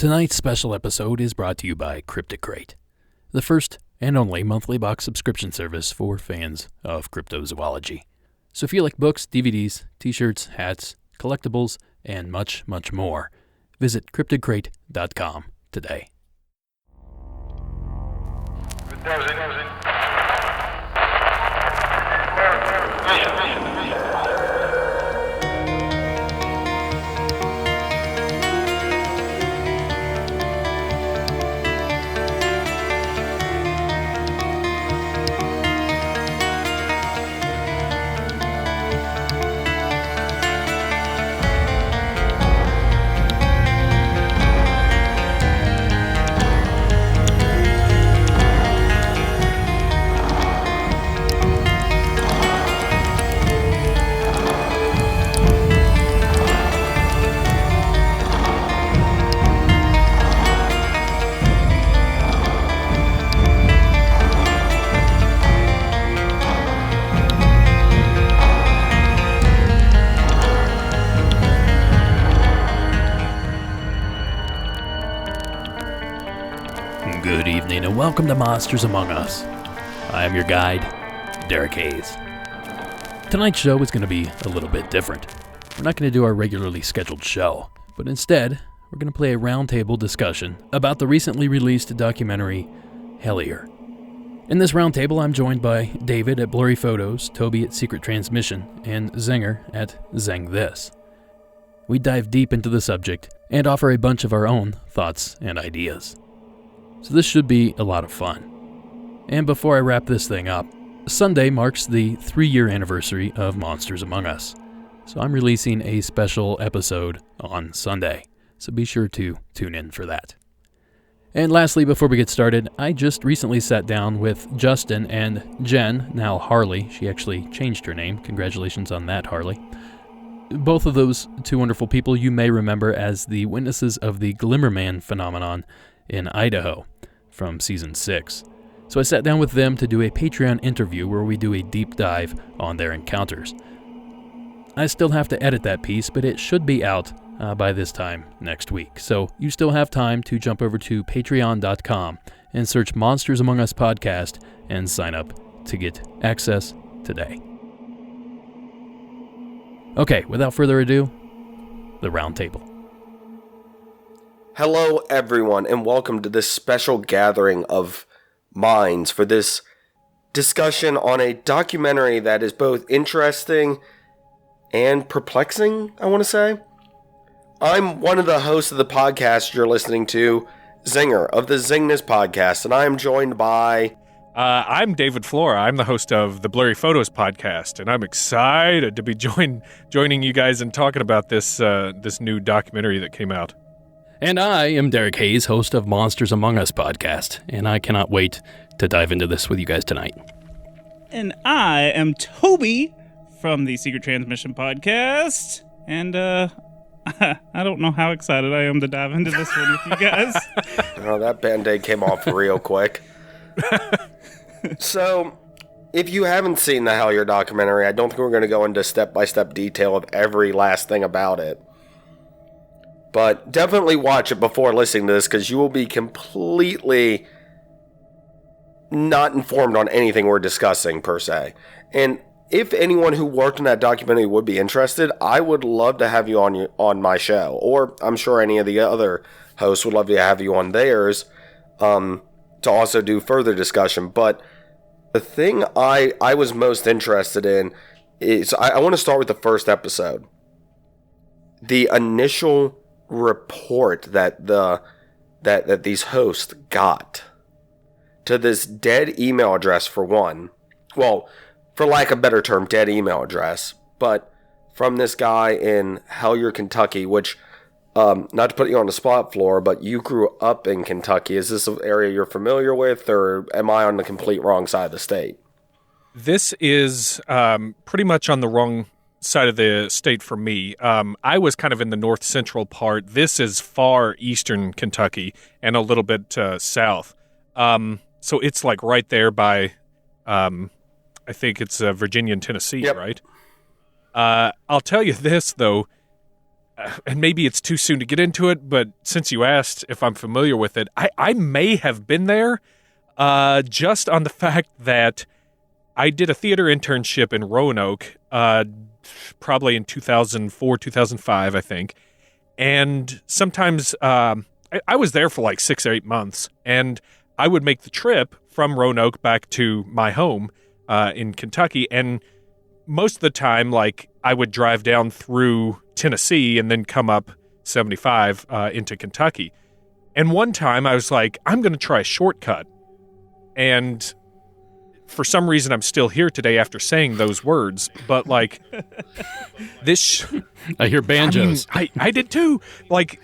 Tonight's special episode is brought to you by Cryptic Crate, the first and only monthly box subscription service for fans of cryptozoology. So if you like books, DVDs, t-shirts, hats, collectibles, and much, much more, visit cryptidcrate.com today. Good evening and welcome to Monsters Among Us. I am your guide, Derek Hayes. Tonight's show is going to be a little bit different. We're not going to do our regularly scheduled show, but instead, we're going to play a roundtable discussion about the recently released documentary, Hellier. In this roundtable, I'm joined by David at Blurry Photos, Toby at Secret Transmission, and Zenger at Zeng This. We dive deep into the subject and offer a bunch of our own thoughts and ideas. So this should be a lot of fun. And before I wrap this thing up, Sunday marks the 3-year anniversary of Monsters Among Us. So I'm releasing a special episode on Sunday. So be sure to tune in for that. And lastly, before we get started, I just recently sat down with Justin and Jen, now Harley. She actually changed her name. Congratulations on that, Harley. Both of those two wonderful people you may remember as the witnesses of the Glimmerman phenomenon in Idaho from Season 6. So I sat down with them to do a Patreon interview where we do a deep dive on their encounters. I still have to edit that piece, but it should be out by this time next week. So you still have time to jump over to patreon.com and search Monsters Among Us podcast and sign up to get access today. Okay, without further ado, the roundtable. Hello, everyone, and welcome to this special gathering of minds for this discussion on a documentary that is both interesting and perplexing, I want to say. I'm one of the hosts of the podcast you're listening to, Zenger, of the Zeng This podcast, and I am joined by... I'm David Flora. I'm the host of the Blurry Photos podcast, and I'm excited to be joining you guys and talking about this new documentary that came out. And I am Derek Hayes, host of Monsters Among Us podcast, and I cannot wait to dive into this with you guys tonight. And I am Toby from the Secret Transmission podcast, and I don't know how excited I am to dive into this one with you guys. Oh, that Band-Aid came off real quick. So, if you haven't seen the Hellier documentary, I don't think we're going to go into step-by-step detail of every last thing about it. But definitely watch it before listening to this, because you will be completely not informed on anything we're discussing, per se. And if anyone who worked in that documentary would be interested, I would love to have you on my show. Or I'm sure any of the other hosts would love to have you on theirs to also do further discussion. But the thing I was most interested in is, I want to start with the first episode. The initial report that these hosts got to this dead email address, for one. Well, for lack of a better term, dead email address. But from this guy in Hellier, Kentucky, which, not to put you on the spot, Flora, but you grew up in Kentucky. Is this an area you're familiar with, or am I on the complete wrong side of the state? This is pretty much on the wrong side of the state for me. I was kind of in the north central part. This is far eastern Kentucky and a little bit south. So it's like right there by, I think it's Virginia and Tennessee, yep. Right? I'll tell you this, though. and maybe it's too soon to get into it, but since you asked if I'm familiar with it, I may have been there just on the fact that I did a theater internship in Roanoke, probably in 2004, 2005, I think. And sometimes I was there for like 6 or 8 months, and I would make the trip from Roanoke back to my home in Kentucky. And most of the time, like, I would drive down through Tennessee and then come up 75 into Kentucky. And one time I was like, I'm going to try a shortcut. And for some reason, I'm still here today after saying those words. But, like, this... I hear banjos. I did too. Like,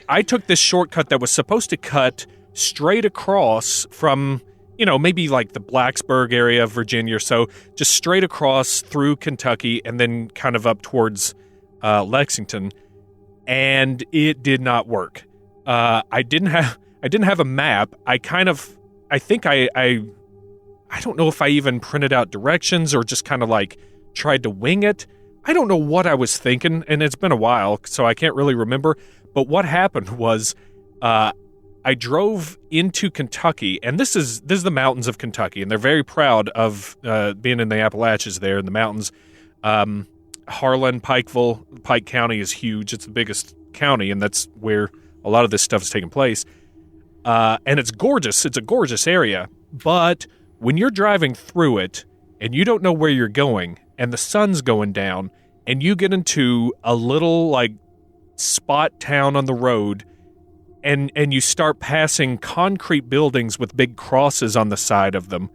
I took this shortcut that was supposed to cut straight across from, maybe like the Blacksburg area of Virginia or so, just straight across through Kentucky and then kind of up towards Lexington. And it did not work. I didn't have a map. I think I don't know if I even printed out directions or just kind of like tried to wing it. I don't know what I was thinking, and it's been a while, so I can't really remember. But what happened was I drove into Kentucky, and this is the mountains of Kentucky, and they're very proud of being in the Appalachians there in the mountains. Harlan, Pikeville, Pike County is huge. It's the biggest county, and that's where a lot of this stuff is taking place. And it's gorgeous. It's a gorgeous area, but when you're driving through it and you don't know where you're going and the sun's going down and you get into a little like spot town on the road and you start passing concrete buildings with big crosses on the side of them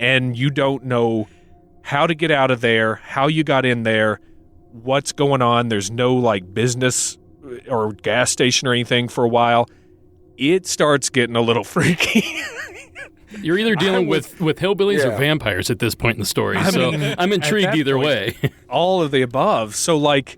and you don't know how to get out of there, how you got in there, what's going on. There's no like business or gas station or anything for a while. It starts getting a little freaky. You're either dealing with hillbillies or vampires at this point in the story, I'm intrigued either way. All of the above. So, like,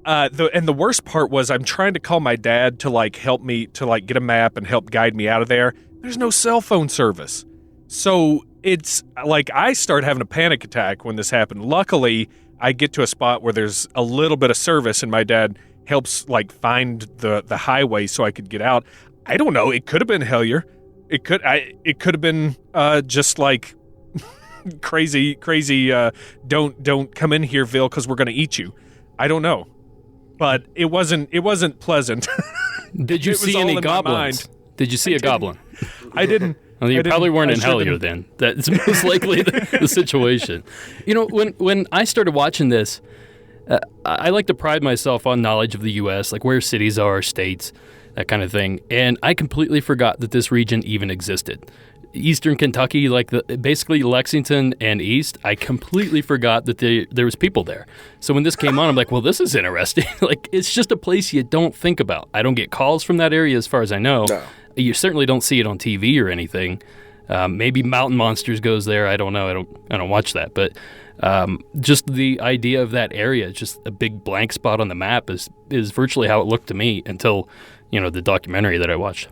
the worst part was I'm trying to call my dad to, like, help me to, like, get a map and help guide me out of there. There's no cell phone service. So it's, like, I start having a panic attack when this happened. Luckily, I get to a spot where there's a little bit of service, and my dad helps, like, find the highway so I could get out. I don't know. It could have been Hellier. It could have been just like crazy. Don't come in here, Ville, because we're gonna eat you. I don't know, but it wasn't pleasant. Did you see any goblins? Did you see a goblin? I didn't. Well, you probably weren't in Hellier then. That's most likely the situation. When I started watching this, I like to pride myself on knowledge of the U.S., like where cities are, states, that kind of thing. And I completely forgot that this region even existed. Eastern Kentucky, like basically Lexington and East, I completely forgot that there was people there. So when this came on, I'm like, well, this is interesting. Like, it's just a place you don't think about. I don't get calls from that area as far as I know. No. You certainly don't see it on TV or anything. Maybe Mountain Monsters goes there. I don't know. I don't watch that. But just the idea of that area, just a big blank spot on the map, is virtually how it looked to me until the documentary that I watched.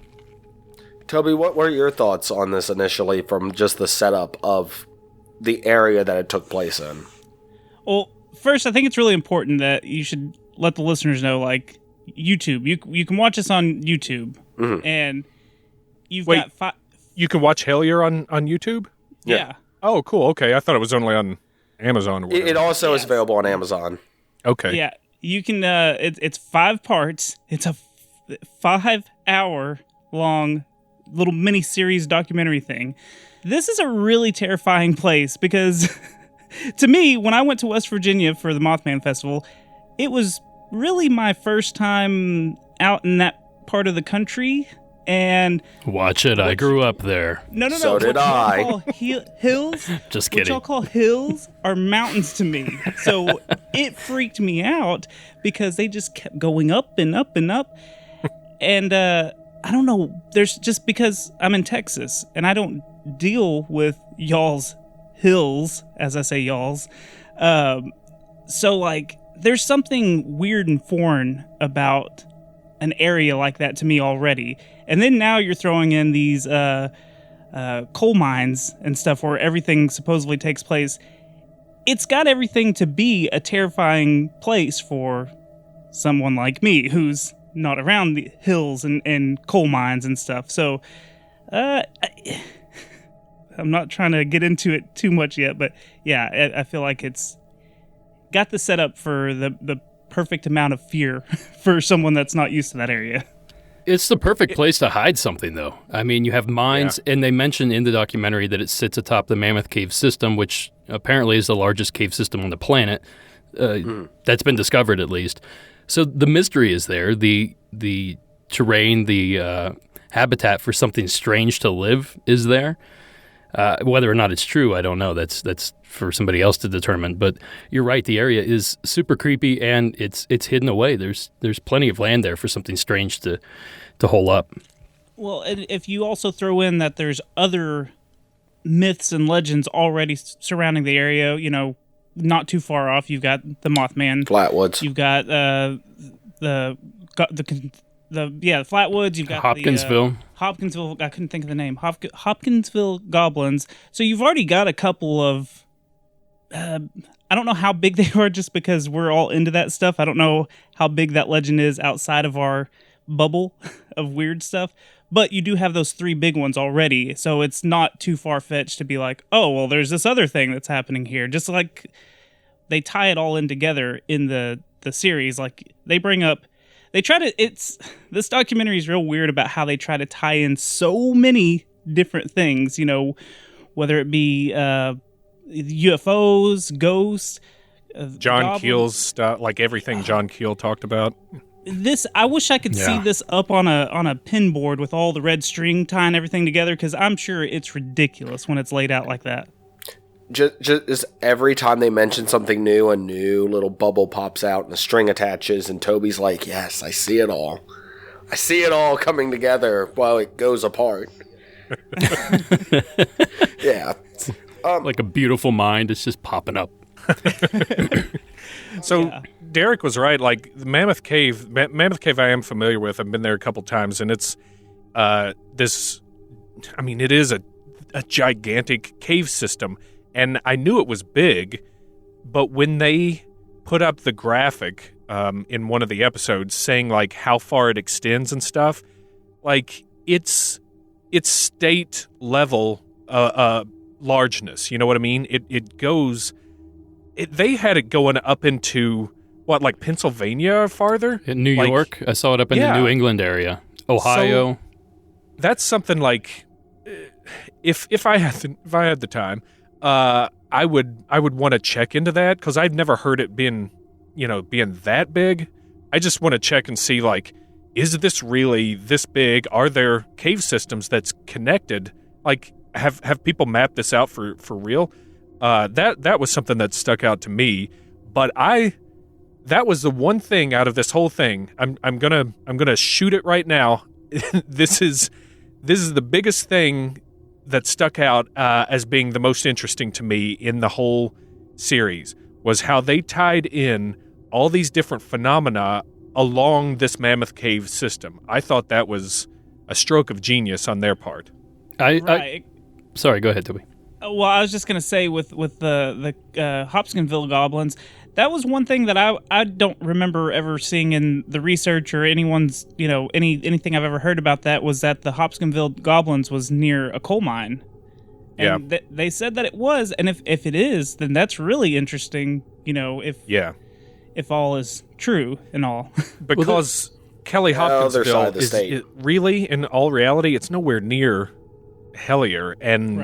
Toby, what were your thoughts on this initially from just the setup of the area that it took place in? Well, first, I think it's really important that you should let the listeners know, like, YouTube. You can watch this on YouTube, and you've got you can watch Hellier on YouTube? Yeah. Oh, cool. Okay, I thot it was only on Amazon or whatever. It also is available on Amazon. Okay. Yeah, you can. It's 5 parts. It's a 5-hour long little mini-series documentary thing. This is a really terrifying place because to me, when I went to West Virginia for the Mothman Festival, it was really my first time out in that part of the country. And watch it, I grew up there. No. So did I. Call hills, just kidding. What y'all call hills are mountains to me. So it freaked me out because they just kept going up and up and up. And I don't know, there's just because I'm in Texas and I don't deal with y'all's hills, as I say y'all's. So, like, there's something weird and foreign about an area like that to me already. And then now you're throwing in these coal mines and stuff where everything supposedly takes place. It's got everything to be a terrifying place for someone like me who's not around the hills and coal mines and stuff. So I'm not trying to get into it too much yet, but yeah, I feel like it's got the setup for the perfect amount of fear for someone that's not used to that area. It's the perfect place to hide something, though. I mean, you have mines, and they mention in the documentary that it sits atop the Mammoth Cave system, which apparently is the largest cave system on the planet. That's been discovered, at least. So the mystery is there. The terrain, the habitat for something strange to live is there. Whether or not it's true, I don't know. That's for somebody else to determine. But you're right. The area is super creepy, and it's hidden away. There's plenty of land there for something strange to hole up. Well, and if you also throw in that there's other myths and legends already surrounding the area, not too far off, you've got the Mothman, Flatwoods. You've got the Flatwoods. You've got Hopkinsville. Hopkinsville. I couldn't think of the name. Hopkinsville goblins. So you've already got a couple of. I don't know how big they are, just because we're all into that stuff. I don't know how big that legend is outside of our bubble of weird stuff. But you do have those 3 big ones already, so it's not too far-fetched to be like, oh, well, there's this other thing that's happening here. Just like they tie it all in together in the series. Like, this documentary is real weird about how they try to tie in so many different things, whether it be UFOs, ghosts, John Keel's stuff, like everything John Keel talked about. I wish I could see this up on a pin board with all the red string tying everything together, because I'm sure it's ridiculous when it's laid out like that. Just every time they mention something new, a new little bubble pops out and the string attaches, and Toby's like, yes, I see it all. I see it all coming together while it goes apart. Yeah. Like a beautiful mind, it's just popping up. So Derek was right. Like the Mammoth Cave I am familiar with. I've been there a couple times, and it's it is a gigantic cave system. And I knew it was big, but when they put up the graphic in one of the episodes saying like how far it extends and stuff, like it's state level largeness. You know what I mean? It goes. They had it going up into what, like Pennsylvania or farther? In New York, I saw it up in the New England area, Ohio. So that's something like if I had the time. I would want to check into that, because I've never heard it being that big. I just want to check and see, like, is this really this big? Are there cave systems that's connected? Like, have people mapped this out for real? That was something that stuck out to me. But that was the one thing out of this whole thing. I'm gonna shoot it right now. This is the biggest thing that stuck out as being the most interesting to me in the whole series, was how they tied in all these different phenomena along this Mammoth Cave system. I thought that was a stroke of genius on their part. Sorry, go ahead, Toby. Well, I was just going to say with the Hopkinsville goblins, that was one thing that I don't remember ever seeing in the research or anyone's, anything I've ever heard about that, was that the Hopkinsville goblins was near a coal mine. And they said that it was, and if it is, then that's really interesting, if all is true and all. Because Kelly Hopkinsville is really, in all reality, it's nowhere near Hellier, and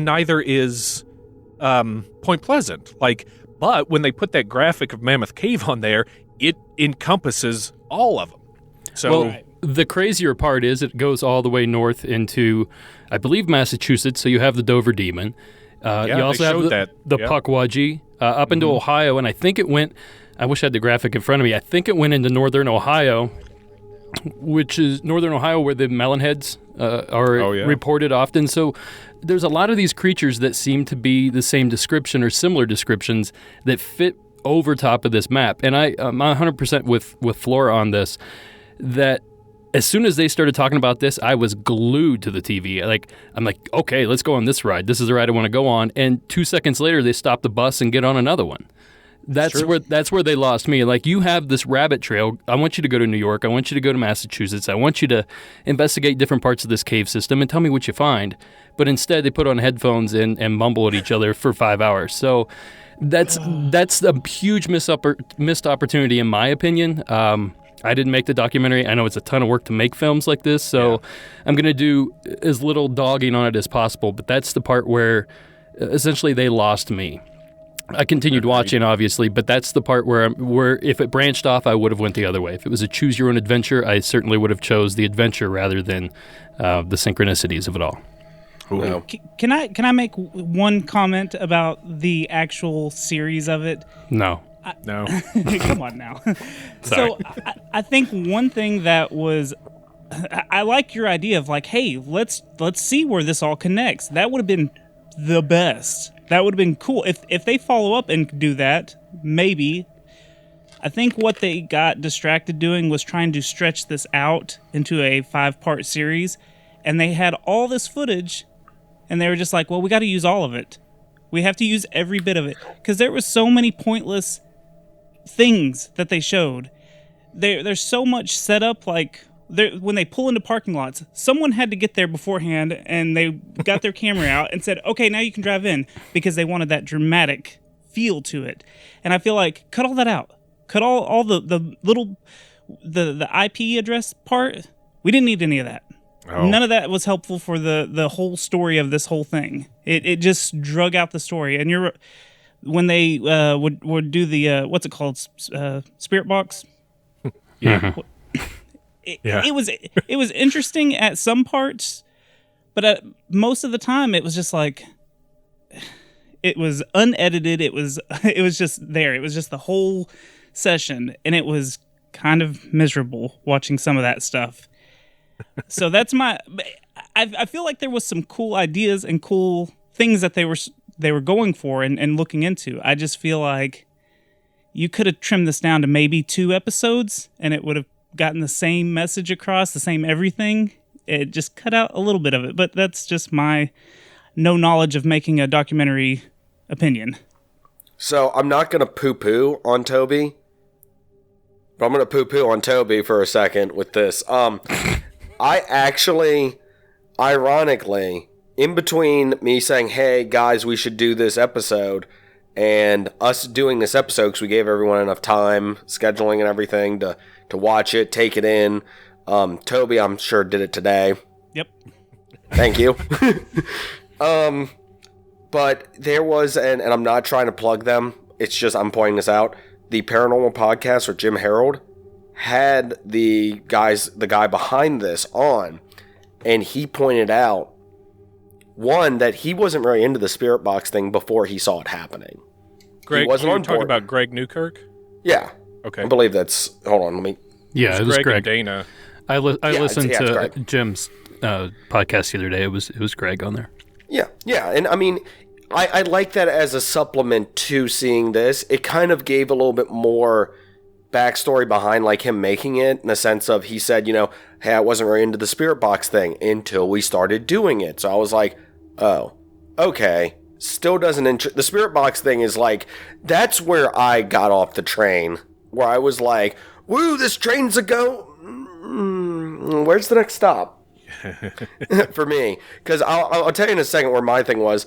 neither is Point Pleasant. But when they put that graphic of Mammoth Cave on there, it encompasses all of them. So the crazier part is it goes all the way north into, I believe, Massachusetts. So you have the Dover Demon. You also have the Pukwudgie up into Ohio, and I think it went. I wish I had the graphic in front of me. I think it went into northern Ohio, which is northern Ohio, where the melonheads are reported often. So there's a lot of these creatures that seem to be the same description or similar descriptions that fit over top of this map. And I'm 100% with Flora on this, that as soon as they started talking about this, I was glued to the TV. I'm like, okay, let's go on this ride. This is the ride I want to go on. And 2 seconds later, they stop the bus and get on another one. That's where they lost me. Like, you have this rabbit trail. I want you to go to New York. I want you to go to Massachusetts. I want you to investigate different parts of this cave system and tell me what you find. But instead, they put on headphones and mumble at each other for 5 hours. So that's a huge missed opportunity, in my opinion. I didn't make the documentary. I know it's a ton of work to make films like this, so I'm going to do as little dogging on it as possible. But that's the part where essentially they lost me. I continued watching, obviously, but that's the part where if it branched off, I would have went the other way. If it was a choose your own adventure, I certainly would have chose the adventure rather than the synchronicities of it all. No. Can I make one comment about the actual series of it? No. No. Come on now. Sorry. So I think one thing that was, I like your idea of like, hey, let's see where this all connects. That would have been the best. That would have been cool. If they follow up and do that, maybe. I think what they got distracted doing was trying to stretch this out into a 5-part series, and they had all this footage, and they were just like, well, we got to use all of it. We have to use every bit of it. Because there was so many pointless things that they showed. There's so much set up, like, when they pull into parking lots, someone had to get there beforehand, and they got their camera out and said, okay, now you can drive in, because they wanted that dramatic feel to it. And I feel like, cut all that out. Cut all the little, the IP address part. We didn't need any of that. Oh. None of that was helpful for the whole story of this whole thing. It just drug out the story. And when they would do the, what's it called? Spirit box? Yeah. It was interesting at some parts, but most of the time it was just like, it was unedited. It was just there. It was just the whole session, and it was kind of miserable watching some of that stuff. So that's I feel like there was some cool ideas and cool things that they were going for and looking into. I just feel like you could have trimmed this down to maybe 2 episodes, and it would have gotten the same message across, the same everything. It just cut out a little bit of it, but that's just my no knowledge of making a documentary opinion. So I'm not going to poo-poo on Toby, but I'm going to poo-poo on Toby for a second with this. I actually, ironically, in between me saying, hey, guys, we should do this episode, and us doing this episode because we gave everyone enough time, scheduling and everything, to watch it, take it in. Toby, I'm sure, did it today. Yep. Thank you. But there was, and I'm not trying to plug them, it's just I'm pointing this out, the Paranormal Podcast with Jim Harold had the guy behind this on, and he pointed out, one, that he wasn't really into the spirit box thing before he saw it happening. Greg, he wasn't you on talking board. about Greg Newkirk? Yeah. Okay. I believe that's, hold on, let me. Yeah, it was Greg Greg. and Dana. I listened it's to Greg. Jim's podcast the other day. It was Greg on there. Yeah, and I mean, I like that as a supplement to seeing this. It kind of gave a little bit more backstory behind like him making it, in the sense of, he said, hey, I wasn't really into the spirit box thing until we started doing it. So I was like, oh, okay. Still doesn't the spirit box thing is like, that's where I got off the train, where I was like, woo, this train's where's the next stop? For me, because I'll tell you in a second where my thing was.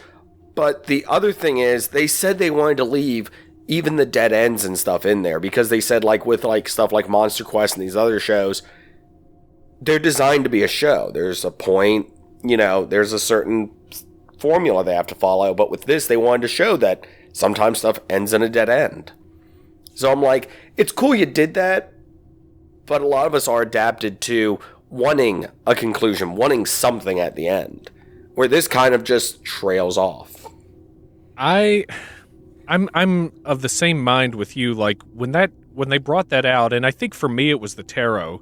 But the other thing is, they said they wanted to leave even the dead ends and stuff in there, because they said, like, with like stuff like Monster Quest and these other shows, they're designed to be a show. There's a point, there's a certain formula they have to follow. But with this, they wanted to show that sometimes stuff ends in a dead end. So I'm like, it's cool you did that, but a lot of us are adapted to wanting a conclusion, wanting something at the end, where this kind of just trails off. I'm of the same mind with you. Like, when they brought that out, and I think for me it was the tarot.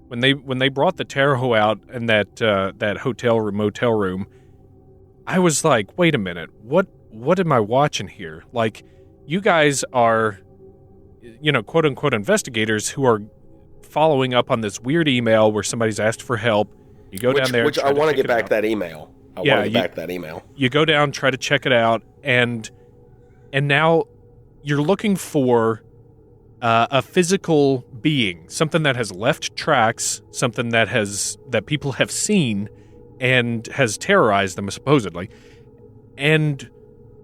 When they brought the tarot out in that hotel room, motel room, I was like, wait a minute, what am I watching here? Like, you guys are, quote unquote investigators who are following up on this weird email where somebody's asked for help. You go down there. Which I want to get back that email. I want to get back that email. You go down, try to check it out, and now you're looking for a physical being, something that has left tracks, something that people have seen and has terrorized them, supposedly. And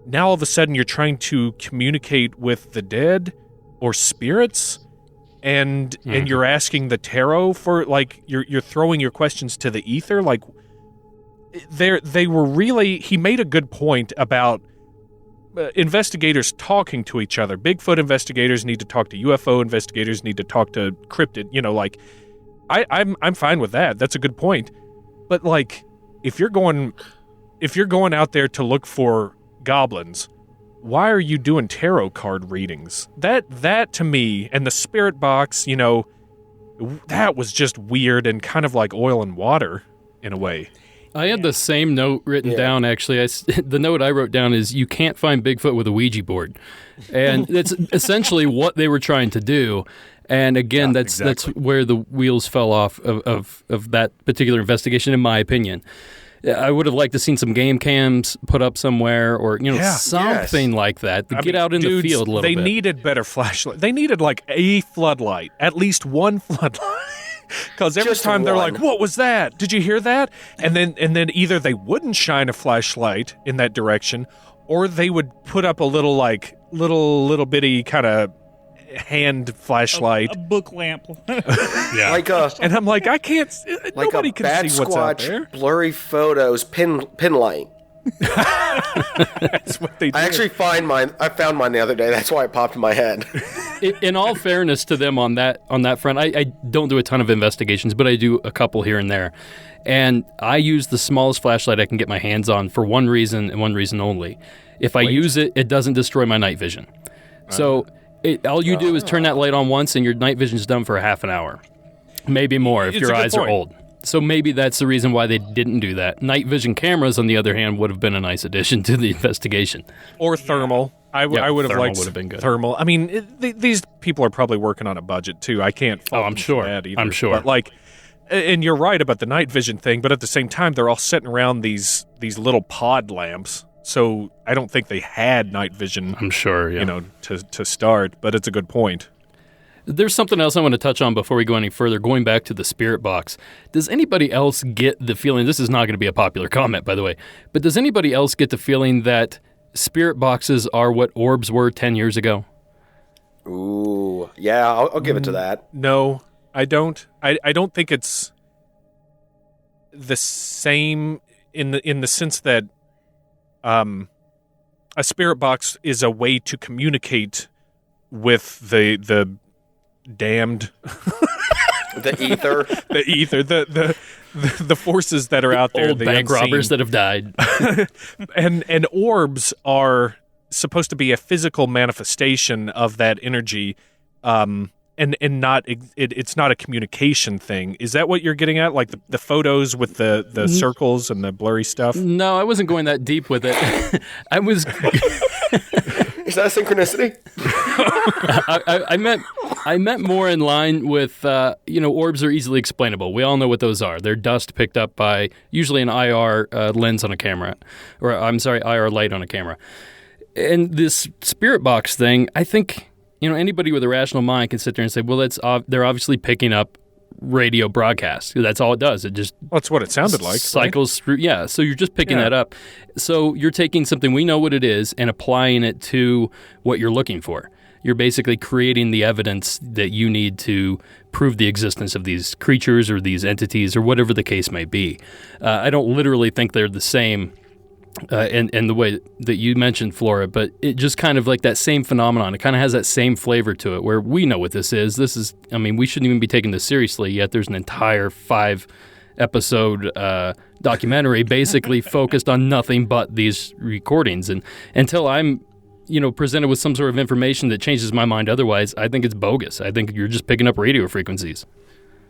now all of a sudden you're trying to communicate with the dead or spirits, and you're asking the tarot for, like, you're throwing your questions to the ether. Like, they were really, he made a good point about investigators talking to each other. Bigfoot investigators need to talk to UFO investigators, need to talk to cryptid, like, I'm fine with that. That's a good point. But, like, if you're going out there to look for goblins, why are you doing tarot card readings? That to me, and the spirit box, that was just weird and kind of like oil and water in a way. I had the same note written down, actually. The note I wrote down is, you can't find Bigfoot with a Ouija board. And that's essentially what they were trying to do. And again, that's where the wheels fell off of that particular investigation, in my opinion. I would have liked to seen some game cams put up somewhere, or something like that to get out in the field a little bit. They needed better flashlight. They needed like a floodlight, at least one floodlight. Because every time they're like, "What was that? Did you hear that?" And then either they wouldn't shine a flashlight in that direction, or they would put up a little bitty kind of hand flashlight, a book lamp. And I'm like, I can't. Like nobody a can bad see what's out there. Blurry photos pin light. That's what they did. I actually found mine the other day. That's why it popped in my head. In all fairness to them on that front, I don't do a ton of investigations, but I do a couple here and there. And I use the smallest flashlight I can get my hands on for one reason and one reason only. If I use it, it doesn't destroy my night vision. So all you do is turn that light on once, and your night vision's done for a half an hour. Maybe more if your eyes are old. So maybe that's the reason why they didn't do that. Night vision cameras, on the other hand, would have been a nice addition to the investigation. Or thermal. I would have liked would have been good. Thermal. I mean, these people are probably working on a budget, too. I can't fault them for that either. I'm sure. But, like, and you're right about the night vision thing, but at the same time, they're all sitting around these little pod lamps. So I don't think they had night vision. I'm sure, to start, but it's a good point. There's something else I want to touch on before we go any further, going back to the spirit box. Does anybody else get the feeling, this is not going to be a popular comment, by the way, but does anybody else get the feeling that spirit boxes are what orbs were 10 years ago? Ooh, yeah, I'll give it to that. No, I don't. I don't think it's the same in the sense that a spirit box is a way to communicate with the damned, the ether, the forces that are out there, old bank robbers that have died. and orbs are supposed to be a physical manifestation of that energy, and not it's not a communication thing. Is that what you're getting at? Like the photos with the circles and the blurry stuff? No, I wasn't going that deep with it. I was. Is that a synchronicity? I meant more in line with, orbs are easily explainable. We all know what those are. They're dust picked up by usually an IR lens on a camera, or IR light on a camera. And this spirit box thing, I think, anybody with a rational mind can sit there and say, well, they're obviously picking up radio broadcast. That's all it does. It just that's what it sounded like. Cycles through. Yeah. So you're just picking that up. So you're taking something we know what it is and applying it to what you're looking for. You're basically creating the evidence that you need to prove the existence of these creatures or these entities or whatever the case may be. I don't literally think they're the same in the way that you mentioned, Flora, but it just kind of like that same phenomenon. It kind of has that same flavor to it where we know what this is. We shouldn't even be taking this seriously, yet there's an entire 5-episode documentary basically focused on nothing but these recordings. And until I'm presented with some sort of information that changes my mind otherwise, I think it's bogus. I think you're just picking up radio frequencies.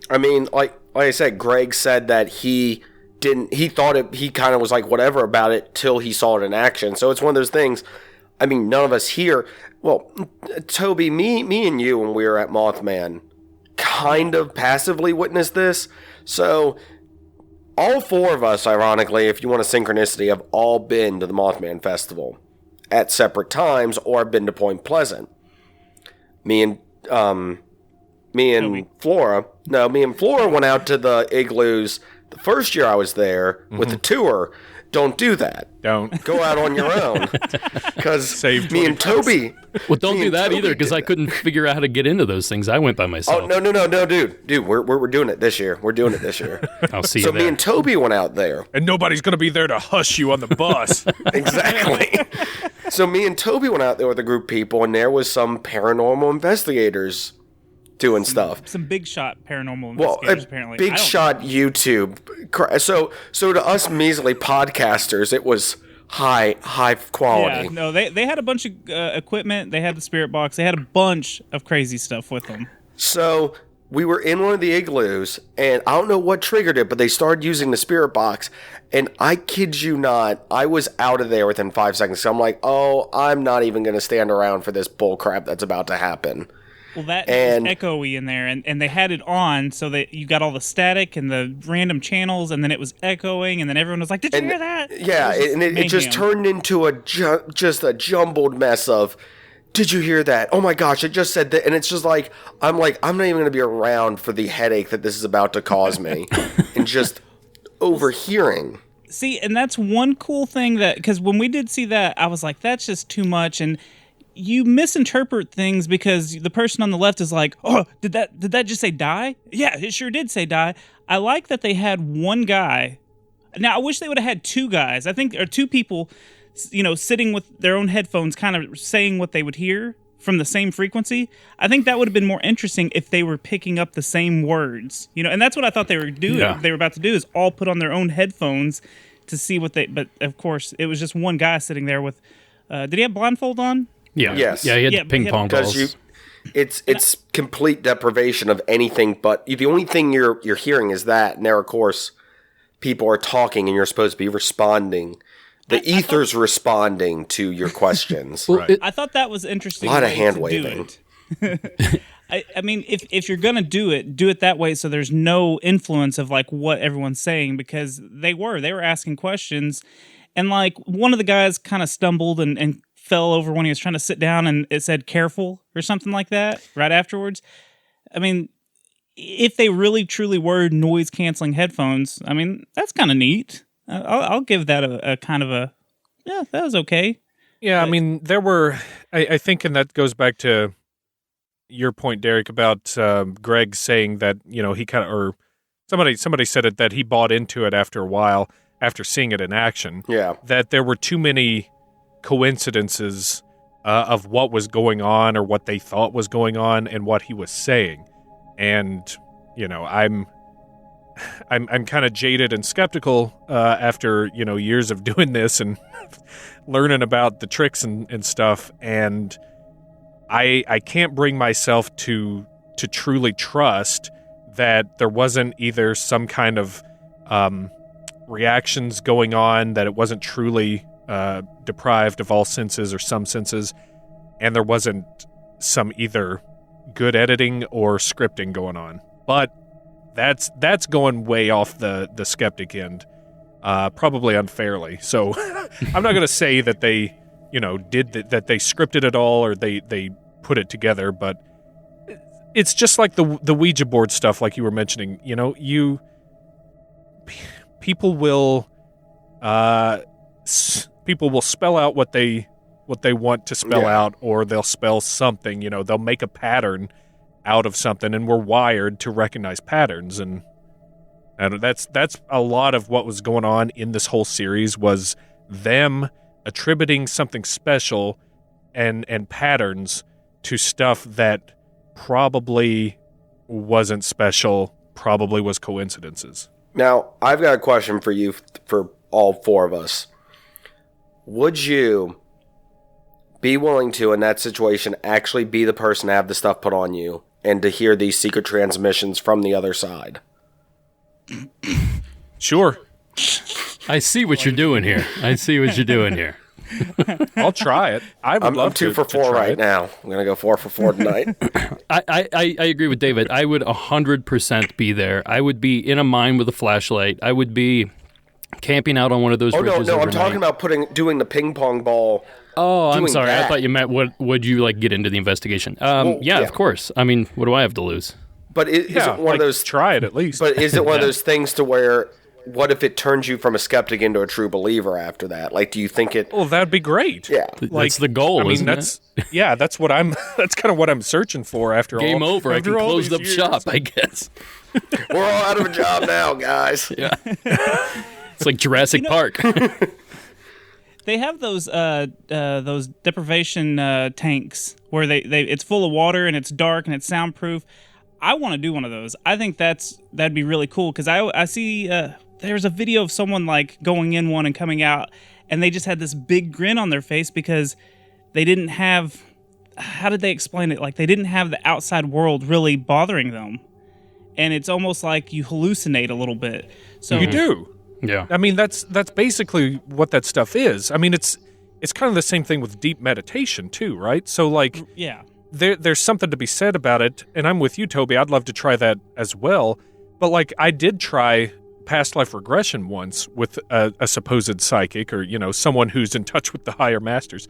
I mean, like I said, Greg said that he kind of was like whatever about it till he saw it in action. So it's one of those things. I mean, none of us here, well, Toby, me and you, when we were at Mothman, kind of passively witnessed this. So all 4 of us, ironically, if you want a synchronicity, have all been to the Mothman Festival. at separate times, or I've been to Point Pleasant. Me and Flora went out to the igloos the first year I was there with the tour. Don't do that. Don't. Go out on your own. Because me and Toby... Well, don't do that either, because I couldn't figure out how to get into those things. I went by myself. Oh, no, dude. Dude, we're doing it this year. We're doing it this year. I'll see you So there. me and Toby went out there. And nobody's going to be there to hush you on the bus. Exactly. So me and Toby went out there with a group of people, and there was some paranormal investigators doing stuff. Some big shot paranormal investigators, apparently. Big shot YouTube. So to us measly podcasters, it was high quality. Yeah, no, they had a bunch of equipment. They had the spirit box. They had a bunch of crazy stuff with them. So we were in one of the igloos, and I don't know what triggered it, but they started using the spirit box, and I kid you not, I was out of there within 5 seconds. So I'm like, oh, I'm not even going to stand around for this bull crap that's about to happen. Well, that was echoey in there, and they had it on so that you got all the static and the random channels, and then it was echoing, and then everyone was like, "Did you hear that?" Yeah, it just turned into just a jumbled mess of, "Did you hear that? Oh my gosh, it just said that," and it's just like I'm not even going to be around for the headache that this is about to cause me, and just overhearing. See, and that's one cool thing that, because when we did see that, I was like, "That's just too much," and you misinterpret things because the person on the left is like, "Oh, did that just say die?" Yeah, it sure did say die. I like that they had one guy. Now, I wish they would have had two guys. I think, or two people, sitting with their own headphones, kind of saying what they would hear from the same frequency. I think that would have been more interesting if they were picking up the same words, and that's what I thought they were doing. Yeah. They were about to do is all put on their own headphones to see what they. But of course, it was just one guy sitting there with. Did he have blindfold on? Yeah. Yes. Yeah, he had ping pong balls. Because it's complete deprivation of anything, but the only thing you're hearing is that. And there, of course, people are talking, and you're supposed to be responding. The ether's responding to your questions. Well, Right. I thought that was interesting. A lot of way hand to do waving. it. I mean, if you're gonna do it that way, so there's no influence of like what everyone's saying, because they were asking questions, and like one of the guys kind of stumbled and fell over when he was trying to sit down, and it said "careful" or something like that right afterwards. I mean, if they really truly were noise canceling headphones, I mean, that's kind of neat. I'll give that a kind of a, yeah, that was okay. Yeah, I mean, there were, I think, and that goes back to your point, Derek, about Greg saying that, he kind of, or somebody said it, that he bought into it after a while, after seeing it in action. Yeah. That there were too many coincidences of what was going on or what they thought was going on and what he was saying. And, I'm kind of jaded and skeptical after, years of doing this and learning about the tricks and stuff. And I can't bring myself to truly trust that there wasn't either some kind of reactions going on, that it wasn't truly deprived of all senses or some senses, and there wasn't some either good editing or scripting going on. But that's going way off the skeptic end, probably unfairly. So I'm not going to say that they, that they scripted it all or they put it together, but it's just like the Ouija board stuff, like you were mentioning. People will spell out what they want to spell out, or they'll spell something. They'll make a pattern out of something, and we're wired to recognize patterns, and that's a lot of what was going on in this whole series, was them attributing something special and patterns to stuff that probably wasn't special, probably was coincidences. Now, I've got a question for you, for all four of us. Would you be willing to, in that situation, actually be the person to have the stuff put on you and to hear these secret transmissions from the other side? Sure. I see what you're doing here. I'll try it. I'm 2 for 4 right now. I'm going to go 4 for 4 tonight. I agree with David. I would 100% be there. I would be in a mine with a flashlight. I would be camping out on one of those Oh, ridges no, I'm overnight. talking about doing the ping pong ball. Oh, I'm doing sorry. that. I thought you meant would you like get into the investigation? yeah. Of course. I mean, what do I have to lose? But is it one of those... Try it at least. But is it one of those things to where... What if it turns you from a skeptic into a true believer after that? Like, do you think it... Well, that'd be great. Yeah. That's the goal, I mean, isn't that's it? yeah, that's what I'm. That's kind of what I'm searching for after all. Game over. I can after all close these up years. shop, I guess. We're all out of a job now, guys. Yeah. It's like Jurassic Park. They have those deprivation tanks where they it's full of water and it's dark and it's soundproof. I want to do one of those. I think that'd be really cool because I see there's a video of someone like going in one and coming out, and they just had this big grin on their face because they didn't have. How did they explain it? Like they didn't have the outside world really bothering them, and it's almost like you hallucinate a little bit. So You do. Yeah. I mean, that's basically what that stuff is. I mean, it's kind of the same thing with deep meditation too, right? So like, yeah. there's something to be said about it, and I'm with you, Toby. I'd love to try that as well. But like, I did try past life regression once with a supposed psychic, or someone who's in touch with the higher masters,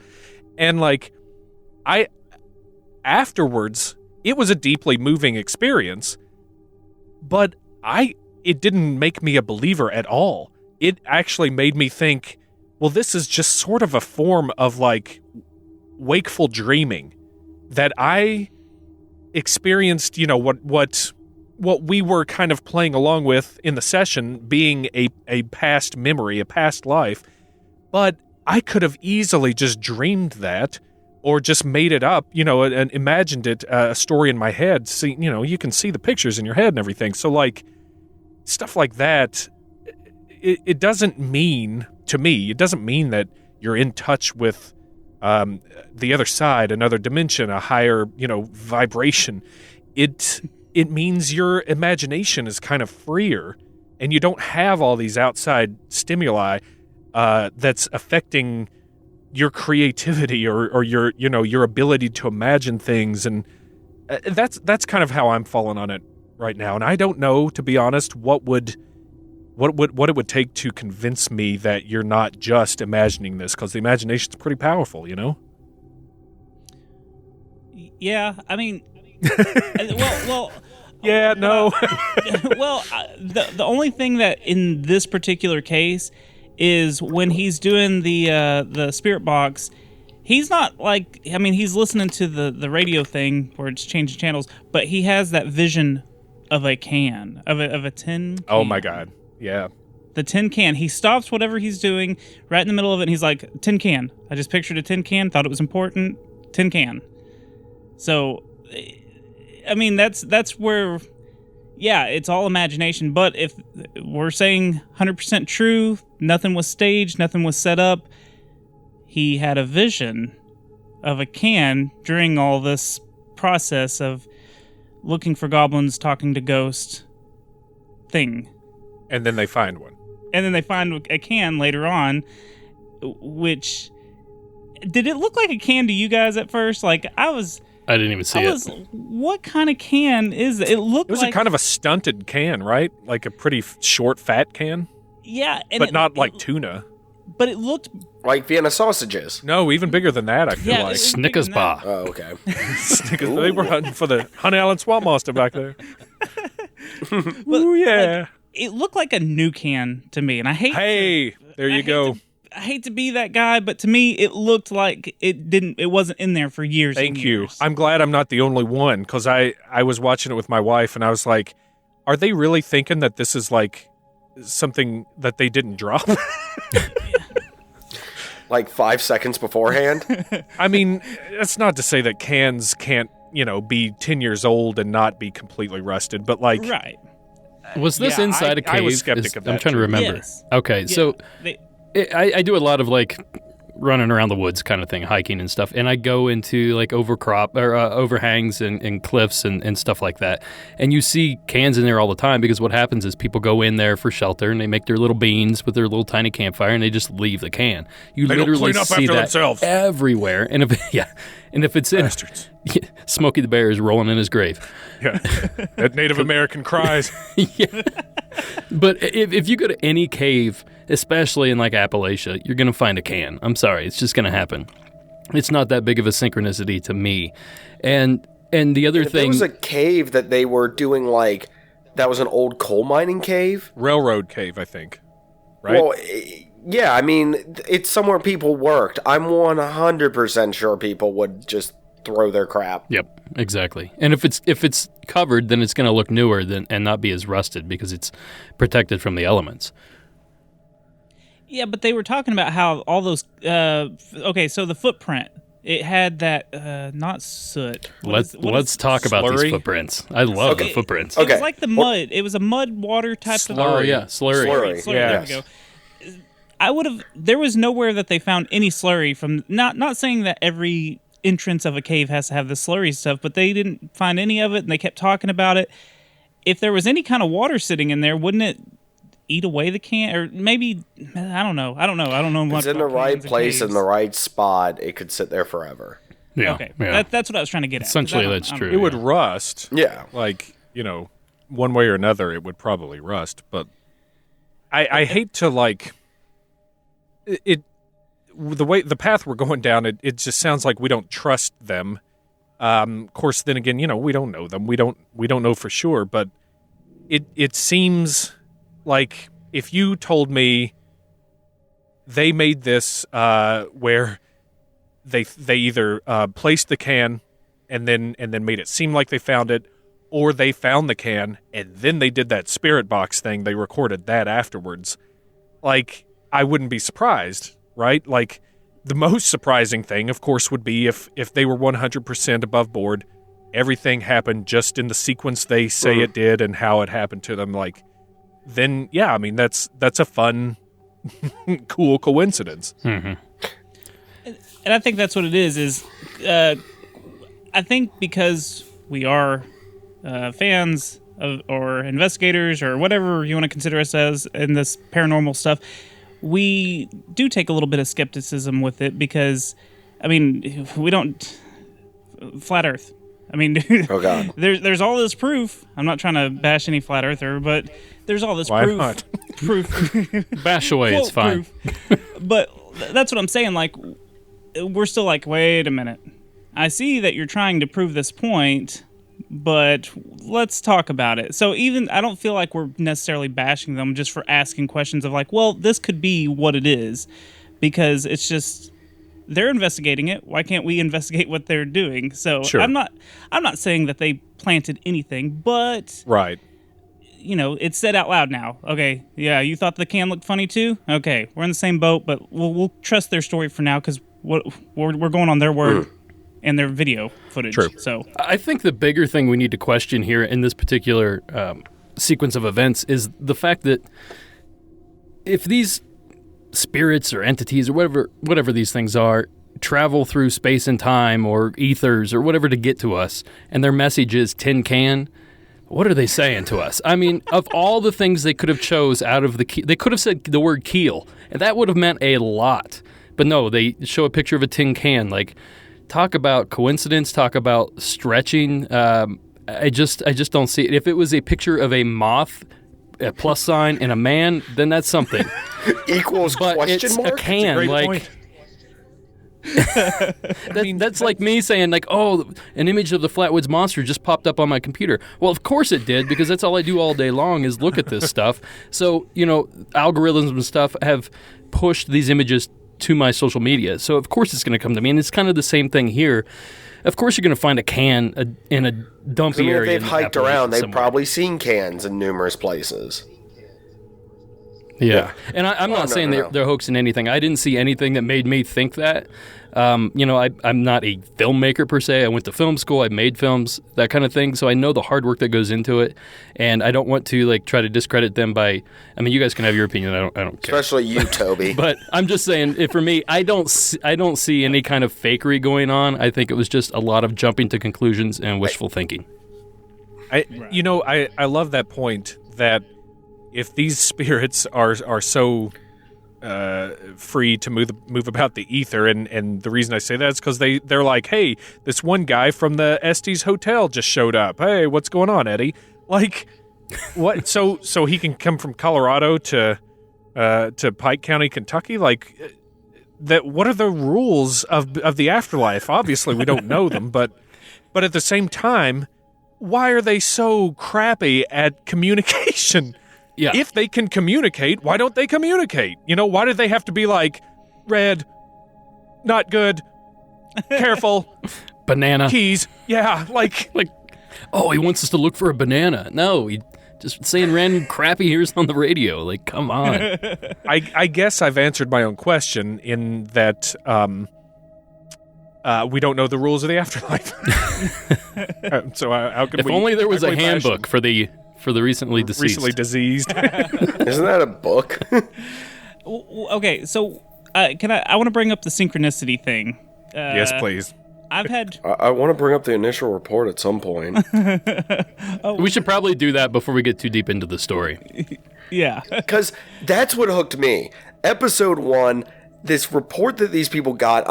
and like, afterwards, it was a deeply moving experience, but it didn't make me a believer at all. It actually made me think, well, this is just sort of a form of like wakeful dreaming that I experienced, what we were kind of playing along with in the session being a past memory, a past life, but I could have easily just dreamed that or just made it up, and imagined it, a story in my head. See, you can see the pictures in your head and everything. So like stuff like that, it doesn't mean, to me, it doesn't mean that you're in touch with the other side, another dimension, a higher, vibration. It means your imagination is kind of freer, and you don't have all these outside stimuli that's affecting your creativity or your ability to imagine things, and that's kind of how I'm falling on it right now. And I don't know, to be honest, what it would take to convince me that you're not just imagining this, because the imagination's pretty powerful, Yeah, I mean, well. Yeah, no. Well, the only thing that in this particular case is when he's doing the spirit box, he's not like, I mean, he's listening to the radio thing where it's changing channels, but he has that vision of a can, of a tin can. Oh my God, yeah. The tin can. He stops whatever he's doing right in the middle of it, and he's like, tin can. I just pictured a tin can, thought it was important, tin can. So, I mean, that's where, yeah, it's all imagination. But if we're saying 100% true, nothing was staged, nothing was set up, he had a vision of a can during all this process of looking for goblins, talking to ghosts thing. And then they find one. And then they find a can later on, which... Did it look like a can to you guys at first? Like, I didn't even see it. What kind of can is it? It looked It was like... a kind of a stunted can, right? Like a pretty short, fat can. Yeah. And but not like tuna. But it looked... Like Vienna sausages. No, even bigger than that, I feel Yeah, like. Snickers bar. Oh, okay. Snickers, they were hunting for the Honey Island Swamp Monster back there. Ooh, yeah. Like, it looked like a new can to me, and I hate... Hey, there you go. I hate to be that guy, but to me, it looked like it wasn't in there for years. Thank you. I'm glad I'm not the only one, because I was watching it with my wife, and I was like, are they really thinking that this is like something that they didn't drop? Like 5 seconds beforehand? I mean, that's not to say that cans can't, be 10 years old and not be completely rusted, but like... Right. Was this Yeah, inside a cave? I was skeptic of that, I'm trying to too. remember. Yes. Okay, Yeah, so I do a lot of like running around the woods kind of thing, hiking and stuff, and I go into like overhangs and cliffs and stuff like that, and you see cans in there all the time, because what happens is people go in there for shelter and they make their little beans with their little tiny campfire and they just leave the can. You They don't literally clean up see after that themselves. everywhere, and if it's in Bastards. Smokey the Bear is rolling in his grave. Yeah. That Native American cries. Yeah. But if you go to any cave, especially in like Appalachia, you're going to find a can. I'm sorry, it's just going to happen. It's not that big of a synchronicity to me. And the other thing... There was a cave that they were doing like... That was an old coal mining cave? Railroad cave, I think. Right? Well, yeah, I mean, it's somewhere people worked. I'm 100% sure people would just throw their crap. Yep, exactly. And if it's covered, then it's going to look newer and not be as rusted because it's protected from the elements. Yeah, but they were talking about how all those... okay, so the footprint, it had that... not soot. Let's talk about these footprints. I love the footprints. It was like the mud. It was a mud water type of... Oh, yeah, slurry. Yeah. There we go. I would have... There was nowhere that they found any slurry from... Not saying that every entrance of a cave has to have the slurry stuff, but they didn't find any of it, and they kept talking about it. If there was any kind of water sitting in there, wouldn't it eat away the can? Or maybe... I don't know. If it's in the right place, in the right spot, it could sit there forever. Yeah. Okay. Yeah. That's what I was trying to get at. Essentially, that's true. It would rust. Yeah. Like, one way or another, it would probably rust. But I hate to, like... The path we're going down, it just sounds like we don't trust them. Of course, then again, we don't know them. We don't know for sure, but it seems like if you told me they made this where they either placed the can and then made it seem like they found it, or they found the can and then they did that spirit box thing, they recorded that afterwards, like, I wouldn't be surprised. Right? Like, the most surprising thing, of course, would be if they were 100% above board, everything happened just in the sequence they say it did and how it happened to them. Like, then, yeah, I mean, that's a fun, cool coincidence. Mm-hmm. And I think that's what it is I think because we are fans of, or investigators, or whatever you want to consider us as in this paranormal stuff, we do take a little bit of skepticism with it because, I mean, we don't... Flat Earth. I mean, oh God. There's all this proof. I'm not trying to bash any flat earther, but there's all this Why proof. not? Proof. Bash away, it's fine. But that's what I'm saying. Like, we're still like, wait a minute. I see that you're trying to prove this point, but let's talk about it. So even, I don't feel like we're necessarily bashing them just for asking questions of like, well, this could be what it is, because it's just, they're investigating it. Why can't we investigate what they're doing? So sure. I'm not saying that they planted anything, but right. You know, it's said out loud now. Okay, yeah, you thought the can looked funny too? Okay, we're in the same boat, but we'll trust their story for now because we're going on their word. And their video footage. True. So I think the bigger thing we need to question here in this particular sequence of events is the fact that if these spirits or entities or whatever these things are travel through space and time or ethers or whatever to get to us, and their message is tin can, what are they saying to us? I mean, of all the things they could have chose out of the key, they could have said the word keel, and that would have meant a lot. But no, they show a picture of a tin can, like. Talk about coincidence, talk about stretching. I just don't see it. If it was a picture of a moth, a plus sign, and a man, then that's something. Equals but question it's mark? a can. Great like point. that's like me saying like, oh, an image of the Flatwoods Monster just popped up on my computer. Well, of course it did, because that's all I do all day long is look at this stuff. So, algorithms and stuff have pushed these images to my social media. So of course it's going to come to me, and it's kind of the same thing here. Of course you're going to find a can in a dumpy area. If they've hiked around, they've probably seen cans in numerous places. Yeah. And I'm not saying they're hoaxing anything. I didn't see anything that made me think that. I'm not a filmmaker per se. I went to film school. I made films, that kind of thing. So I know the hard work that goes into it. And I don't want to try to discredit them by. I mean, you guys can have your opinion. I don't care. Especially you, Toby. But I'm just saying, for me, I don't see any kind of fakery going on. I think it was just a lot of jumping to conclusions and wishful thinking. I love that point that if these spirits are so free to move about the ether, and the reason I say that is because they're like, hey, this one guy from the Estes Hotel just showed up. Hey, what's going on, Eddie? Like, What? So he can come from Colorado to Pike County, Kentucky? Like that? What are the rules of the afterlife? Obviously, we don't know them, but at the same time, why are they so crappy at communication? Yeah. If they can communicate, why don't they communicate? Why do they have to be like, red, not good, careful, Banana. keys? Yeah, like, oh, he wants us to look for a banana. No, he just saying random crappy hears on the radio. Like, come on. I guess I've answered my own question in that we don't know the rules of the afterlife. So how could If only there was a handbook for the recently deceased. Recently diseased. Isn't that a book? Okay, so I want to bring up the synchronicity thing. Yes, please. I've had. I want to bring up the initial report at some point. We should probably do that before we get too deep into the story. Yeah. Because that's what hooked me. Episode 1, this report that these people got,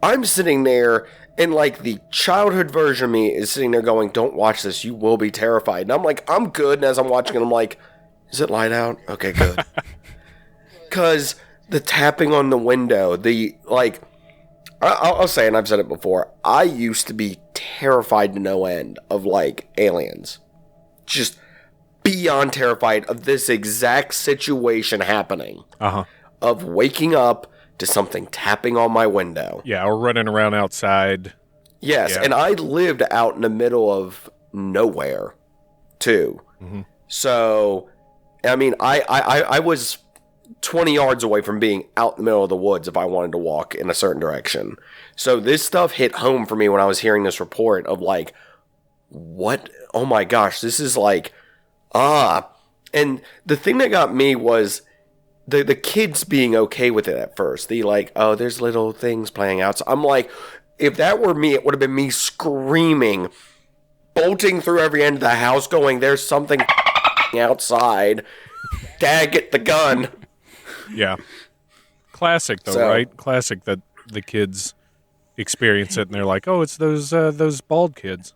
I'm sitting there, and the childhood version of me is sitting there going, don't watch this, you will be terrified. And I'm like, I'm good, and as I'm watching it, I'm like, is it light out? Okay, good. Because the tapping on the window, I'll say, and I've said it before, I used to be terrified to no end of, aliens. Just beyond terrified of this exact situation happening. Uh-huh. Of waking up to something tapping on my window. Yeah, or running around outside. Yes, Yeah. and I lived out in the middle of nowhere, too. Mm-hmm. So, I mean, I was 20 yards away from being out in the middle of the woods if I wanted to walk in a certain direction. So this stuff hit home for me when I was hearing this report of what? Oh my gosh, this is And the thing that got me was the kids being okay with it at first. Oh, there's little things playing out. So I'm like, if that were me, it would have been me screaming, bolting through every end of the house, going, there's something outside. Dad, get the gun. Yeah. Classic, though, right? Classic that the kids experience it, and they're like, oh, it's those bald kids.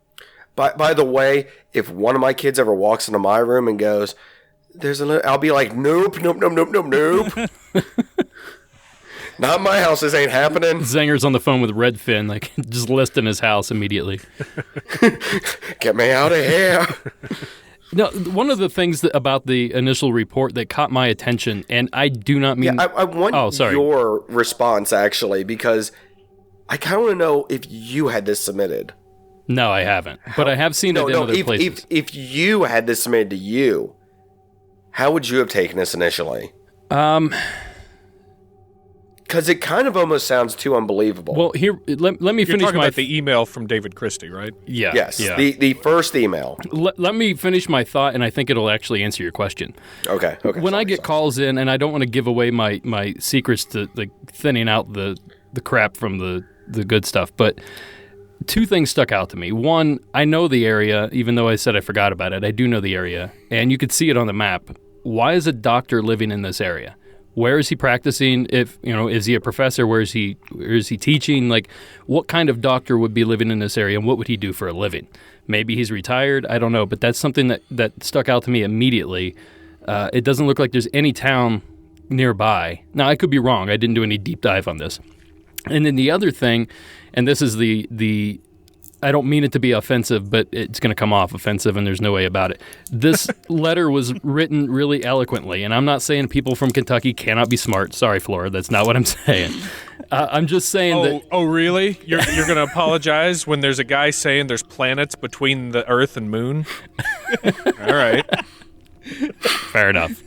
By the way, if one of my kids ever walks into my room and goes, I'll be like, nope. Not my house, this ain't happening. Zenger's on the phone with Redfin, just listing his house immediately. Get me out of here. No, one of the things about the initial report that caught my attention, and I do not mean... Yeah, I want your response, actually, because I kind of want to know if you had this submitted. No, I haven't. But I have seen it in other places. If you had this submitted to you, how would you have taken this initially? Because it kind of almost sounds too unbelievable. Well, here, let me finish You're talking about the email from David Christie, right? Yeah. Yes, yeah. the first email. Let me finish my thought, and I think it'll actually answer your question. Okay. When I get calls in, and I don't want to give away my secrets to thinning out the crap from the good stuff, but two things stuck out to me. One, I know the area, even though I said I forgot about it. I do know the area, and you could see it on the map. Why is a doctor living in this area? Where is he practicing? Is he a professor? Where is he teaching? What kind of doctor would be living in this area, and what would he do for a living? Maybe he's retired. I don't know, but that's something that stuck out to me immediately. It doesn't look like there's any town nearby. Now, I could be wrong. I didn't do any deep dive on this. And then the other thing, and this is the I don't mean it to be offensive, but it's going to come off offensive, and there's no way about it. This letter was written really eloquently, and I'm not saying people from Kentucky cannot be smart. Sorry, Flora, that's not what I'm saying. I'm just saying that... Oh, really? You're going to apologize when there's a guy saying there's planets between the Earth and Moon? All right. Fair enough.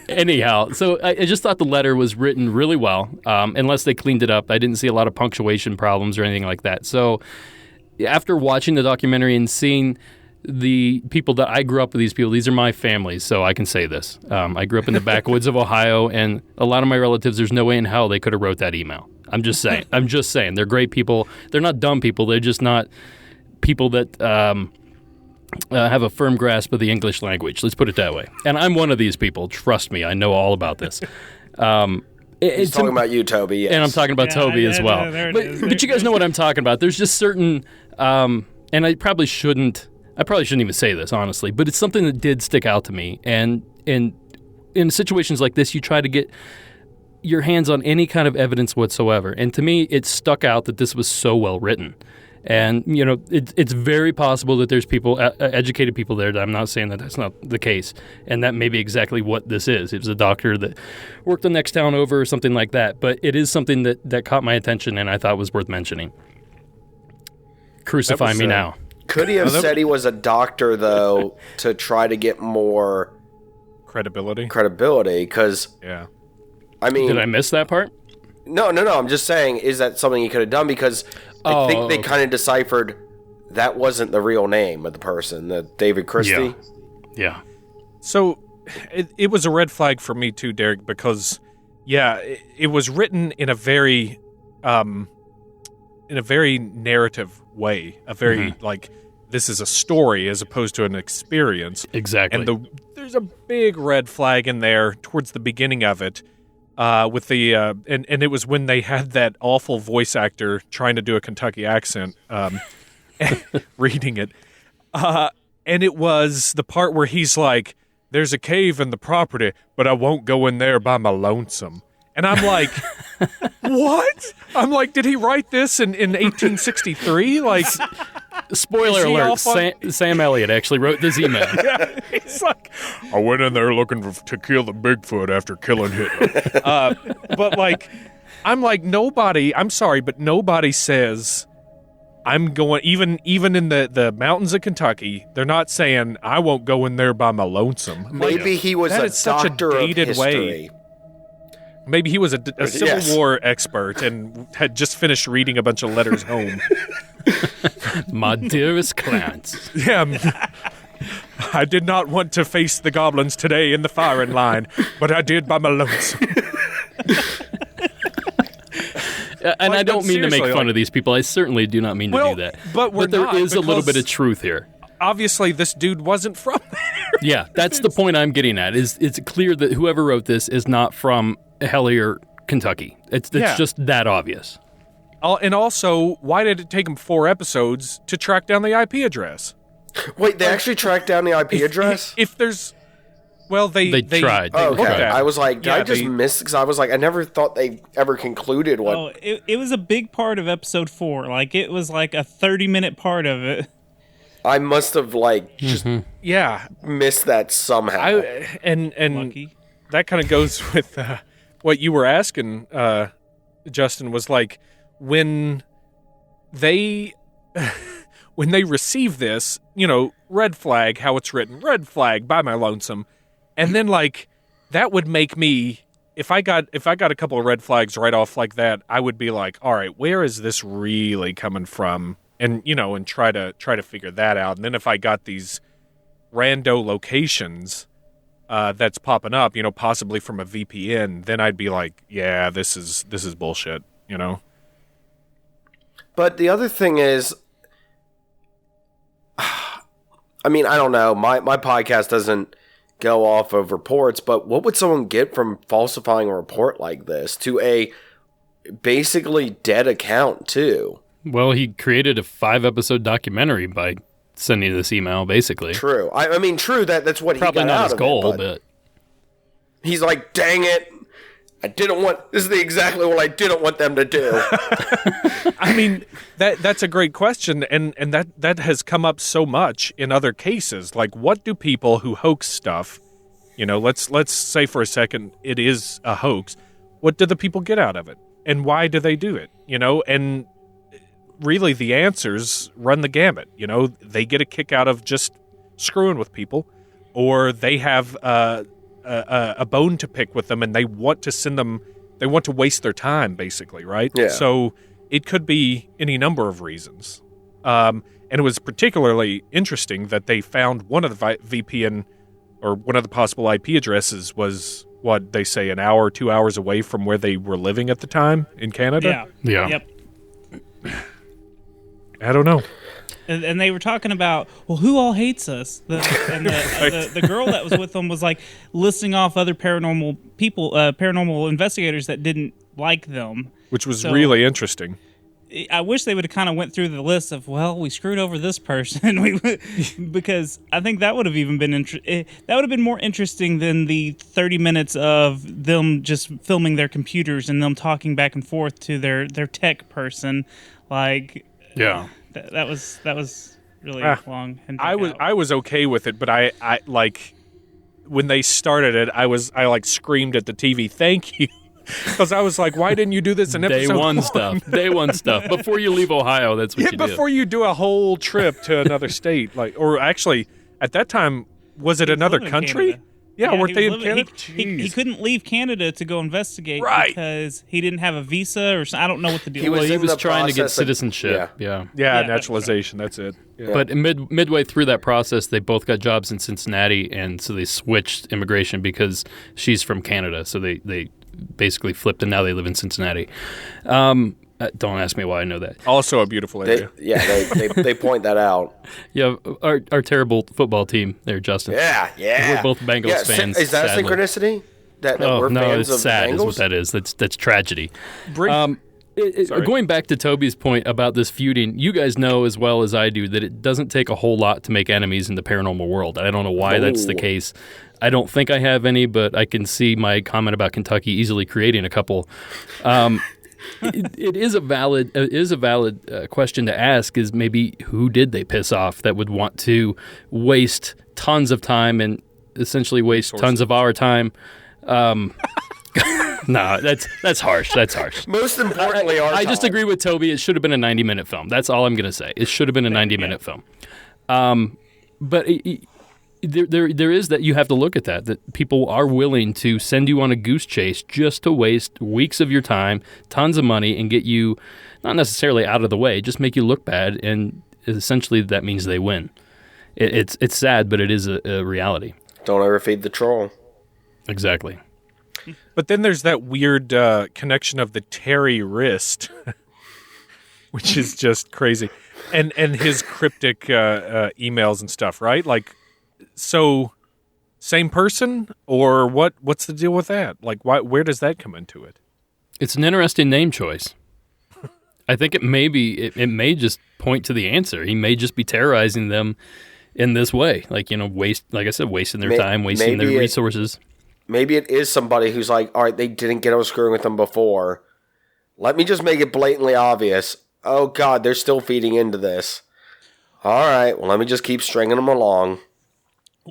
Anyhow, so I just thought the letter was written really well, unless they cleaned it up. I didn't see a lot of punctuation problems or anything like that. So after watching the documentary and seeing the people that I grew up with, these are my families, so I can say this. I grew up in the backwoods of Ohio, and a lot of my relatives, there's no way in hell they could have wrote that email. I'm just saying. They're great people. They're not dumb people. They're just not people that... have a firm grasp of the English language. Let's put it that way. And I'm one of these people. Trust me, I know all about this. He's talking about you, Toby. Yes. And I'm talking about Toby as well. But you guys know what I'm talking about. There's just certain, and I probably shouldn't I probably shouldn't even say this, honestly, but it's something that did stick out to me. And in situations like this, you try to get your hands on any kind of evidence whatsoever. And to me, it stuck out that this was so well written. And, you know, it's very possible that there's people, educated people there, that I'm not saying that that's not the case. And that may be exactly what this is. It was a doctor that worked the next town over or something like that. But it is something that caught my attention and I thought was worth mentioning. Crucify me now. Could he have said he was a doctor, though, to try to get more credibility? Because, yeah. I mean... Did I miss that part? No. I'm just saying, is that something he could have done? Because I think they kind of deciphered that wasn't the real name of the person, the David Christie. Yeah. So it was a red flag for me too, Derek, because, it was written in a very narrative way, a very, like, this is a story as opposed to an experience. Exactly. And there's a big red flag in there towards the beginning of it. With the and it was when they had that awful voice actor trying to do a Kentucky accent, reading it, and it was the part where he's like, "There's a cave in the property, but I won't go in there by my lonesome." And I'm like, "What?" I'm like, "Did he write this in 1863?" Like, spoiler alert: Sam Elliott actually wrote this email. Yeah, he's like, I went in there looking to kill the Bigfoot after killing Hitler. But like, I'm like, nobody. I'm sorry, but nobody says I'm going. Even in the mountains of Kentucky, they're not saying I won't go in there by my lonesome. Maybe he was that a is such doctor a dated of history. way. Maybe he was a Civil War expert and had just finished reading a bunch of letters home. My dearest clients. Yeah. I did not want to face the goblins today in the firing line, but I did by my lonesome. And I don't mean to make fun of these people. I certainly do not mean to do that. But there is a little bit of truth here. Obviously, this dude wasn't from there. Yeah, that's the point I'm getting at. It's clear that whoever wrote this is not from Hellier, Kentucky. It's just that obvious. And also, why did it take them 4 episodes to track down the IP address? Wait, they actually tracked down the IP address? If there's... Well, they tried. They okay. looked at it. I was like, did I just miss? Because I was like, I never thought they ever concluded what... Oh, it was a big part of episode 4. Like, it was like a 30-minute part of it. I must have, like, just missed that somehow. And Lucky. That kind of goes with what you were asking, Justin, was like, when they receive this, you know, red flag, how it's written, red flag, by my lonesome, and then like that would make me, if I got a couple of red flags right off like that, I would be like, all right, where is this really coming from? And you know, and try to figure that out. And then if I got these rando locations that's popping up, you know, possibly from a VPN, then I'd be like, yeah, this is bullshit, you know. But the other thing is, I mean, I don't know. My podcast doesn't go off of reports, but what would someone get from falsifying a report like this to a basically dead account, too? Well, he created a 5-episode documentary by sending this email, basically. True. I mean, true, that's what probably he got not out his of goal, it, but he's like, dang it. This is exactly what I didn't want them to do. I mean, that's a great question, and that has come up so much in other cases. Like, what do people who hoax stuff, you know, let's say for a second it is a hoax, what do the people get out of it? And why do they do it? You know, and really the answers run the gamut. You know, they get a kick out of just screwing with people, or they have a bone to pick with them, and they want to waste their time, basically, right? Yeah. So it could be any number of reasons. And it was particularly interesting that they found one of the VPN, or one of the possible IP addresses was, what they say, an hour or 2 hours away from where they were living at the time in Canada? Yeah. Yep. I don't know. And they were talking about, well, who all hates us? The girl that was with them was like listing off other paranormal people, paranormal investigators that didn't like them. Which was really interesting. I wish they would have kind of went through the list of, well, we screwed over this person, because I think that would have even been that would have been more interesting than the 30 minutes of them just filming their computers and them talking back and forth to their tech person. Like, Yeah. that was really long. And I was okay with it, but I like when they started it, I like screamed at the TV, "Thank you." Because I was like, why didn't you do this in episode Day one 1? stuff. Day one stuff. Before you leave Ohio, that's what you do. Before you do a whole trip to another state, like, or actually, at that time, was it another country? Yeah, weren't they in Canada? He couldn't leave Canada to go investigate because he didn't have a visa or something. I don't know what the deal was. He was in the trying to get process of- citizenship. Yeah. Naturalization. That's it. Yeah. But midway through that process, they both got jobs in Cincinnati, and so they switched immigration because she's from Canada. So they basically flipped, and now they live in Cincinnati. Don't ask me why I know that. Also a beautiful area. They point that out. Yeah, our terrible football team there, Justin. Yeah. We're both Bengals fans. Is that sadly. synchronicity? That we're no, fans it's of sad Bengals? is what that is. That's tragedy. Sorry. Going back to Toby's point about this feuding, you guys know as well as I do that it doesn't take a whole lot to make enemies in the paranormal world. I don't know why that's the case. I don't think I have any, but I can see my comment about Kentucky easily creating a couple. It is a valid question to ask, is maybe who did they piss off that would want to waste tons of time and essentially waste tons of our time. No, that's harsh. That's harsh. Most importantly, I just agree with Toby. It should have been a 90-minute film. That's all I'm going to say. It should have been a 90-minute film. But there is that you have to look at that people are willing to send you on a goose chase just to waste weeks of your time, tons of money, and get you not necessarily out of the way, just make you look bad, and essentially that means they win. It's sad, but it is a reality. Don't ever feed the troll. Exactly. But then there's that weird connection of the Terry wrist, which is just crazy, and his cryptic emails and stuff, right? Like, so same person, or what? What's the deal with that? Like, where does that come into it? It's an interesting name choice. I think it may just point to the answer. He may just be terrorizing them in this way, like wasting their time, wasting their resources. Maybe it is somebody who's like, all right, they didn't get us screwing with them before. Let me just make it blatantly obvious. Oh, God, they're still feeding into this. All right, well, let me just keep stringing them along.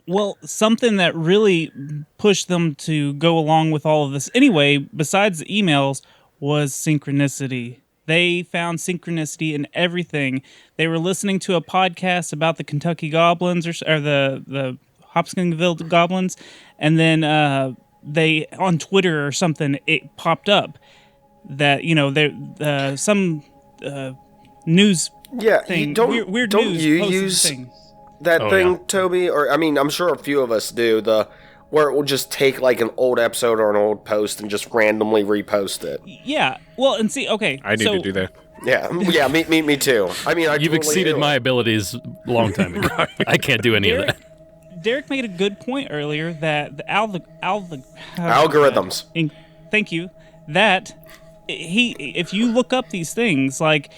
Well, something that really pushed them to go along with all of this anyway, besides the emails, was synchronicity. They found synchronicity in everything. They were listening to a podcast about the Kentucky Goblins or the Hopkinsville Goblins, and then they on Twitter or something, it popped up that there some news thing. Weird don't news. You use thing. that thing, Toby? Or I mean, I'm sure a few of us do. Where it will just take like an old episode or an old post and just randomly repost it. Yeah. Well, and see, okay. I need to do that. Yeah, me too. I mean, You've exceeded my abilities a long time ago. Right. I can't do any of that. Derek made a good point earlier that the algorithms. Thank you. That if you look up these things, like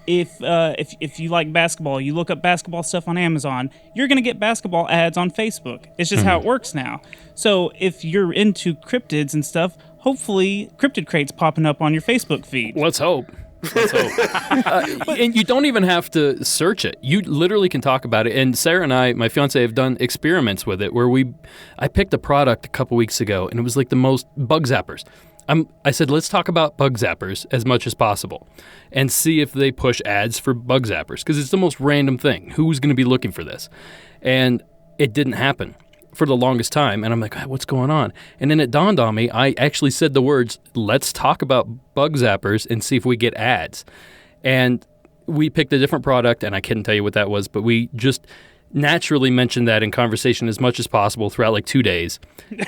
if you like basketball, you look up basketball stuff on Amazon, you're going to get basketball ads on Facebook. It's just how it works now. So if you're into cryptids and stuff, hopefully cryptid crates popping up on your Facebook feed. Let's hope. And you don't even have to search it. You literally can talk about it. And Sarah and I, my fiance, have done experiments with it where I picked a product a couple weeks ago, and it was like the most bug zappers. I said, let's talk about bug zappers as much as possible and see if they push ads for bug zappers, because it's the most random thing. Who's going to be looking for this? And it didn't happen for the longest time. And I'm like, what's going on? And then it dawned on me, I actually said the words, let's talk about bug zappers and see if we get ads. And we picked a different product, and I couldn't tell you what that was, but we just naturally mentioned that in conversation as much as possible throughout like 2 days.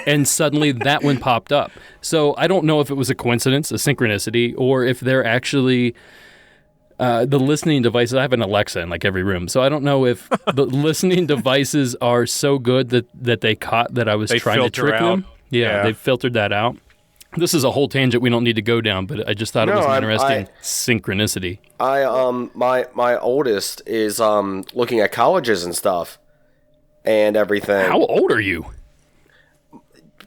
And suddenly that one popped up. So I don't know if it was a coincidence, a synchronicity, or if they're actually the listening devices. I have an Alexa in like every room. So I don't know if the listening devices are so good that they caught that I was trying to trick them. Yeah, they filtered that out. This is a whole tangent we don't need to go down, but I just thought it was an interesting synchronicity. My oldest is looking at colleges and stuff and everything. How old are you?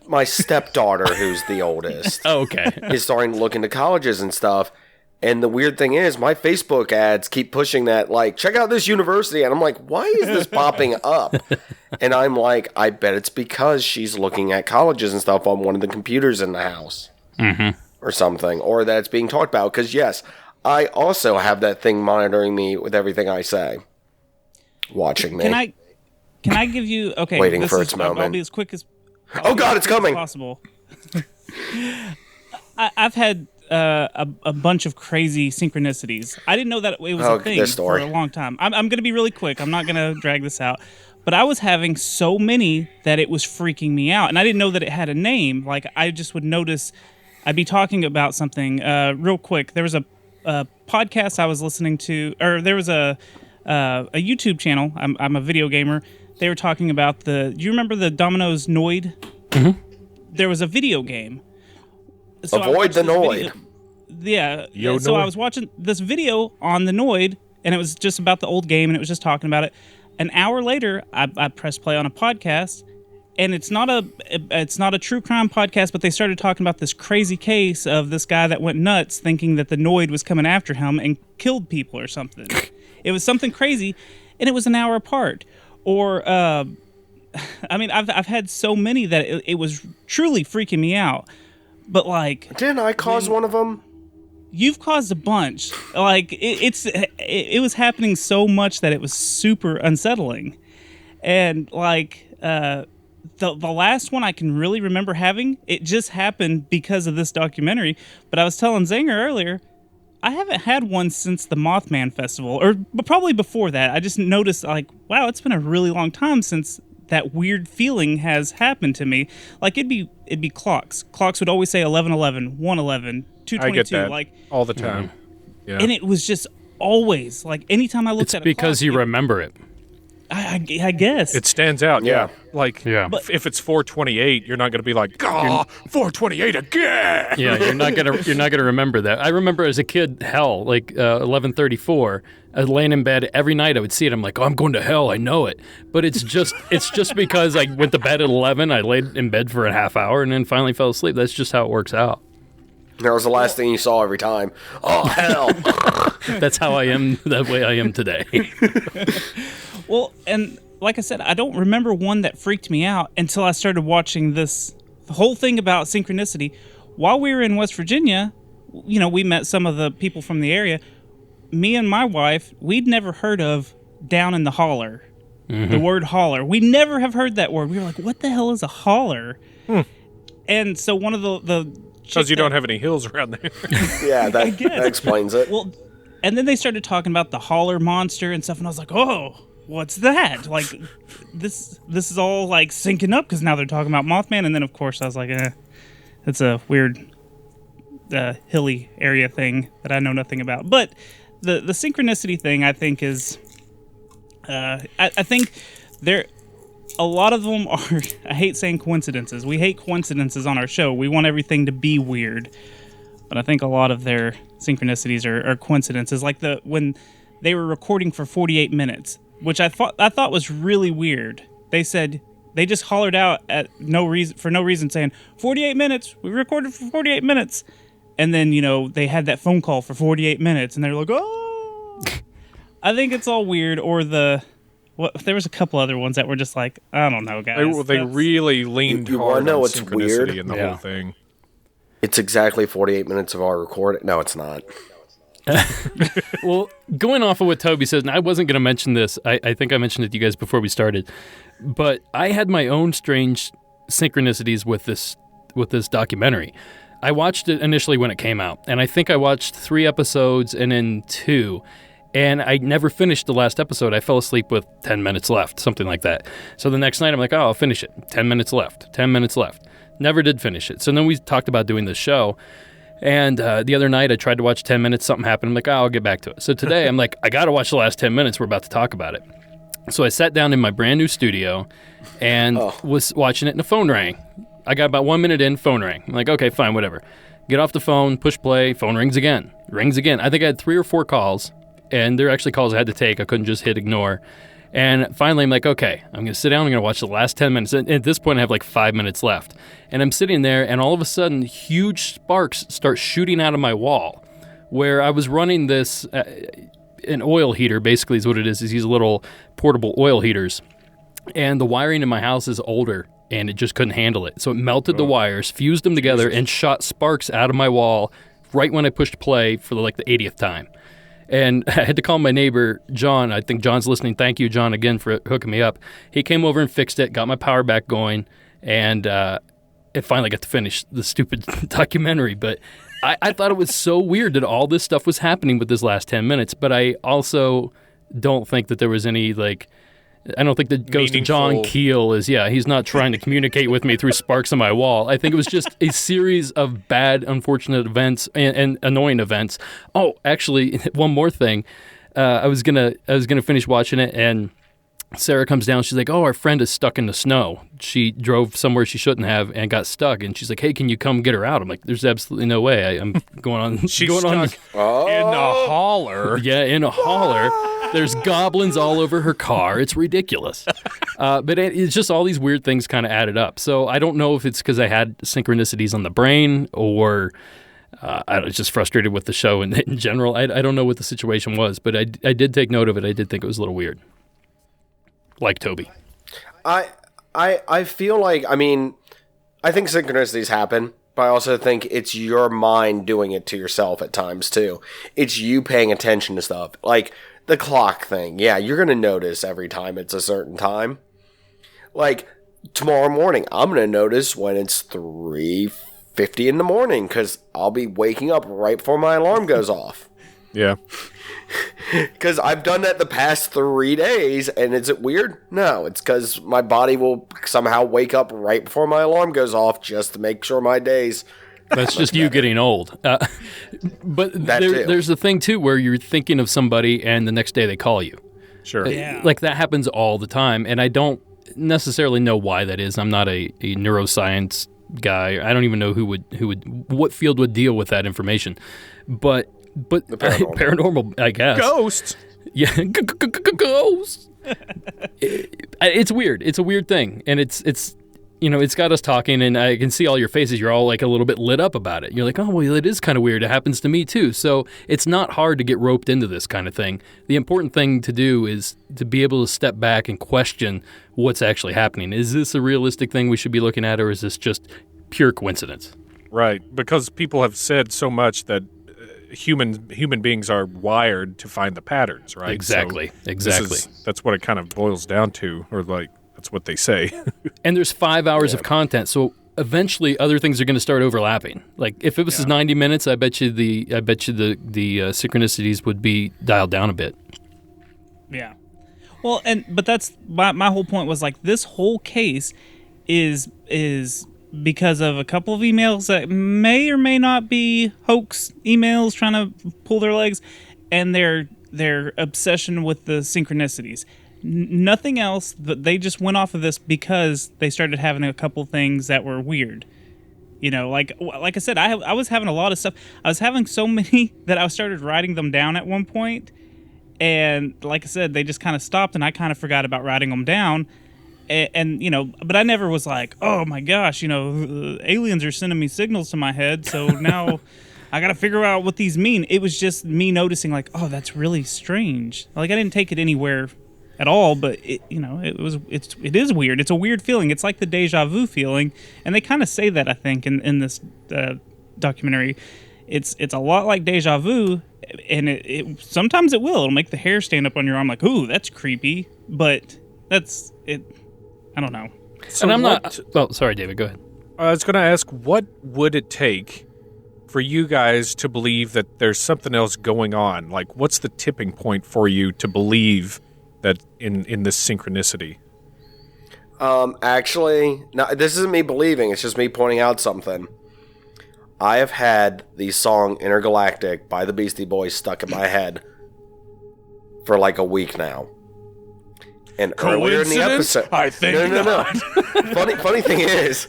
My stepdaughter, who's the oldest, Oh, okay. is starting to look into colleges and stuff. And the weird thing is, my Facebook ads keep pushing that, like, check out this university. And I'm like, why is this popping up? And I'm like, I bet it's because she's looking at colleges and stuff on one of the computers in the house. Mm-hmm. Or something. Or that it's being talked about. Because, yes, I also have that thing monitoring me with everything I say. Watching me. Can I give you... Okay, waiting for its moment. I'll be as quick as... Oh, God, it's coming. Possible. I've had... a bunch of crazy synchronicities. I didn't know that it was a thing for a long time. I'm going to be really quick. I'm not going to drag this out. But I was having so many that it was freaking me out. And I didn't know that it had a name. Like, I just would notice, I'd be talking about something real quick. There was a podcast I was listening to, or there was a YouTube channel. I'm a video gamer. They were talking about do you remember the Domino's Noid? Mm-hmm. There was a video game. So Avoid the Noid. So I was watching this video on the Noid, and it was just about the old game, and it was just talking about it. An hour later, I pressed play on a podcast, and it's not a true crime podcast, but they started talking about this crazy case of this guy that went nuts thinking that the Noid was coming after him and killed people or something. It was something crazy, and it was an hour apart. Or, I mean, I've had so many that it was truly freaking me out. But like, didn't I cause one of them? You've caused a bunch. Like it was happening so much that it was super unsettling. And like the last one I can really remember having, it just happened because of this documentary. But I was telling Zenger earlier, I haven't had one since the Mothman Festival, but probably before that. I just noticed like, wow, it's been a really long time since that weird feeling has happened to me. Like it'd be clocks. Clocks would always say 11:11, 1:11, 2:22. I get that like all the time. Mm-hmm. Yeah. And it was just always like anytime I looked at it. It's because you remember it. I guess it stands out. Yeah. Like But if it's 4:28, you're not going to be like, "Oh, 4:28 again." Yeah, you're not gonna remember that. I remember as a kid, hell, like 11:34. I was laying in bed every night. I would see it. I'm like, oh, I'm going to hell. I know it. But it's just because I went to bed at 11. I laid in bed for a half hour and then finally fell asleep. That's just how it works out. That was the last thing you saw every time. Oh hell! That's how I am. That way I am today. Well, and like I said, I don't remember one that freaked me out until I started watching the whole thing about synchronicity. While we were in West Virginia, you know, we met some of the people from the area. Me and my wife, we'd never heard of down in the holler. Mm-hmm. The word holler. We never have heard that word. We were like, what the hell is a holler? And so one of the because you don't have any hills around there. Yeah, that explains it. Well, and then they started talking about the holler monster and stuff, and I was like, oh, what's that? Like, this is all like syncing up because now they're talking about Mothman, and then of course I was like, it's a weird hilly area thing that I know nothing about. But the synchronicity thing, I think, is I think a lot of them are, I hate saying coincidences. We hate coincidences on our show. We want everything to be weird. But I think a lot of their synchronicities are coincidences. Like when they were recording for 48 minutes, which I thought was really weird. They said they just hollered out for no reason saying 48 minutes. We recorded for 48 minutes. And then, you know, they had that phone call for 48 minutes and they're like, oh. I think it's all weird. Or there was a couple other ones that were just like, I don't know, guys. They really leaned you hard know on what's synchronicity weird? in the whole thing. It's exactly 48 minutes of our recording. No, it's not. Well, going off of what Toby says, and I wasn't going to mention this. I think I mentioned it to you guys before we started, but I had my own strange synchronicities with this documentary. I watched it initially when it came out, and I think I watched 3 episodes and then 2, and I never finished the last episode. I fell asleep with 10 minutes left, something like that. So the next night I'm like, oh, I'll finish it. 10 minutes left. Never did finish it. So then we talked about doing this show. And the other night I tried to watch 10 minutes, something happened. I'm like, oh, I'll get back to it. So today I'm like, I got to watch the last 10 minutes. We're about to talk about it. So I sat down in my brand new studio and was watching it and the phone rang. I got about 1 minute in, phone rang. I'm like, okay, fine, whatever. Get off the phone, push play, phone rings again. Rings again. I think I had 3 or 4 calls, and they're actually calls I had to take. I couldn't just hit ignore. And finally, I'm like, okay, I'm going to sit down. I'm going to watch the last 10 minutes. And at this point, I have like 5 minutes left. And I'm sitting there, and all of a sudden, huge sparks start shooting out of my wall where I was running this, an oil heater, basically is what it is these little portable oil heaters. And the wiring in my house is older, and it just couldn't handle it. So it melted the wires, fused them together, and shot sparks out of my wall right when I pushed play for like the 80th time. And I had to call my neighbor, John. I think John's listening. Thank you, John, again for hooking me up. He came over and fixed it, got my power back going, and it finally got to finish the stupid documentary. But I thought it was so weird that all this stuff was happening with this last 10 minutes. But I also don't think that there was any, like, I don't think the ghost of John Keel is, he's not trying to communicate with me through sparks on my wall. I think it was just a series of bad, unfortunate events and annoying events. Oh, actually, one more thing. I was gonna finish watching it, and Sarah comes down. She's like, "Oh, our friend is stuck in the snow. She drove somewhere she shouldn't have and got stuck." And she's like, "Hey, can you come get her out?" I'm like, "There's absolutely no way. I'm going on." She's stuck in a holler. Yeah, in a holler. There's goblins all over her car. It's ridiculous. But it's just all these weird things kind of added up. So I don't know if it's because I had synchronicities on the brain or I was just frustrated with the show in general. I don't know what the situation was, but I did take note of it. I did think it was a little weird. Like Toby. I feel like, I mean, I think synchronicities happen, but I also think it's your mind doing it to yourself at times, too. It's you paying attention to stuff. Like, the clock thing. Yeah, you're going to notice every time it's a certain time. Like, tomorrow morning, I'm going to notice when it's 3:50 in the morning, because I'll be waking up right before my alarm goes off. Yeah. Because I've done that the past 3 days, and is it weird? No, it's because my body will somehow wake up right before my alarm goes off just to make sure my days... That's just you getting old. But there's the thing, too, where you're thinking of somebody, and the next day they call you. Sure. Yeah. Like, that happens all the time, and I don't necessarily know why that is. I'm not a neuroscience guy. I don't even know what field would deal with that information. But the paranormal. I guess. Ghosts. Yeah, ghosts. It's weird. It's a weird thing, and it's it's got us talking, and I can see all your faces. You're all like a little bit lit up about it. You're like, oh, well, it is kind of weird. It happens to me too. So it's not hard to get roped into this kind of thing. The important thing to do is to be able to step back and question what's actually happening. Is this a realistic thing we should be looking at, or is this just pure coincidence? Right, because people have said so much that human beings are wired to find the patterns, right? Exactly, so exactly. That's what it kind of boils down to, or like that's what they say. And there's 5 hours of content, so eventually other things are going to start overlapping. Like if it was 90 minutes, I bet you the synchronicities would be dialed down a bit. Yeah. Well, but that's my whole point was like this whole case is because of a couple of emails that may or may not be hoax emails trying to pull their legs, and their obsession with the synchronicities. Nothing else, but they just went off of this because they started having a couple things that were weird. Like I said, I was having a lot of stuff. I was having so many that I started writing them down at one point, and like I said, they just kind of stopped, and I kind of forgot about writing them down. And but I never was like, oh my gosh, aliens are sending me signals to my head, so now I got to figure out what these mean. It was just me noticing, like, oh, that's really strange. Like, I didn't take it anywhere at all, but it is weird. It's a weird feeling. It's like the deja vu feeling, and they kind of say that, I think, in this documentary. It's a lot like deja vu, and it sometimes it'll make the hair stand up on your arm, like, ooh, that's creepy, but that's it. I don't know. So and I'm not. Oh, sorry, David. Go ahead. I was going to ask, what would it take for you guys to believe that there's something else going on? Like, what's the tipping point for you to believe that in this synchronicity? Actually, no, this isn't me believing. It's just me pointing out something. I have had the song Intergalactic by the Beastie Boys stuck in my head for like a week now. And earlier in the episode, I think no. Funny thing is,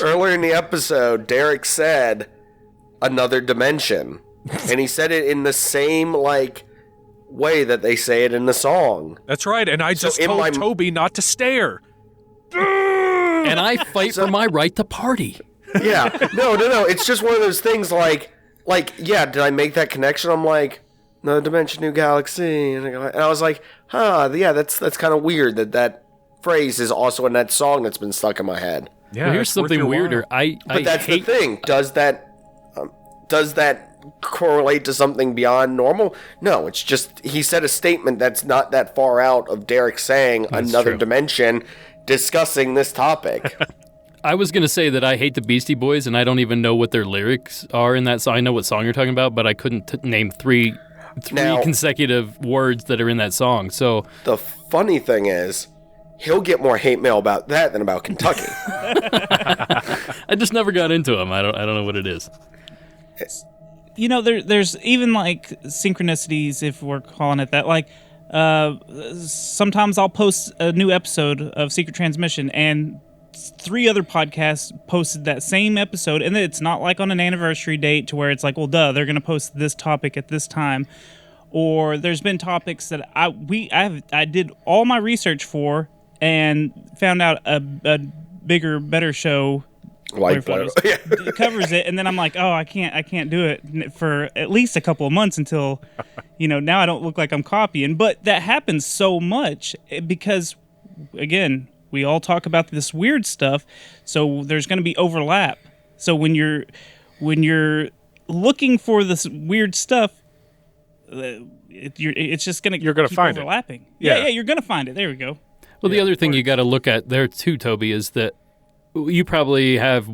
earlier in the episode, Derek said another dimension, and he said it in the same way that they say it in the song. That's right, and I just told Toby not to stare. And I fight for my right to party. Yeah, no. It's just one of those things. Yeah, did I make that connection? I'm like, another dimension, new galaxy, and I was like, yeah, that's kind of weird that phrase is also in that song that's been stuck in my head. Yeah, well, here's something weirder. But that's the thing. Does that correlate to something beyond normal? No, it's just he said a statement that's not that far out of Derek saying another dimension discussing this topic. I was going to say that I hate the Beastie Boys, and I don't even know what their lyrics are in that song. I know what song you're talking about, but I couldn't name three consecutive words that are in that song. So the funny thing is, he'll get more hate mail about that than about Kentucky. I just never got into him. I don't know what it is. There's even synchronicities, if we're calling it that. Sometimes I'll post a new episode of Secret Transmission, and 3 other podcasts posted that same episode, and it's not on an anniversary date to where it's well, duh, they're going to post this topic at this time. Or there's been topics that I did all my research for and found out a bigger, better show covers it, and then I'm like, oh, I can't do it for at least a couple of months until now I don't look like I'm copying. But that happens so much because, again, we all talk about this weird stuff, so there's going to be overlap. So when you're looking for this weird stuff, it's just going to you're going to find overlapping. It. Yeah, you're going to find it. There we go. Well, the other thing you got to look at there too, Toby, is that you probably have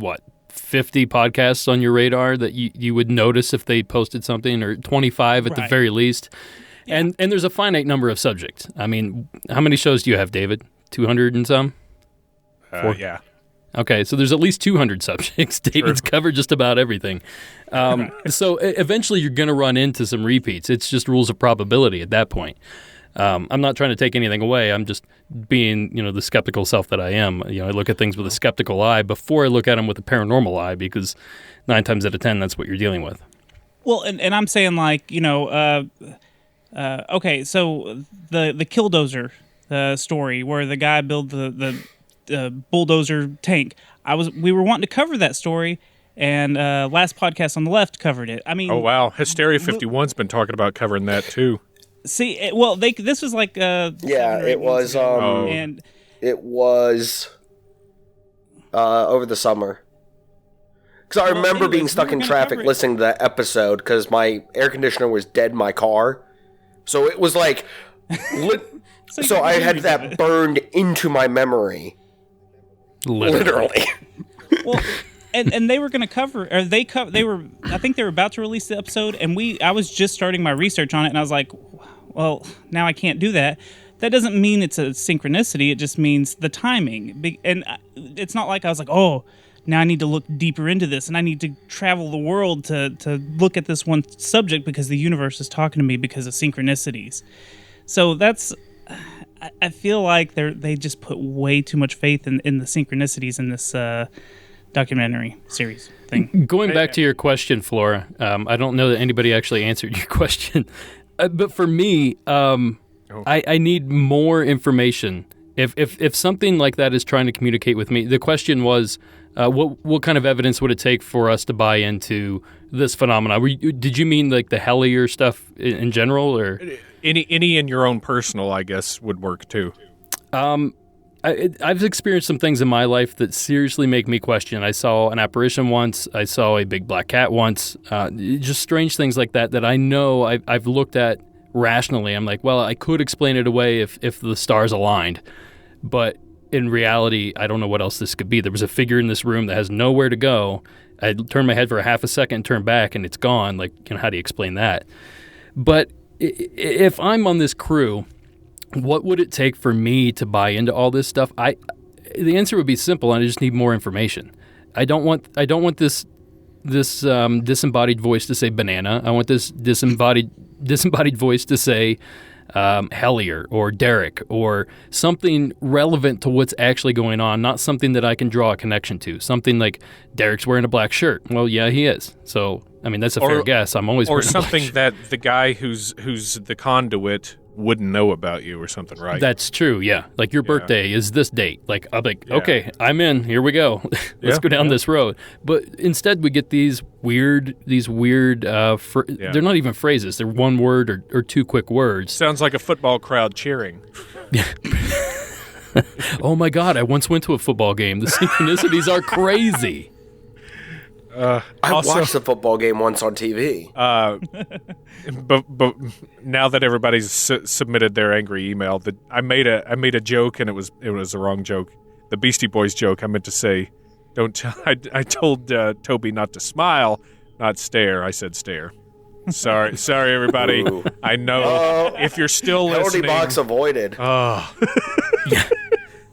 50 podcasts on your radar that you would notice if they posted something, or 25 at the very least. Yeah. And there's a finite number of subjects. I mean, how many shows do you have, David? 200 and some? Yeah. Okay, so there's at least 200 subjects. David's covered just about everything. So eventually you're going to run into some repeats. It's just rules of probability at that point. I'm not trying to take anything away. I'm just being, the skeptical self that I am. I look at things with a skeptical eye before I look at them with a paranormal eye, because 9 times out of 10, that's what you're dealing with. Well, and I'm saying okay, so the Killdozer story where the guy built the bulldozer tank. We were wanting to cover that story, and last podcast on the left covered it. I mean, oh wow, Hysteria 51's been talking about covering that too. See, this was it was and it was over the summer. Because I remember being stuck in traffic listening to that episode because my air conditioner was dead in my car. So it was so I had that burned into my memory. Literally. Well, and they were going to cover, or they were, I think they were about to release the episode, and I was just starting my research on it, and I was like, well, now I can't do that. That doesn't mean it's a synchronicity. It just means the timing. And it's not like I was like, oh, now I need to look deeper into this, and I need to travel the world to look at this one subject because the universe is talking to me because of synchronicities. So that's, I feel like they just put way too much faith in the synchronicities in this documentary series thing. Going back to your question, Flora, I don't know that anybody actually answered your question, but for me, I need more information. If something like that is trying to communicate with me, the question was, what kind of evidence would it take for us to buy into this phenomena? Did you mean like the Hellier stuff in general, or any in your own personal? I guess would work too. I've experienced some things in my life that seriously make me question. I saw an apparition once. I saw a big black cat once. Just strange things like that I know I've looked at rationally. I'm like, well, I could explain it away if the stars aligned, but in reality, I don't know what else this could be. There was a figure in this room that has nowhere to go. I turned my head for a half a second, turned back, and it's gone. Like, how do you explain that? But if I'm on this crew, what would it take for me to buy into all this stuff? The answer would be simple, and I just need more information. I don't want this disembodied voice to say banana. I want this disembodied voice to say Hellier or Derek or something relevant to what's actually going on, not something that I can draw a connection to. Something like Derek's wearing a black shirt. Well, yeah, he is. So, I mean, that's a fair guess. I'm always wearing a black something shirt. that the guy who's the conduit wouldn't know about you or something, right? That's true, yeah. Like your birthday is this date. Like, I'm like, okay, I'm in. Here we go. Let's go down this road. But instead, we get these weird. They're not even phrases. They're one word or two quick words. Sounds like a football crowd cheering. Oh my God! I once went to a football game. The synchronicities are crazy. I watched a football game once on TV. But now that everybody's submitted their angry email, I made a joke and it was the wrong joke. The Beastie Boys joke. I meant to say, I told Toby not to smile, not stare. I said stare. Sorry, everybody. Ooh. I know if you're still listening. Penalty box avoided. Oh.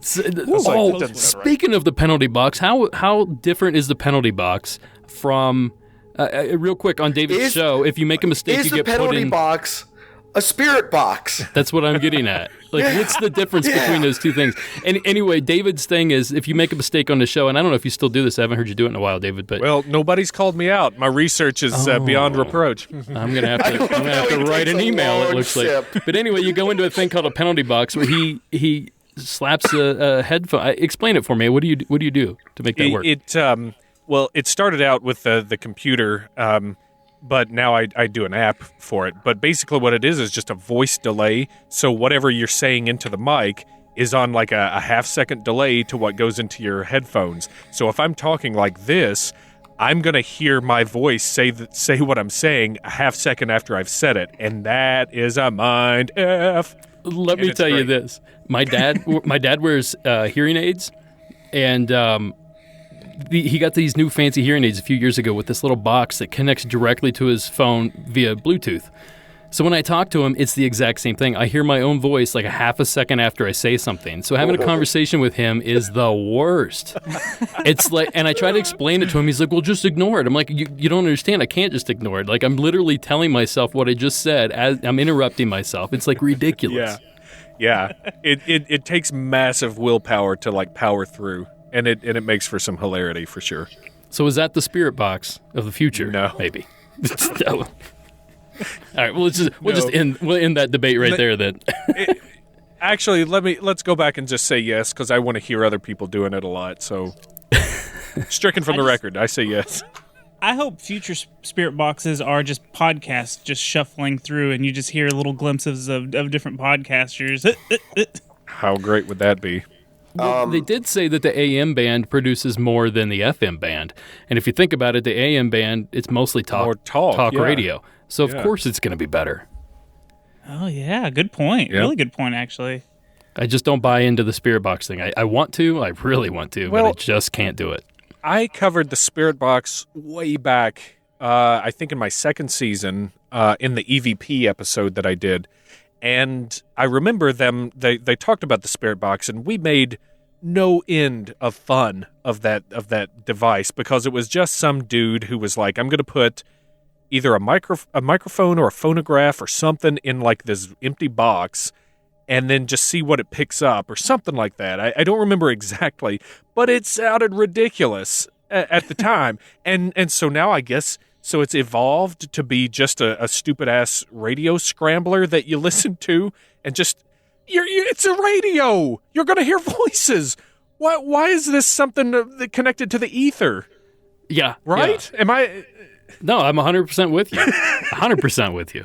Speaking of the penalty box, how different is the penalty box from? Real quick on David's show, if you make a mistake, you get put in. Is the penalty box a spirit box? That's what I'm getting at. Like, what's the difference between those two things? And anyway, David's thing is, if you make a mistake on the show, and I don't know if you still do this. I haven't heard you do it in a while, David. But nobody's called me out. My research is beyond reproach. I'm gonna have to write an email. It looks like. But anyway, you go into a thing called a penalty box where he slaps a headphone. Explain it for me. What do you do to make that work? It started out with the computer, but now I do an app for it. But basically what it is just a voice delay. So whatever you're saying into the mic is on like a half-second delay to what goes into your headphones. So if I'm talking like this, I'm going to hear my voice say what I'm saying a half second after I've said it. And that is a mind F. Let me tell you this. My dad wears hearing aids, and he got these new fancy hearing aids a few years ago with this little box that connects directly to his phone via Bluetooth. So when I talk to him, it's the exact same thing. I hear my own voice like a half a second after I say something. So having a conversation with him is the worst. It's like, and I try to explain it to him. He's like, well, just ignore it. I'm like, you don't understand. I can't just ignore it. Like, I'm literally telling myself what I just said as I'm interrupting myself. It's like ridiculous. Yeah. It takes massive willpower to like power through. And it makes for some hilarity for sure. So is that the spirit box of the future? No. Maybe. No. All right. Well, we'll end that debate right there. Then. Actually, let's go back and just say yes because I want to hear other people doing it a lot. So, stricken from the record, I say yes. I hope future spirit boxes are just podcasts, just shuffling through, and you just hear little glimpses of different podcasters. How great would that be? They did say that the AM band produces more than the FM band. And if you think about it, the AM band, it's mostly talk radio. So, of course, it's going to be better. Oh, yeah. Good point. Yep. Really good point, actually. I just don't buy into the spirit box thing. I want to. I really want to, but I just can't do it. I covered the spirit box way back, I think in my second season, in the EVP episode that I did. And I remember they talked about the spirit box, and we made no end of fun of that device because it was just some dude who was like, I'm going to put either a microphone or a phonograph or something in like this empty box and then just see what it picks up or something like that. I don't remember exactly, but it sounded ridiculous at the time. And so now I guess... So it's evolved to be just a stupid-ass radio scrambler that you listen to and just... it's a radio! You're going to hear voices! Why is this something connected to the ether? Yeah. Right? Yeah. Am I... No, I'm 100% with you. 100% with you.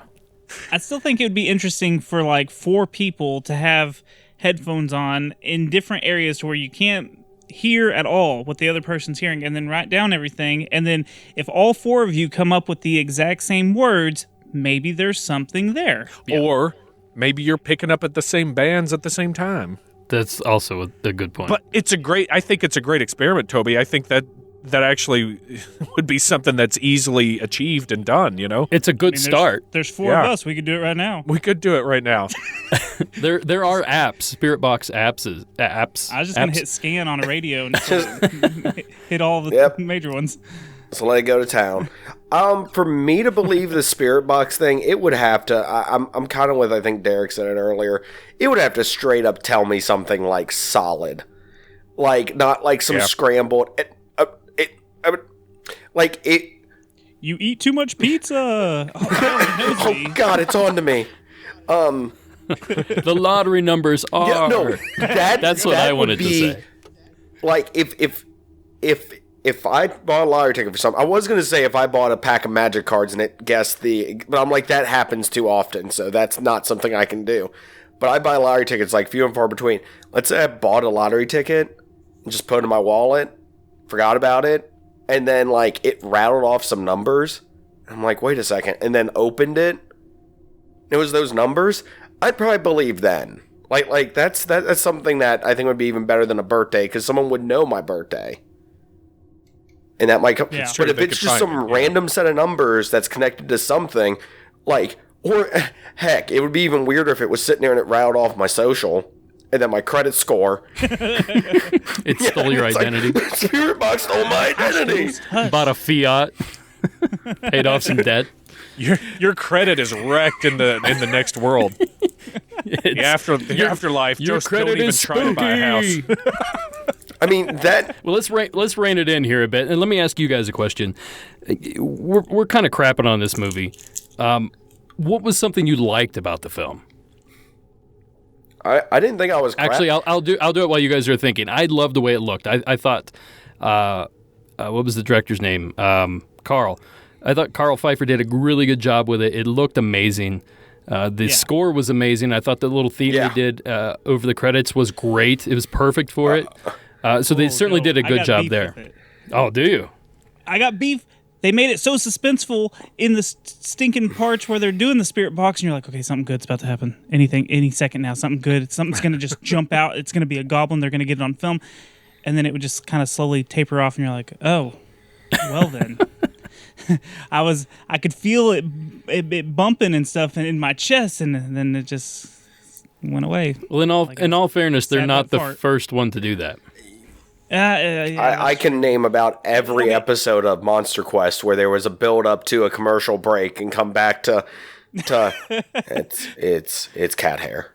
I still think it would be interesting for like 4 people to have headphones on in different areas to where you can't hear at all what the other person's hearing and then write down everything. And then if all 4 of you come up with the exact same words, maybe there's something there. Yeah. Or maybe you're picking up at the same bands at the same time. That's also a good point. But I think it's a great experiment, Toby. I think that actually would be something that's easily achieved and done, you know? It's a good start. There's 4 of us. We could do it right now. We could do it right now. There are apps, Spirit Box apps. I was just going to hit scan on a radio and hit all the major ones. So let it go to town. For me to believe the spirit box thing, it would have to. I'm kind of with. I think Derek said it earlier. It would have to straight up tell me something like solid, like not like some scrambled. Like it. You eat too much pizza. Oh God, it's on to me. The lottery numbers are. Yeah, no, that's what I wanted to say. Like if I bought a lottery ticket for something, I was going to say if I bought a pack of magic cards and it guessed but I'm like, that happens too often, so that's not something I can do. But I buy lottery tickets like few and far between. Let's say I bought a lottery ticket and just put it in my wallet, forgot about it, and then like it rattled off some numbers. I'm like, wait a second, and then opened it. It was those numbers. I'd probably believe then. Like that's something that I think would be even better than a birthday, because someone would know my birthday. And that might come. Yeah. But if it's just some random set of numbers that's connected to something, like, or heck, it would be even weirder if it was sitting there and it rattled off my social and then my credit score. It stole your identity. Like, Spirit Box stole my identity. Bought a Fiat. Paid off some debt. Your credit is wrecked in the next world. The afterlife. Your Just credit don't even is try to buy a house. I mean, that... Well, let's rein it in here a bit, and let me ask you guys a question. We're kind of crapping on this movie. What was something you liked about the film? I didn't think I was crap. Actually, I'll do it while you guys are thinking. I loved the way it looked. I thought, what was the director's name? Carl. I thought Carl Pfeiffer did a really good job with it. It looked amazing. The score was amazing. I thought the little theme they did over the credits was great. It was perfect for it. So they certainly did a good job there. Oh, do you? I got beef. They made it so suspenseful in the stinking parts where they're doing the spirit box, and you're like, okay, something good's about to happen. Any second now, something good. Something's going to just jump out. It's going to be a goblin. They're going to get it on film. And then it would just kind of slowly taper off, and you're like, oh, well then. I could feel it bumping and stuff in my chest, and then it just went away. Well, in all fairness, they're not the first one to do that. I can name about every episode of Monster Quest where there was a build up to a commercial break and come back to it's cat hair.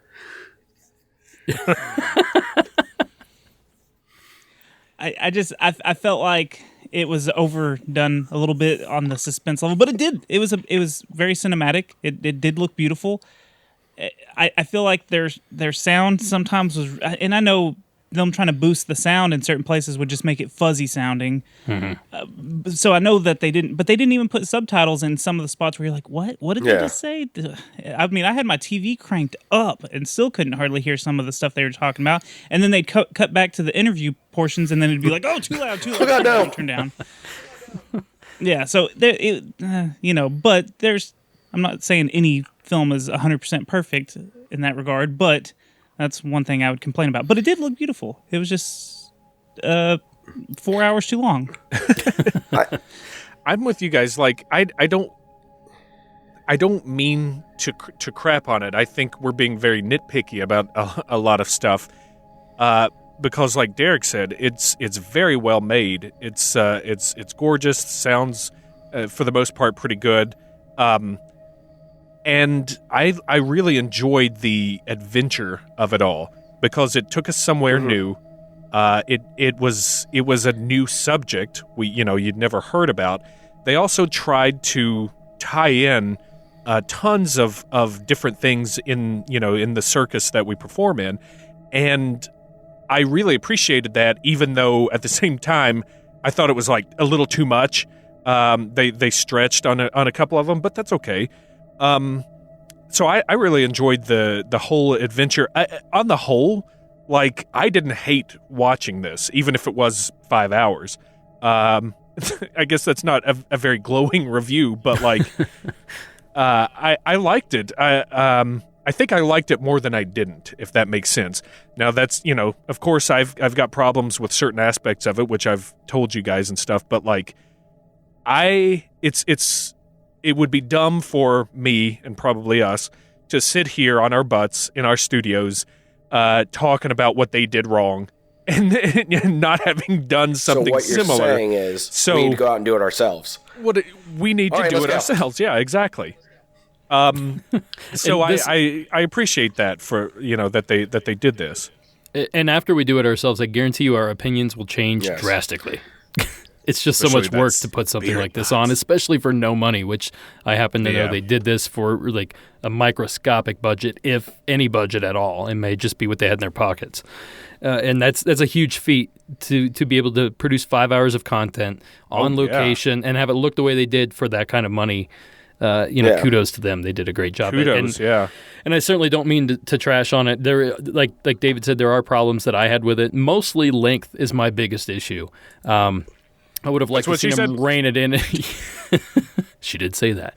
I felt like it was overdone a little bit on the suspense level, but it was very cinematic. It did look beautiful. I feel like their sound sometimes was, and I know them trying to boost the sound in certain places would just make it fuzzy sounding. Mm-hmm. So I know that they didn't even put subtitles in some of the spots where you're like, what did they just say? I mean, I had my TV cranked up and still couldn't hardly hear some of the stuff they were talking about. And then they'd cut back to the interview portions, and then it'd be like, oh, too loud. Oh, God, no. Turn down. Yeah. So but I'm not saying any film is 100% perfect in that regard, but that's one thing I would complain about. But it did look beautiful. It was just 4 hours too long. I'm with you guys. Like, I don't mean to crap on it. I think we're being very nitpicky about a lot of stuff. Because, like Derek said, it's very well made. It's gorgeous. Sounds for the most part pretty good. And I really enjoyed the adventure of it all because it took us somewhere new. It was a new subject you'd never heard about. They also tried to tie in tons of different things in the circus that we perform in, and I really appreciated that. Even though at the same time I thought it was like a little too much. They stretched on a couple of them, but that's okay. So I really enjoyed the whole adventure. On the whole, like, I didn't hate watching this, even if it was 5 hours. I guess that's not a very glowing review, but like, I liked it. I think I liked it more than I didn't, if that makes sense. Now that's, of course I've got problems with certain aspects of it, which I've told you guys and stuff, but like, it would be dumb for me and probably us to sit here on our butts in our studios talking about what they did wrong and then not having done something so what similar. you're saying is we need to go out and do it ourselves. We need to do it ourselves. Yeah, exactly. So I appreciate that for that they did this. And after we do it ourselves, I guarantee you our opinions will change drastically. It's just so much work to put something like this on, especially for no money, which I happen to know they did this for like a microscopic budget, if any budget at all. It may just be what they had in their pockets. And that's a huge feat to be able to produce 5 hours of content on location and have it look the way they did for that kind of money. Kudos to them. They did a great job. Kudos, And I certainly don't mean to trash on it. There, like David said, there are problems that I had with it. Mostly length is my biggest issue. I would have liked to see them rein it in. She did say that.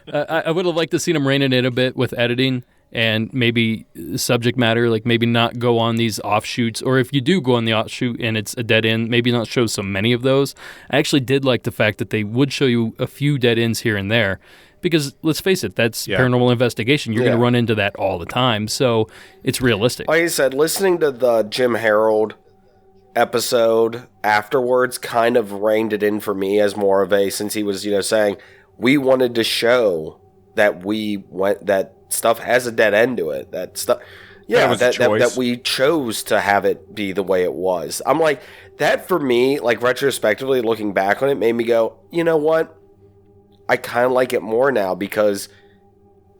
I would have liked to see them rein it in a bit with editing and maybe subject matter, like maybe not go on these offshoots. Or if you do go on the offshoot and it's a dead end, maybe not show so many of those. I actually did like the fact that they would show you a few dead ends here and there. Because let's face it, that's paranormal investigation. You're going to run into that all the time. So it's realistic. Like I said, listening to the Jim Harold episode afterwards kind of reined it in for me as more of a, since he was, saying we wanted to show that that stuff has a dead end to it. That stuff, that we chose to have it be the way it was. I'm like, that for me, like retrospectively looking back on it, made me go, you know what? I kind of like it more now because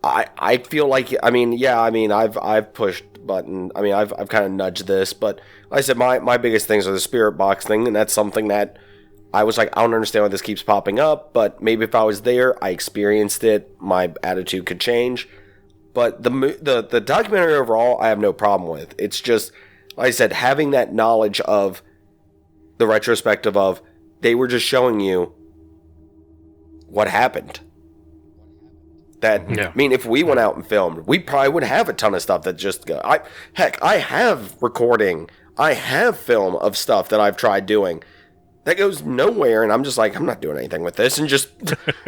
I feel like, I've pushed button. I mean, I've kind of nudged this, but like I said, my biggest things are the spirit box thing, and that's something that I was like, I don't understand why this keeps popping up, but maybe if I was there, I experienced it, my attitude could change. But the documentary overall, I have no problem with. It's just, like I said, having that knowledge of the retrospective of they were just showing you what happened. I mean, if we went out and filmed, we probably would have a ton of stuff that just go. I have recording. I have film of stuff that I've tried doing that goes nowhere, and I'm just like, I'm not doing anything with this, and just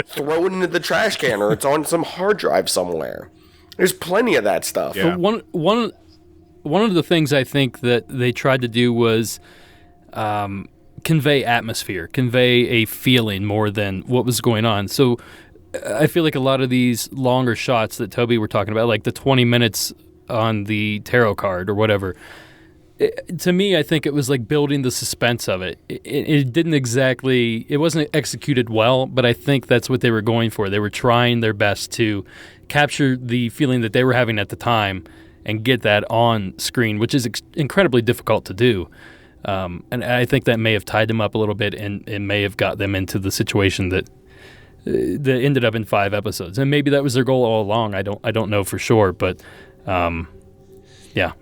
throw it into the trash can, or it's on some hard drive somewhere. There's plenty of that stuff. Yeah. One of the things I think that they tried to do was convey atmosphere, convey a feeling more than what was going on. So I feel like a lot of these longer shots that Toby were talking about, like the 20 minutes on the tarot card or whatever, to me, I think it was like building the suspense of it. It didn't exactly, it wasn't executed well, but I think that's what they were going for. They were trying their best to capture the feeling that they were having at the time and get that on screen, which is incredibly difficult to do. And I think that may have tied them up a little bit, and it may have got them into the situation that ended up in 5 episodes. And maybe that was their goal all along. I don't know for sure, but I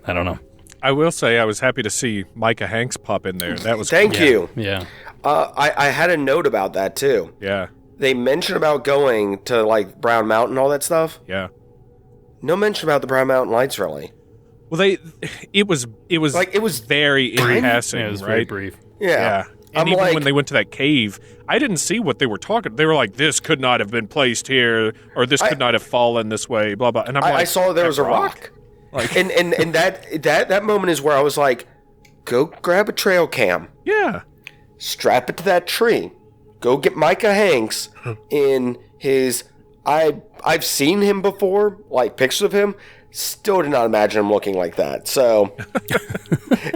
don't know. I will say I was happy to see Micah Hanks pop in there. That was Thank you. Yeah. I had a note about that too. Yeah. They mentioned about going to like Brown Mountain, all that stuff. Yeah. No mention about the Brown Mountain Lights, really. Well, it was like it was very in passing. Yeah, it was right? very brief. Yeah. And even when they went to that cave, I didn't see what they were talking. They were like, "This could not have been placed here, or this could not have fallen this way." Blah blah. And I saw there was a rock. Like, and that moment is where I was like, "Go grab a trail cam. Yeah. Strap it to that tree. Go get Micah Hanks in his. I've seen him before, like pictures of him." Still did not imagine him looking like that. So,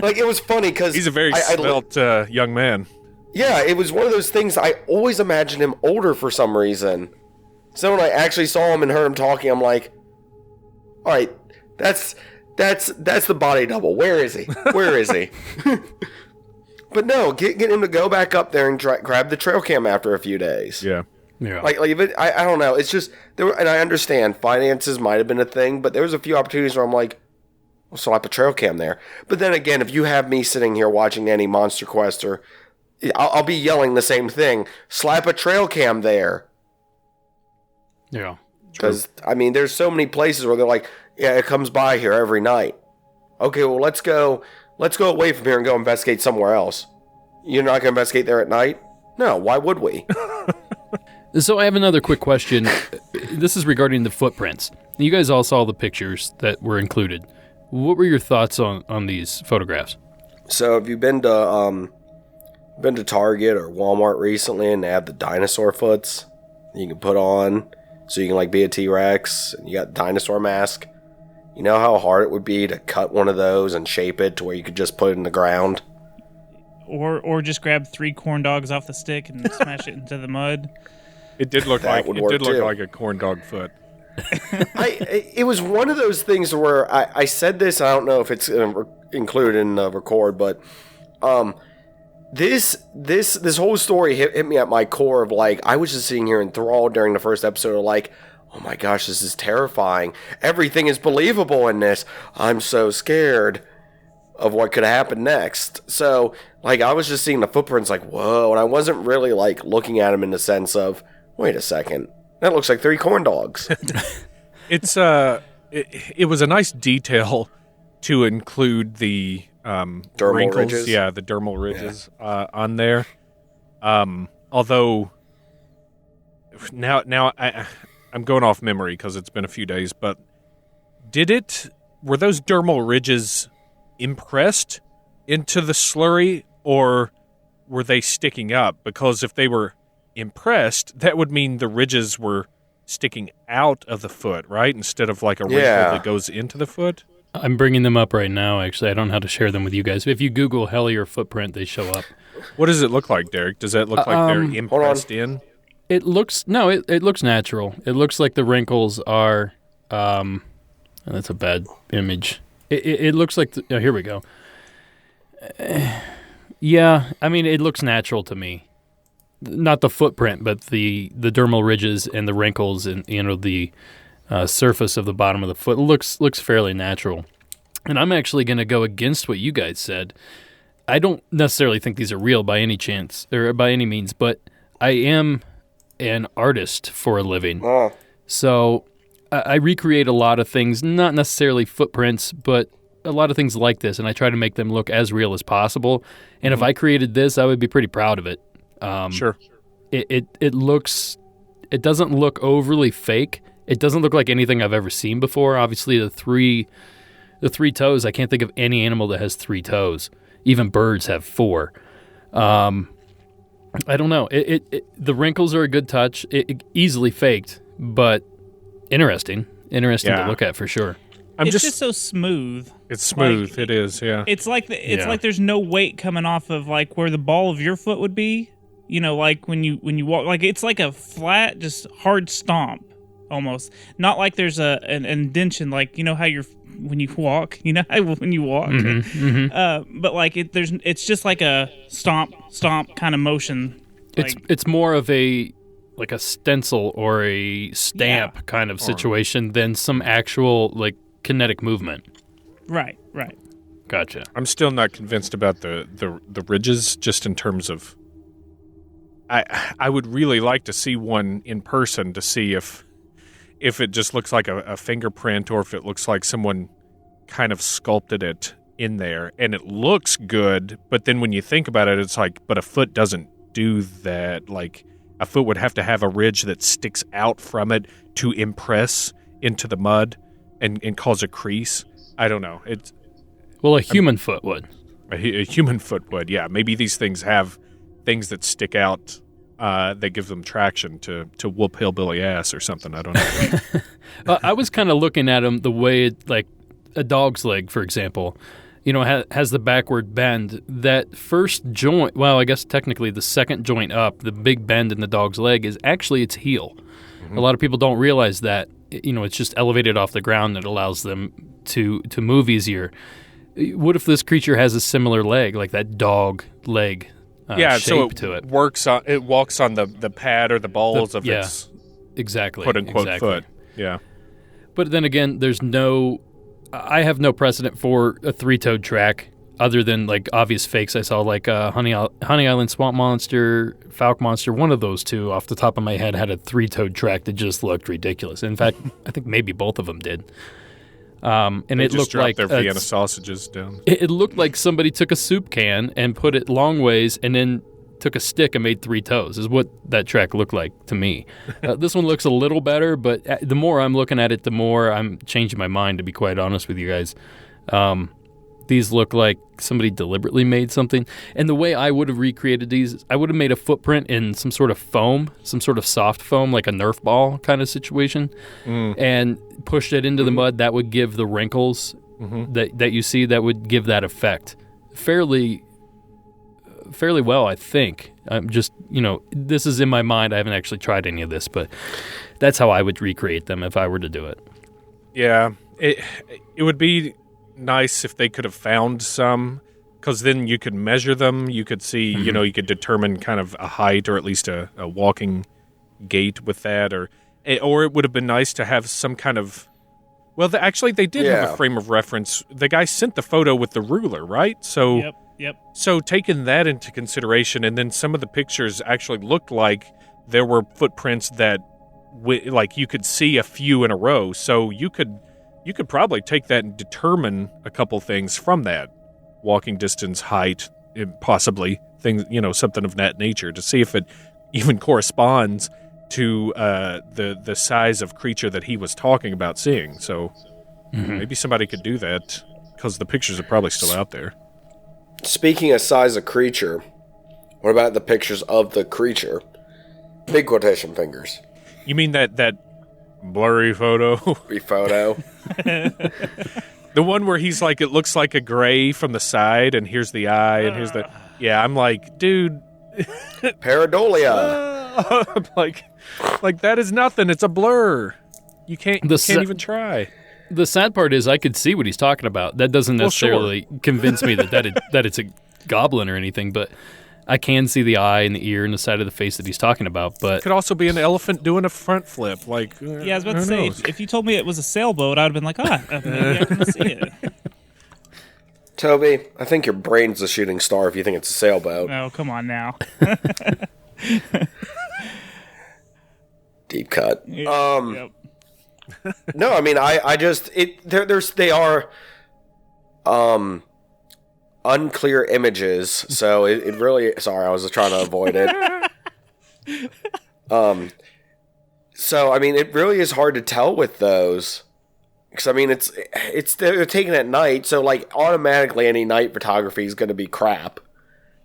like, it was funny because he's a very svelte young man. Yeah, it was one of those things. I always imagined him older for some reason. So when I actually saw him and heard him talking, I'm like, all right, that's the body double. Where is he? Where is he? But no, get him to go back up there and grab the trail cam after a few days. Yeah. Yeah. Like I don't know. It's just and I understand finances might have been a thing, but there was a few opportunities where I'm like, I'll slap a trail cam there. But then again, if you have me sitting here watching any Monster Quest, or I'll be yelling the same thing. Slap a trail cam there. Yeah. Because I mean, there's so many places where they're like, yeah, it comes by here every night. Okay, well let's go away from here and go investigate somewhere else. You're not going to investigate there at night? No. Why would we? So I have another quick question. This is regarding the footprints. You guys all saw the pictures that were included. What were your thoughts on these photographs? So have you been to Target or Walmart recently, and they have the dinosaur foots you can put on so you can like be a T-Rex, and you got dinosaur mask? You know how hard it would be to cut one of those and shape it to where you could just put it in the ground? Or just grab 3 corn dogs off the stick and smash it into the mud. It did look That like would work, too. like a corn dog foot. It was one of those things where I said this. I don't know if it's included in the record, but this whole story hit me at my core of like, I was just sitting here enthralled during the first episode of like, oh my gosh, this is terrifying. Everything is believable in this. I'm so scared of what could happen next. So like, I was just seeing the footprints like, whoa, and I wasn't really like looking at them in the sense of, wait a second, that looks like 3 corn dogs. It's it was a nice detail to include the dermal wrinkles, ridges. yeah, the dermal ridges on there. Although now I'm going off memory because it's been a few days, but were those dermal ridges impressed into the slurry, or were they sticking up? Because if they were impressed, that would mean the ridges were sticking out of the foot, right? Instead of like a wrinkle that goes into the foot. I'm bringing them up right now, actually. I don't know how to share them with you guys. If you Google Hellier footprint, they show up. What does it look like, Derek? Does that look like they're impressed in? It looks natural. It looks like the wrinkles are, that's a bad image. It looks like, here we go. Yeah, I mean, it looks natural to me. Not the footprint, but the dermal ridges and the wrinkles and, the surface of the bottom of the foot looks fairly natural. And I'm actually going to go against what you guys said. I don't necessarily think these are real by any chance or by any means, but I am an artist for a living. Oh. So I recreate a lot of things, not necessarily footprints, but a lot of things like this, and I try to make them look as real as possible. And if I created this, I would be pretty proud of it. Sure. It doesn't look overly fake. It doesn't look like anything I've ever seen before. Obviously, the three toes, I can't think of any animal that has 3 toes. Even birds have 4. I don't know. The wrinkles are a good touch. It easily faked, but interesting to look at for sure. It's just so smooth. It's smooth. Like, it is. Yeah. It's like like there's no weight coming off of like where the ball of your foot would be. You know, like when you walk, like it's like a flat, just hard stomp almost. Not like there's an indention, like you know how when you walk. Mm-hmm. But like it's just like a stomp kind of motion. It's more of a stencil or a stamp kind of situation than some actual like kinetic movement. Right. Gotcha. I'm still not convinced about the ridges, just in terms of. I would really like to see one in person to see if it just looks like a fingerprint or if it looks like someone kind of sculpted it in there and it looks good. But then when you think about it, it's like, but a foot doesn't do that. Like a foot would have to have a ridge that sticks out from it to impress into the mud and cause a crease. I don't know. Well, a human foot would. A human foot would, yeah. Maybe these things have things that stick out that give them traction to whoop hillbilly ass or something. I don't know. I was kind of looking at them the way like a dog's leg, for example, has the backward bend. That first joint, well, I guess technically the second joint up, the big bend in the dog's leg is actually its heel. Mm-hmm. A lot of people don't realize that. It's just elevated off the ground that allows them to move easier. What if this creature has a similar leg, like that dog leg? Shape so to it walks on the pad or the balls of its exactly quote unquote foot. Yeah. But then again, I have no precedent for a 3-toed track other than like obvious fakes I saw, like Honey Island Swamp Monster, Falk Monster. One of those two off the top of my head had a 3-toed track that just looked ridiculous. In fact, I think maybe both of them did. And they it looked like their Vienna sausages down. It looked like somebody took a soup can and put it long ways and then took a stick and made 3 toes is what that track looked like to me. This one looks a little better, but the more I'm looking at it, the more I'm changing my mind, to be quite honest with you guys. These look like somebody deliberately made something. And the way I would have recreated these, I would have made a footprint in some sort of foam, some sort of soft foam, like a Nerf ball kind of situation, and pushed it into the mud. That would give the wrinkles that you see, that would give that effect fairly well, I think. I'm just, this is in my mind. I haven't actually tried any of this, but that's how I would recreate them if I were to do it. Yeah, it would be nice if they could have found some, because then you could measure them. You could see, you could determine kind of a height, or at least a walking gait with that, or it would have been nice to have some kind of. Well, actually, they did have a frame of reference. The guy sent the photo with the ruler, right? So, Yep. So taking that into consideration, and then some of the pictures actually looked like there were footprints that, like, you could see a few in a row. So you could probably take that and determine a couple things from that, walking distance, height, possibly things, something of that nature, to see if it even corresponds to the size of creature that he was talking about seeing. So maybe somebody could do that, because the pictures are probably still out there. Speaking of size of creature, what about the pictures of the creature? Big quotation fingers. You mean that blurry photo? Photo. The one where he's like, it looks like a gray from the side, and here's the eye, and here's the... Yeah, I'm like, dude... Pareidolia. I'm like, that is nothing. It's a blur. You can't even try. The sad part is I could see what he's talking about. That doesn't necessarily convince me that it's a goblin or anything, but I can see the eye and the ear and the side of the face that he's talking about. But it could also be an elephant doing a front flip. Like, yeah, I was about to say, if you told me it was a sailboat, I would have been like, maybe I can see it. Toby, I think your brain's a shooting star if you think it's a sailboat. Oh, come on now. Deep cut. Yep. No, I mean, they are unclear images, so it really, sorry, I was trying to avoid it. So I mean, it really is hard to tell with those, because I mean, it's they're taken at night, so like automatically any night photography is going to be crap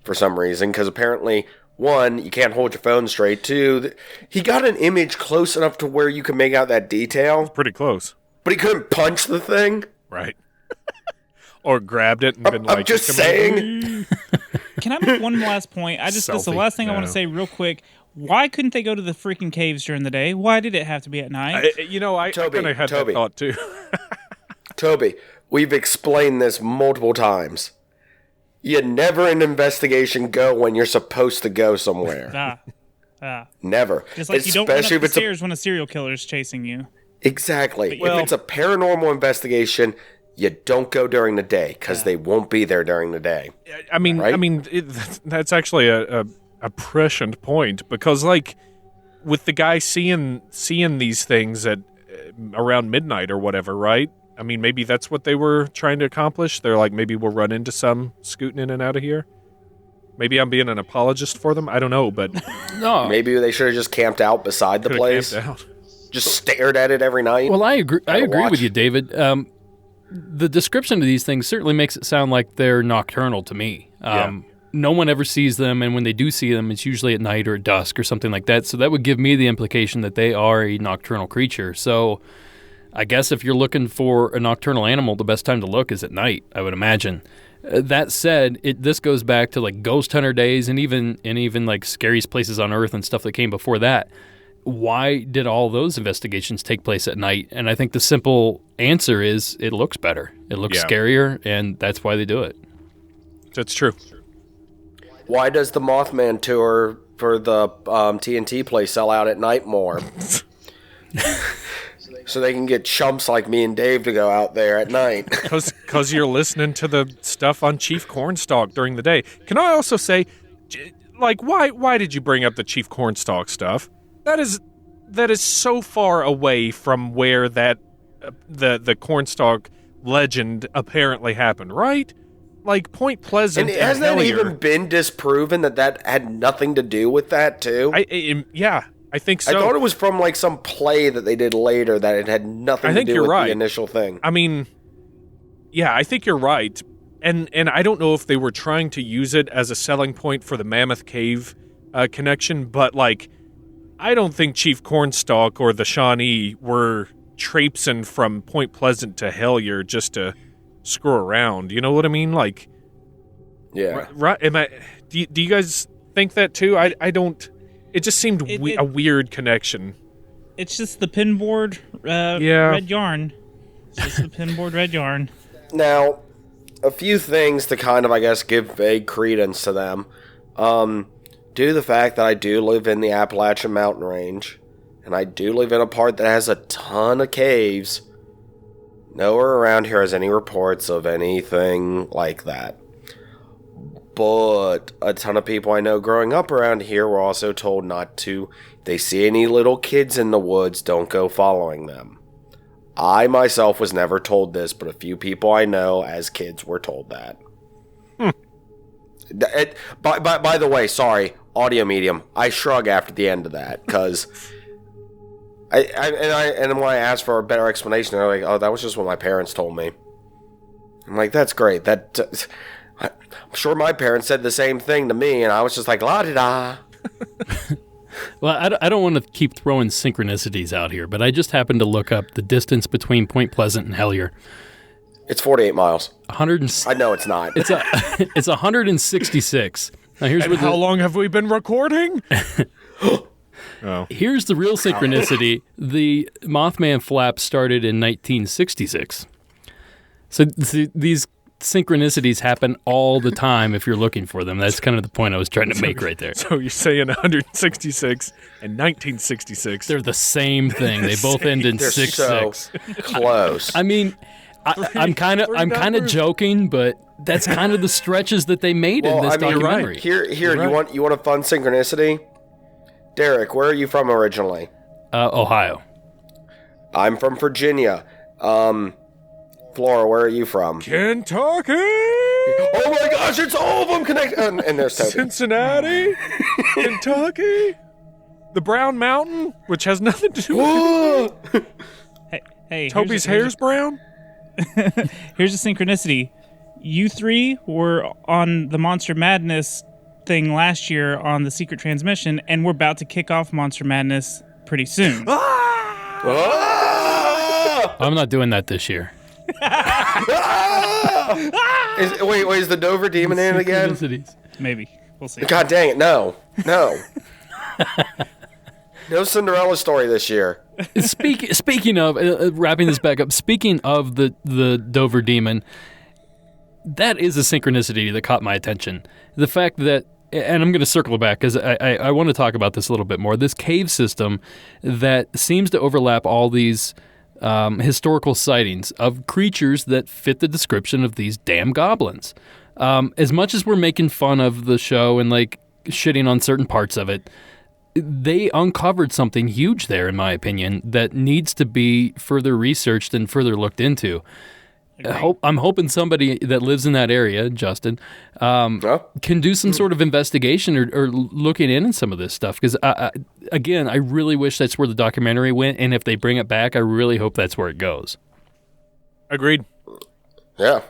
for some reason, because apparently, one, you can't hold your phone straight. Two, he got an image close enough to where you can make out that detail. Pretty close. But he couldn't punch the thing. Right. Or grabbed it and been like... I'm just saying. Can I make one last point? That's the last thing I want to say real quick. Why couldn't they go to the freaking caves during the day? Why did it have to be at night? I kind of had that thought too. Toby, we've explained this multiple times. You never in investigation go when you're supposed to go somewhere. Never. Just like you don't run up the stairs when a serial killer is chasing you. Exactly. If it's a paranormal investigation, you don't go during the day, because they won't be there during the day. I mean, right? That's actually a prescient point, because like with the guy seeing these things at around midnight or whatever, right? I mean, maybe that's what they were trying to accomplish. They're like, maybe we'll run into some scooting in and out of here. Maybe I'm being an apologist for them. I don't know, but no. Maybe they should have just camped out beside the place. Just stared at it every night. Well, I agree. I agree with you, David. The description of these things certainly makes it sound like they're nocturnal to me. No one ever sees them, and when they do see them, it's usually at night or at dusk or something like that. So that would give me the implication that they are a nocturnal creature. So I guess if you're looking for a nocturnal animal, the best time to look is at night, I would imagine. That said, this goes back to like ghost hunter days and even like scariest places on Earth and stuff that came before that. Why did all those investigations take place at night? And I think the simple answer is it looks better. It looks scarier, and that's why they do it. That's true. Why does the Mothman tour for the TNT place sell out at night more? So they can get chumps like me and Dave to go out there at night. Because you're listening to the stuff on Chief Cornstalk during the day. Can I also say, like, why did you bring up the Chief Cornstalk stuff? That is so far away from where that the Cornstalk legend apparently happened, right? Like Point Pleasant, and hasn't that even been disproven that had nothing to do with that too? I think so. I thought it was from like some play that they did later that it had nothing to do with the initial thing. I mean, Yeah, I think you're right. And I don't know if they were trying to use it as a selling point for the Mammoth Cave connection, but, like, I don't think Chief Cornstalk or the Shawnee were traipsing from Point Pleasant to Hellier just to screw around. You know what I mean? Like, Yeah. right? Do you guys think that too? I don't. It just seemed a weird connection. It's just the pinboard red yarn. It's just the pinboard red yarn. Now, a few things to kind of, I guess, give vague credence to them. Due to the fact that I do live in the Appalachian Mountain Range, and I do live in a part that has a ton of caves, nowhere around here has any reports of anything like that. But a ton of people I know growing up around here were also told not to. If they see any little kids in the woods, don't go following them. I myself was never told this, but a few people I know as kids were told that. By the way, sorry, audio medium. I shrug after the end of that because and when I asked for a better explanation, they're like, "Oh, that was just what my parents told me." I'm like, "That's great. I'm sure my parents said the same thing to me," and I was just like, "La di da." Well, I don't want to keep throwing synchronicities out here, but I just happened to look up the distance between Point Pleasant and Hellier. It's 48 miles. I know it's not. It's 166. Now here's And how long have we been recording? Oh. Here's the real synchronicity. The Mothman flap started in 1966. So these synchronicities happen all the time if you're looking for them. That's kind of the point I was trying to make right there. So you're saying 166 and 1966. They're the same thing. They both end in They're 66. so close. I mean, I'm kind of joking, but that's kind of the stretches that they made in this documentary. Right. Here, you want a fun synchronicity? Derek, where are you from originally? Ohio. I'm from Virginia. Flora, where are you from? Kentucky! Oh my gosh, it's all of them connected. And there's Toby. Cincinnati, Kentucky, the Brown Mountain, which has nothing to do with it. Hey, Toby's hair's brown? Here's a synchronicity. You three were on the Monster Madness thing last year on the Secret Transmission, and we're about to kick off Monster Madness pretty soon. I'm not doing that this year. Wait, is the Dover Demon in it again? Maybe. We'll see. God dang it, no. No Cinderella story this year. Speaking of, wrapping this back up, speaking of the Dover Demon, that is a synchronicity that caught my attention. The fact that, and I'm going to circle back because I want to talk about this a little bit more, this cave system that seems to overlap all these historical sightings of creatures that fit the description of these damn goblins. As much as we're making fun of the show and like shitting on certain parts of it, they uncovered something huge there, in my opinion, that needs to be further researched and further looked into. I'm hoping somebody that lives in that area, Justin, can do some sort of investigation or looking in some of this stuff. Because, again, I really wish that's where the documentary went. And if they bring it back, I really hope that's where it goes. Agreed. Yeah.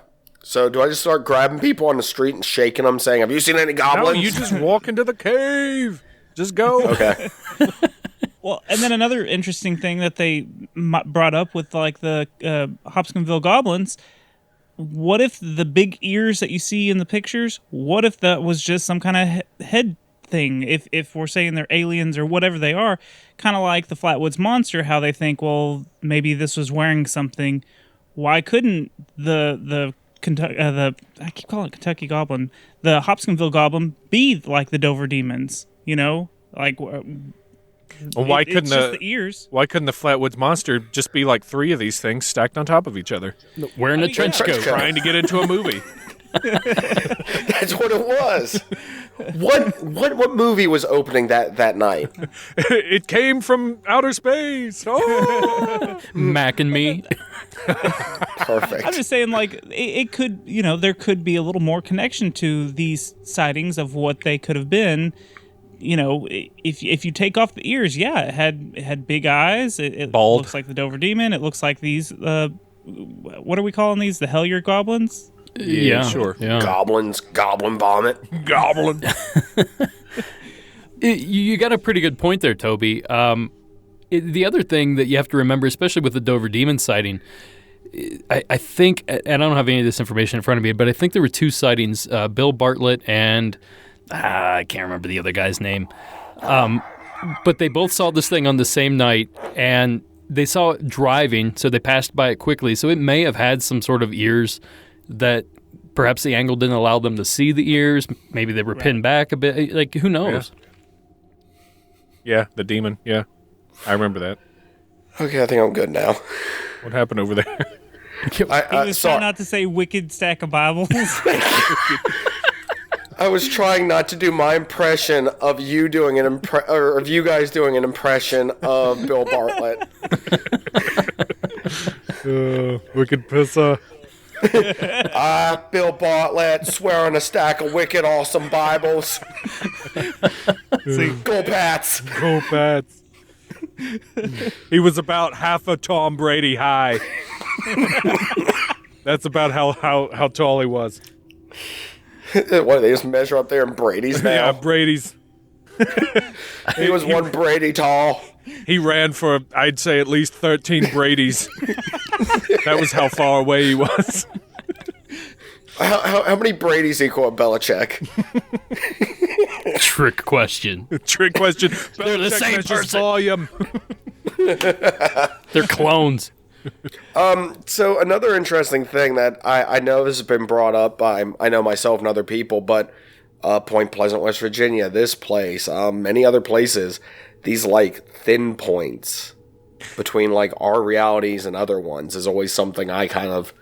So do I just start grabbing people on the street and shaking them, saying, "Have you seen any goblins?" No, you just walk into the cave. Just go. Okay. Well, and then another interesting thing that they brought up with like the Hopkinsville goblins, what if the big ears that you see in the pictures, what if that was just some kind of head thing? If we're saying they're aliens or whatever they are, kind of like the Flatwoods Monster, how they think, well, maybe this was wearing something. Why couldn't the I keep calling it Kentucky Goblin, the Hopkinsville Goblin be like the Dover Demons? You know, like well, why couldn't the ears? Why couldn't the Flatwoods Monster just be like three of these things stacked on top of each other, wearing a trench coat, trying to get into a movie? That's what it was. What movie was opening that night? It came from outer space. Oh, Mac and Me. Perfect. I'm just saying, like, it could, there could be a little more connection to these sightings of what they could have been. If you take off the ears, yeah, it had big eyes. It Bald. looks like the Dover Demon. It looks like these what are we calling these? The Hellier goblins? Yeah, sure. Yeah. Goblins, goblin vomit. Goblin. You got a pretty good point there, Toby. The other thing that you have to remember, especially with the Dover Demon sighting, I think, and I don't have any of this information in front of me, but I think there were 2 sightings, Bill Bartlett and I can't remember the other guy's name. But they both saw this thing on the same night, and they saw it driving, so they passed by it quickly. So it may have had some sort of ears that perhaps the angle didn't allow them to see the ears. Maybe they were pinned back a bit. Like, who knows? Yeah, the demon. Yeah, I remember that. Okay, I think I'm good now. What happened over there? He was trying not to say wicked stack of Bibles. I was trying not to do my impression of you doing or of you guys doing an impression of Bill Bartlett. Wicked pisser. Bill Bartlett, swear on a stack of wicked awesome Bibles. Go Pats. Go Pats. He was about half a Tom Brady high. That's about how tall he was. What, they just measure up there in Brady's now? Yeah, Brady's. He was one Brady tall. He ran for, I'd say, at least 13 Brady's. That was how far away he was. How many Brady's equal a Belichick? Trick question. Trick question. They're the Belichick same measures person. volume. They're clones. So another interesting thing that I know this has been brought up by, I know myself and other people, but Point Pleasant, West Virginia, this place, many other places, these like thin points between like our realities and other ones is always something I kind of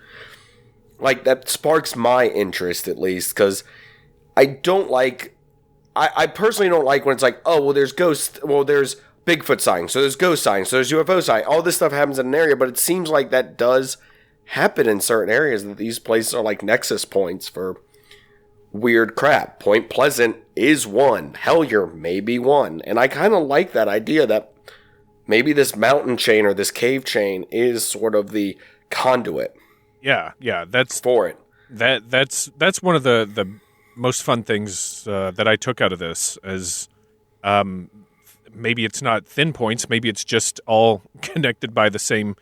like, that sparks my interest, at least, because I don't like, I personally don't like when it's like, oh, well, there's Bigfoot sightings, so there's ghost sightings, so there's UFO sightings. All this stuff happens in an area, but it seems like that does happen in certain areas, that these places are like nexus points for weird crap. Point Pleasant is one. Hellier may be one. And I kind of like that idea that maybe this mountain chain or this cave chain is sort of the conduit. Yeah, that's for it. That's one of the most fun things that I took out of this, is maybe it's not thin points, maybe it's just all connected by the same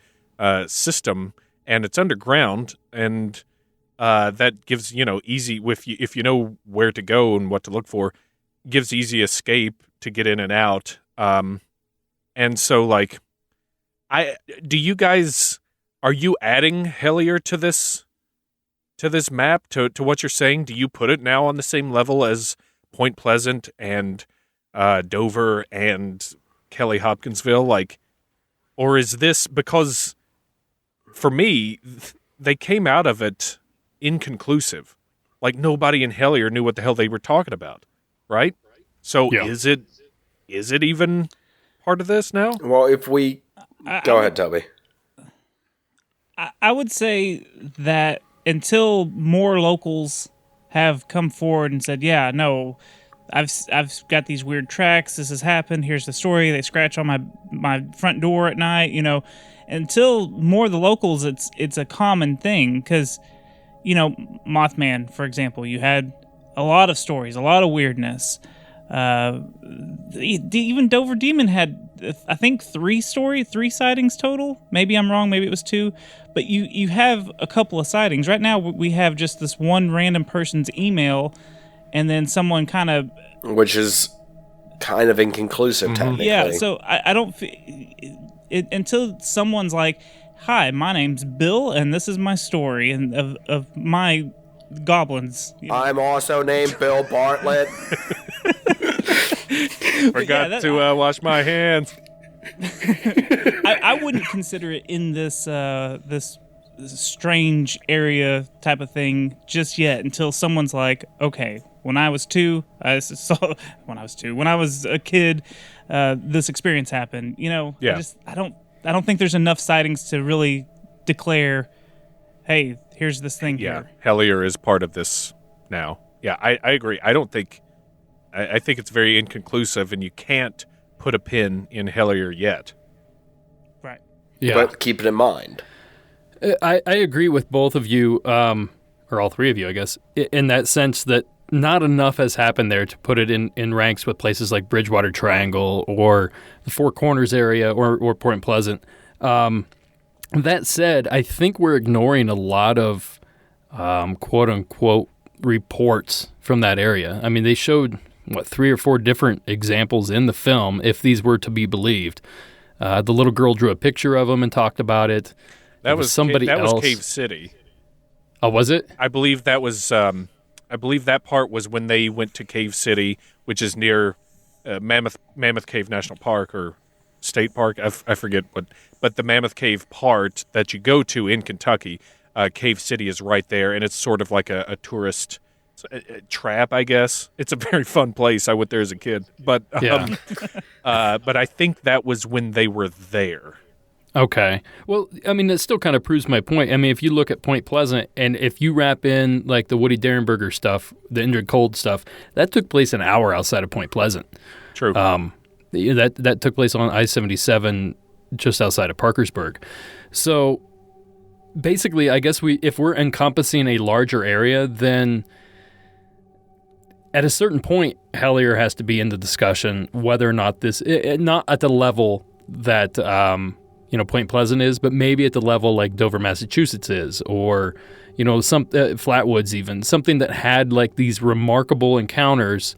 system, and it's underground, and that gives, easy, if you know where to go and what to look for, gives easy escape to get in and out. And so, like, are you adding Hellier to this map, to what you're saying? Do you put it now on the same level as Point Pleasant and Dover and Kelly Hopkinsville? Like, or is this, because for me, they came out of it inconclusive. Like, nobody in Hellier knew what the hell they were talking about, right? So Yeah. Is it even part of this now? Well, if we... Go ahead, Toby. I would say that until more locals have come forward and said, yeah, no, I've got these weird tracks, this has happened, here's the story, they scratch on my front door at night, until more of the locals, it's a common thing, because, Mothman, for example, you had a lot of stories, a lot of weirdness. Even Dover Demon had, I think, 3 sightings total. Maybe I'm wrong, maybe it was 2. But you have a couple of sightings. Right now, we have just this one random person's email, and then someone kind of... Which is kind of inconclusive, technically. Yeah, so I don't... until someone's like, hi, my name's Bill, and this is my story and of my goblins. I'm also named Bill Bartlett. Forgot to wash my hands. I wouldn't consider it in this strange area type of thing just yet, until someone's like, okay, when I was a kid, this experience happened. Yeah. I don't think there's enough sightings to really declare, hey, here's this thing here. Hellier is part of this now. Yeah, I agree. I think it's very inconclusive, and you can't put a pin in Hellier yet. Right. Yeah. But keep it in mind. I agree with both of you, or all three of you, I guess, in that sense that not enough has happened there to put it in ranks with places like Bridgewater Triangle or the Four Corners area or Point Pleasant. That said, I think we're ignoring a lot of quote-unquote reports from that area. I mean, they showed, 3 or 4 different examples in the film, if these were to be believed. The little girl drew a picture of them and talked about it. That was somebody else. That was Cave City. Oh, was it? I believe that was. I believe that part was when they went to Cave City, which is near Mammoth Cave National Park or State Park. I forget what, but the Mammoth Cave part that you go to in Kentucky, Cave City is right there, and it's sort of like a tourist trap, I guess. It's a very fun place. I went there as a kid, but but I think that was when they were there. Okay. Well, I mean, it still kind of proves my point. I mean, if you look at Point Pleasant, and if you wrap in like the Woody Derenberger stuff, the Indrid Cold stuff, that took place an hour outside of Point Pleasant. True. That took place on I-77 just outside of Parkersburg. So basically, I guess if we're encompassing a larger area, then at a certain point, Hellier has to be in the discussion whether or not this, not at the level that Point Pleasant is, but maybe at the level like Dover, Massachusetts is, or some Flatwoods even, something that had like these remarkable encounters,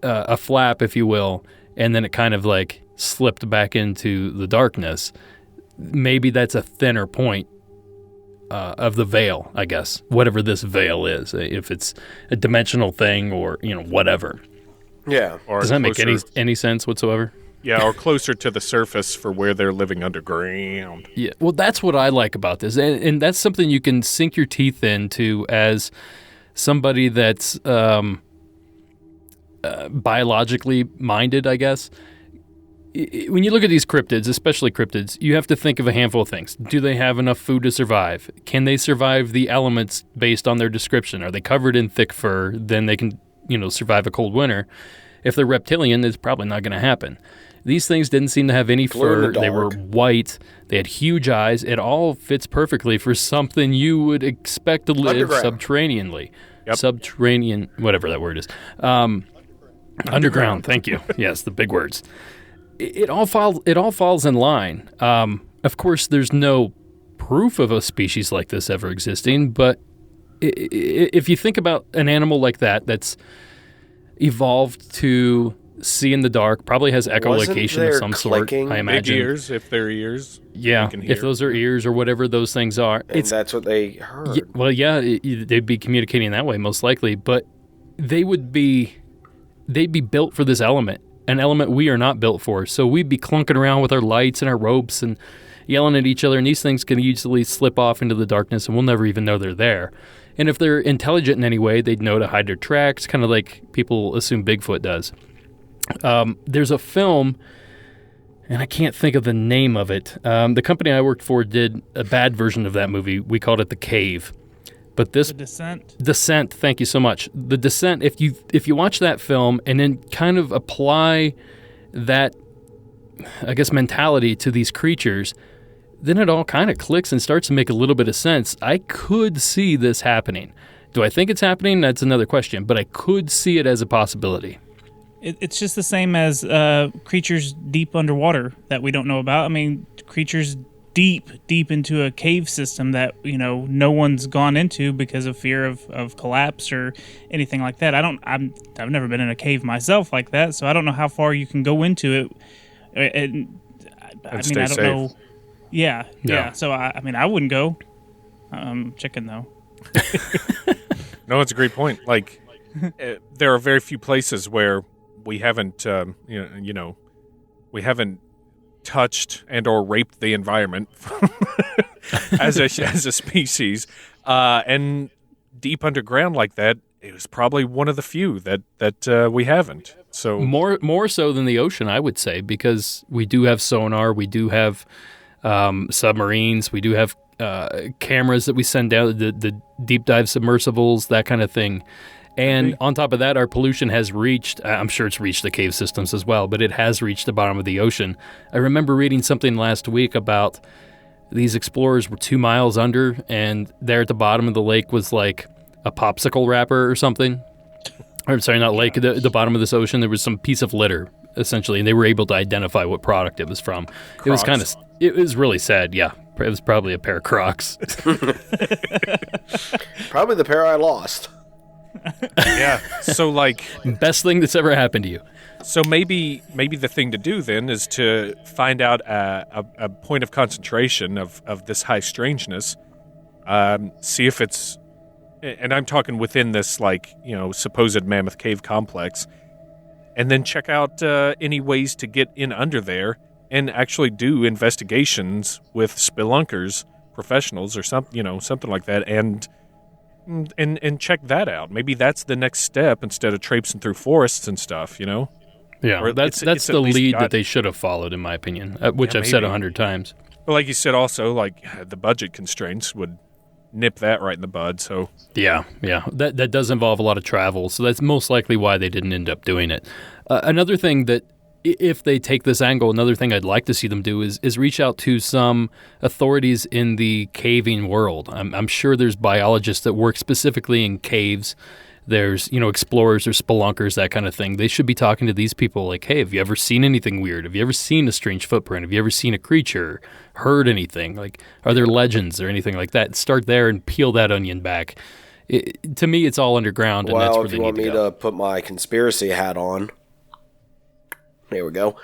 a flap, if you will, and then it kind of like slipped back into the darkness. Maybe that's a thinner point of the veil, I guess, whatever this veil is, if it's a dimensional thing or whatever. Yeah. Does that make any sense whatsoever? Yeah, or closer to the surface for where they're living underground. Yeah, well, that's what I like about this, and that's something you can sink your teeth into as somebody that's biologically minded, I guess. When you look at these cryptids, especially cryptids, you have to think of a handful of things. Do they have enough food to survive? Can they survive the elements based on their description? Are they covered in thick fur? Then they can, survive a cold winter. If they're reptilian, it's probably not going to happen. These things didn't seem to have any fur. They were white. They had huge eyes. It all fits perfectly for something you would expect to live subterraneanly. Yep. Subterranean, whatever that word is. Underground. Thank you. Yes, the big words. It all falls in line. Of course, there's no proof of a species like this ever existing, but if you think about an animal like that's evolved to see in the dark, probably has echolocation of some sort, I imagine. Big ears, if they're ears. Yeah, if those are ears or whatever those things are. And that's what they heard. They'd be communicating that way most likely, but they'd be built for this element, an element we are not built for. So we'd be clunking around with our lights and our ropes and yelling at each other, and these things can easily slip off into the darkness, and we'll never even know they're there. And if they're intelligent in any way, they'd know to hide their tracks, kind of like people assume Bigfoot does. There's a film, and I can't think of the name of it. The company I worked for did a bad version of that movie. We called it The Cave. But The Descent. Descent, thank you so much. The Descent, if you watch that film and then kind of apply that, I guess, mentality to these creatures, then it all kind of clicks and starts to make a little bit of sense. I could see this happening. Do I think it's happening? That's another question. But I could see it as a possibility. It's just the same as creatures deep underwater that we don't know about. I mean, creatures deep into a cave system that, no one's gone into because of fear of collapse or anything like that. I've never been in a cave myself like that, so I don't know how far you can go into it. And I don't safe. know. Yeah. So I wouldn't go. Chicken though. No, it's a great point. Like, there are very few places where we haven't, we haven't touched and or raped the environment as a species, and deep underground like that, it was probably one of the few that we haven't. So more so than the ocean, I would say, because we do have sonar, we do have submarines, we do have cameras that we send down, the deep dive submersibles, that kind of thing. And on top of that, our pollution has reached, I'm sure it's reached the cave systems as well, but it has reached the bottom of the ocean. I remember reading something last week about these explorers were 2 miles under, and there at the bottom of the lake was like a popsicle wrapper or something. I'm sorry, not lake. The bottom of this ocean, there was some piece of litter, essentially, and they were able to identify what product it was from. Crocs. It was really sad, yeah. It was probably a pair of Crocs. Probably the pair I lost. Yeah. So, like, best thing that's ever happened to you. So maybe the thing to do then is to find out a point of concentration of this high strangeness. See if it's, and I'm talking within this, like, you know, supposed Mammoth Cave complex, and then check out any ways to get in under there and actually do investigations with spelunkers, professionals, or something like that, and check that out. Maybe that's the next step instead of traipsing through forests and stuff, you know? Yeah, or that's the lead that they should have followed, in my opinion, which I've said 100 times. But like you said, also, like, the budget constraints would nip that right in the bud. So yeah, that does involve a lot of travel, so that's most likely why they didn't end up doing it. Another thing that, if they take this angle, another thing I'd like to see them do is reach out to some authorities in the caving world. I'm sure there's biologists that work specifically in caves. There's, explorers or spelunkers, that kind of thing. They should be talking to these people like, hey, have you ever seen anything weird? Have you ever seen a strange footprint? Have you ever seen a creature? Heard anything? Like, are there legends or anything like that? Start there and peel that onion back. To me, it's all underground, and that's where they need to go. Well, if you want me to put my conspiracy hat on, there we go.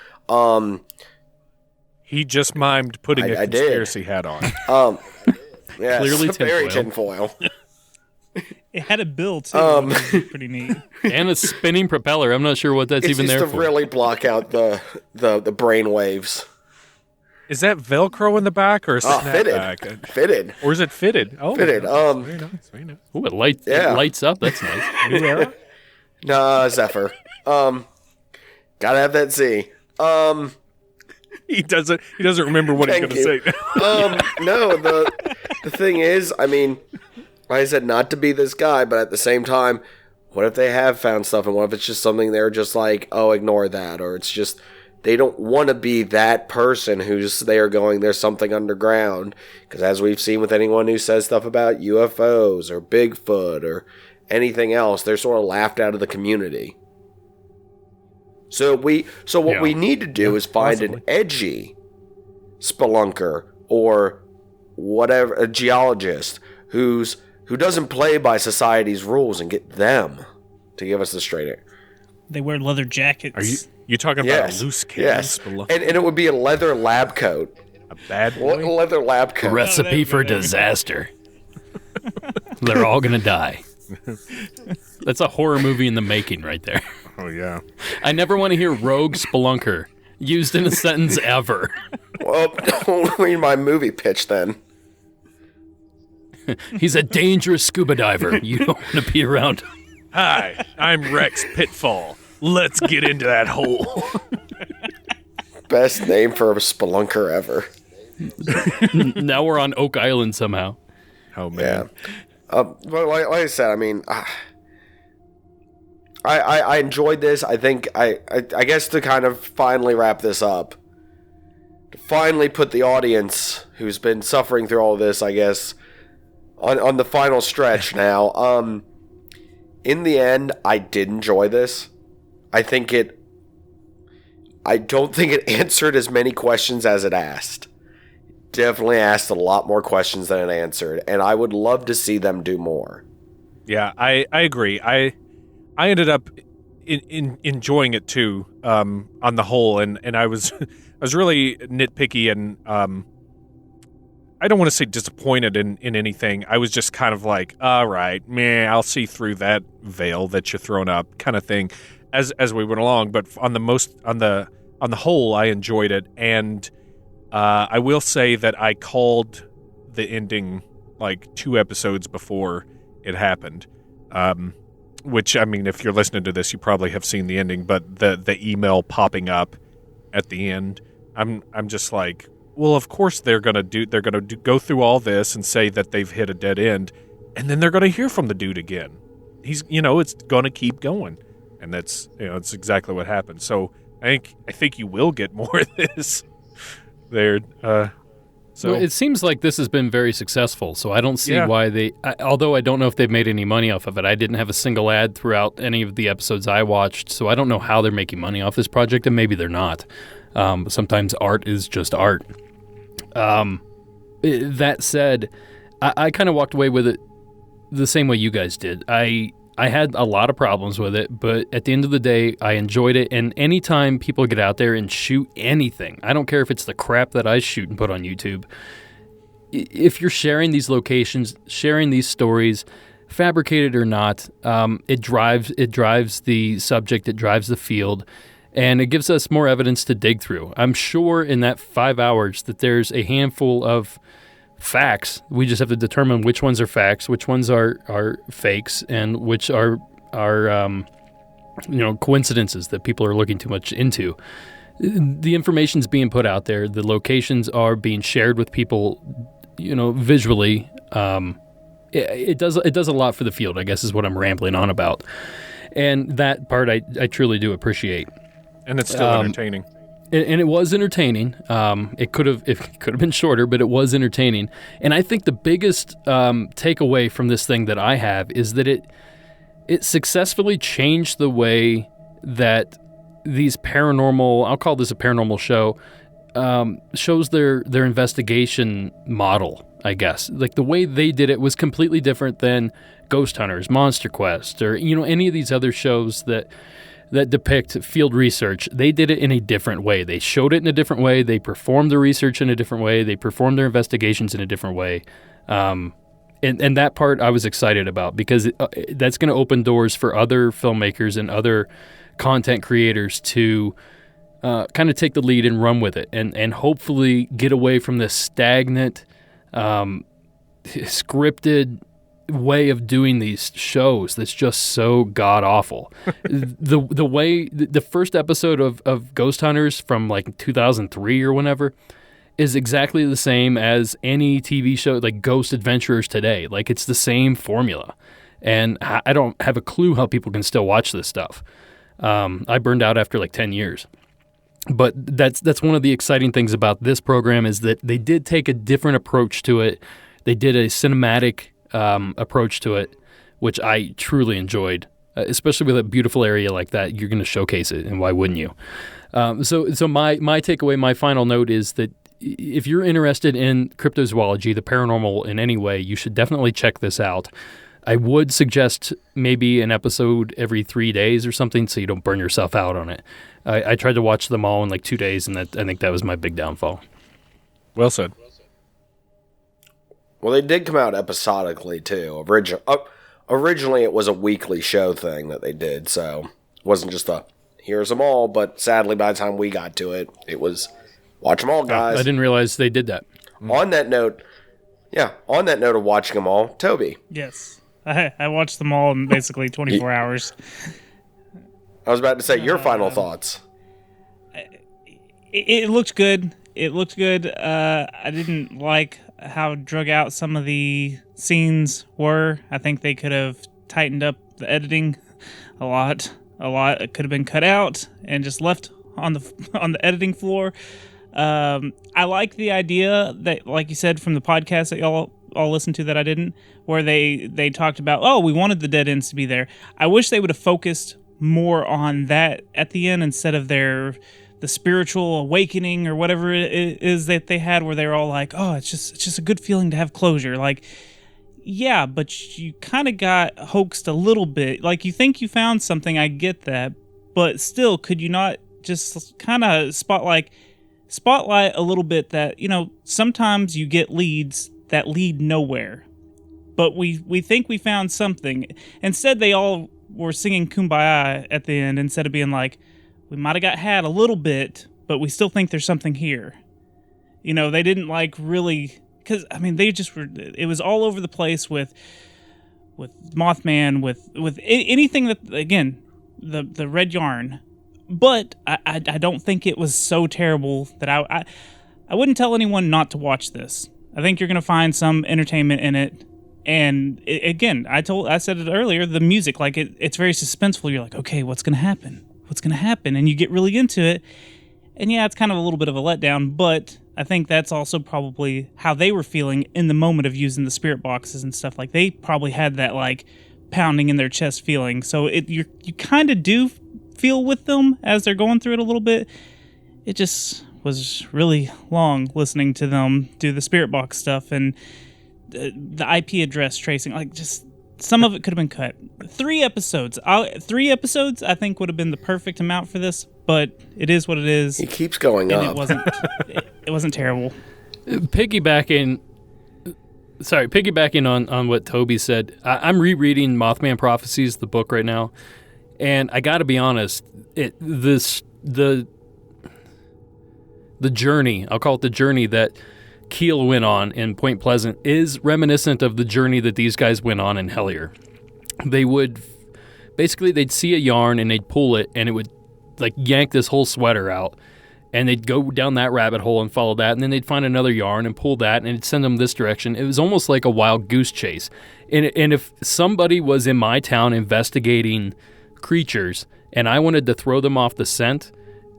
He just mimed putting a conspiracy hat on. Yeah, clearly very tinfoil. It had a bill, too. Which was pretty neat. And a spinning propeller. I'm not sure what that's even there for. It's just to really block out the brain waves. Is that Velcro in the back or a fitted? snapback? Fitted. Or is it fitted? Oh, fitted. Very nice. Very nice. Ooh, it lights up. That's nice. New era? Nah, Zephyr. Gotta have that Z. He doesn't remember what he's going to say. No, the thing is, I mean, like I said, not to be this guy, but at the same time, what if they have found stuff, and what if it's just something they're just like, oh, ignore that, or it's just they don't want to be that person who's there going, there's something underground, because as we've seen with anyone who says stuff about UFOs or Bigfoot or anything else, they're sort of laughed out of the community. So what we need to do is find an edgy spelunker or whatever, a geologist who doesn't play by society's rules, and get them to give us the straight air. They wear leather jackets. Are you talking about a loose cannon? Yes, and it would be a leather lab coat. A bad boy? A leather lab coat. A recipe for disaster. They're all going to die. That's a horror movie in the making right there. Oh, yeah. I never want to hear rogue spelunker used in a sentence ever. Well, don't read my movie pitch then. He's a dangerous scuba diver. You don't want to be around. Hi, I'm Rex Pitfall. Let's get into that hole. Best name for a spelunker ever. Now we're on Oak Island somehow. Oh, man. Yeah. But like I said, I mean, I enjoyed this. I think, I guess to kind of finally wrap this up, to finally put the audience who's been suffering through all of this, I guess, on the final stretch now. In the end, I did enjoy this. I don't think it answered as many questions as it asked. Definitely asked a lot more questions than it answered, and I would love to see them do more. Yeah, I agree. I ended up enjoying it too, on the whole, and I was really nitpicky, and I don't want to say disappointed in anything. I was just kind of like, all right, I'll see through that veil that you're throwing up, kind of thing, as we went along. But on the whole, I enjoyed it, and I will say that I called the ending like 2 episodes before it happened. Which, I mean, if you're listening to this, you probably have seen the ending, but the email popping up at the end, I'm just like, well, of course they're gonna go through all this and say that they've hit a dead end, and then they're gonna hear from the dude again. He's, it's gonna keep going, and that's, it's exactly what happened. So I think you will get more of this there. So Well, it seems like this has been very successful, so I don't see why although I don't know if they've made any money off of it. I didn't have a single ad throughout any of the episodes I watched, so I don't know how they're making money off this project, and maybe they're not. Sometimes art is just art. That said, I kind of walked away with it the same way you guys did. I had a lot of problems with it, but at the end of the day, I enjoyed it. And anytime people get out there and shoot anything, I don't care if it's the crap that I shoot and put on YouTube, if you're sharing these locations, sharing these stories, fabricated or not, it drives the subject, it drives the field, and it gives us more evidence to dig through. I'm sure in that 5 hours that there's a handful of facts. We just have to determine which ones are facts, which ones are fakes, and which are coincidences that people are looking too much into. The information's being put out there. The locations are being shared with people, visually. It does a lot for the field, I guess, is what I'm rambling on about. And that part I truly do appreciate. And it's still entertaining. And it was entertaining. It could have been shorter, but it was entertaining. And I think the biggest takeaway from this thing that I have is that it successfully changed the way that these paranormal, I'll call this a paranormal show, shows their investigation model, I guess. Like the way they did it was completely different than Ghost Hunters, Monster Quest, or any of these other shows that depict field research. They did it in a different way. They showed it in a different way. They performed the research in a different way. They performed their investigations in a different way. And that part I was excited about because that's going to open doors for other filmmakers and other content creators to kind of take the lead and run with it and hopefully get away from this stagnant, scripted way of doing these shows that's just so god awful. the way the first episode of Ghost Hunters from like 2003 or whenever is exactly the same as any TV show like Ghost Adventurers today. Like it's the same formula, and I don't have a clue how people can still watch this stuff. I burned out after like 10 years. But that's one of the exciting things about this program is that they did take a different approach to it. They did a cinematic approach to it, which I truly enjoyed, especially with a beautiful area like that. You're going to showcase it, and why wouldn't you? So my takeaway, my final note is that if you're interested in cryptozoology, the paranormal in any way, you should definitely check this out. I would suggest maybe an episode every 3 days or something so you don't burn yourself out on it. I tried to watch them all in like 2 days, and I think that was my big downfall. Well said. Well, they did come out episodically, too. Originally, it was a weekly show thing that they did, so it wasn't just here's them all, but sadly, by the time we got to it, it was watch them all, guys. I didn't realize they did that. On that note of watching them all, Toby. Yes. I watched them all in basically 24 hours. I was about to say, your final thoughts. It looked good. I didn't like how drug out some of the scenes were. I think they could have tightened up the editing a lot. It could have been cut out and just left on the editing floor. I like the idea that, like you said, from the podcast that y'all all listened to that I didn't, where they talked about, we wanted the dead ends to be there. I wish they would have focused more on that at the end instead of the spiritual awakening or whatever it is that they had, where they were all like, it's just a good feeling to have closure. Like, yeah, but you kind of got hoaxed a little bit. Like, you think you found something, I get that, but still, could you not just kind of spotlight a little bit that, sometimes you get leads that lead nowhere, but we think we found something. Instead, they all were singing Kumbaya at the end instead of being like, we might have got had a little bit, but we still think there's something here. They didn't like really, because they just were. It was all over the place with Mothman, with anything that, again, the red yarn. But I don't think it was so terrible that I wouldn't tell anyone not to watch this. I think you're going to find some entertainment in it. And again, I said it earlier, the music, like it's very suspenseful. You're like, okay, what's going to happen? And you get really into it. And yeah, it's kind of a little bit of a letdown, but I think that's also probably how they were feeling in the moment of using the spirit boxes and stuff. Like, they probably had that, like, pounding in their chest feeling. So you kind of do feel with them as they're going through it a little bit. It just was really long listening to them do the spirit box stuff and the IP address tracing. Like, just some of it could have been cut. 3 episodes. 3 episodes, I think, would have been the perfect amount for this. But it is what it is. He keeps going and up. It wasn't terrible. Piggybacking on what Toby said, I'm rereading Mothman Prophecies, the book right now, and I got to be honest, the journey, I'll call it the journey that Keel went on in Point Pleasant is reminiscent of the journey that these guys went on in Hellier. They'd see a yarn and they'd pull it, and it would like yank this whole sweater out, and they'd go down that rabbit hole and follow that, and then they'd find another yarn and pull that, and it'd send them this direction. It was almost like a wild goose chase. And if somebody was in my town investigating creatures and I wanted to throw them off the scent,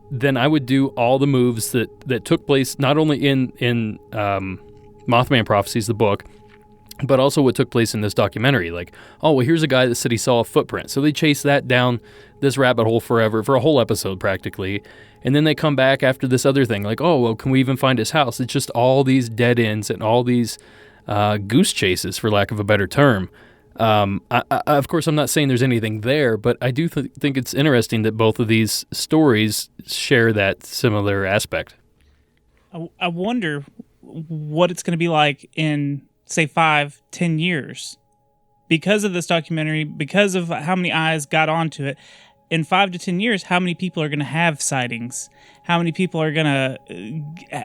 then I would do all the moves that took place not only in Mothman Prophecies, the book, but also what took place in this documentary. Like, oh, well, here's a guy that said he saw a footprint. So they chase that down this rabbit hole forever, for a whole episode practically. And then they come back after this other thing, like, oh, well, can we even find his house? It's just all these dead ends and all these goose chases, for lack of a better term. Of course, I'm not saying there's anything there, but I do think it's interesting that both of these stories share that similar aspect. I wonder what it's going to be like in, say, 5-10 years. Because of this documentary, because of how many eyes got onto it, in 5 to 10 years, how many people are going to have sightings? How many people are going to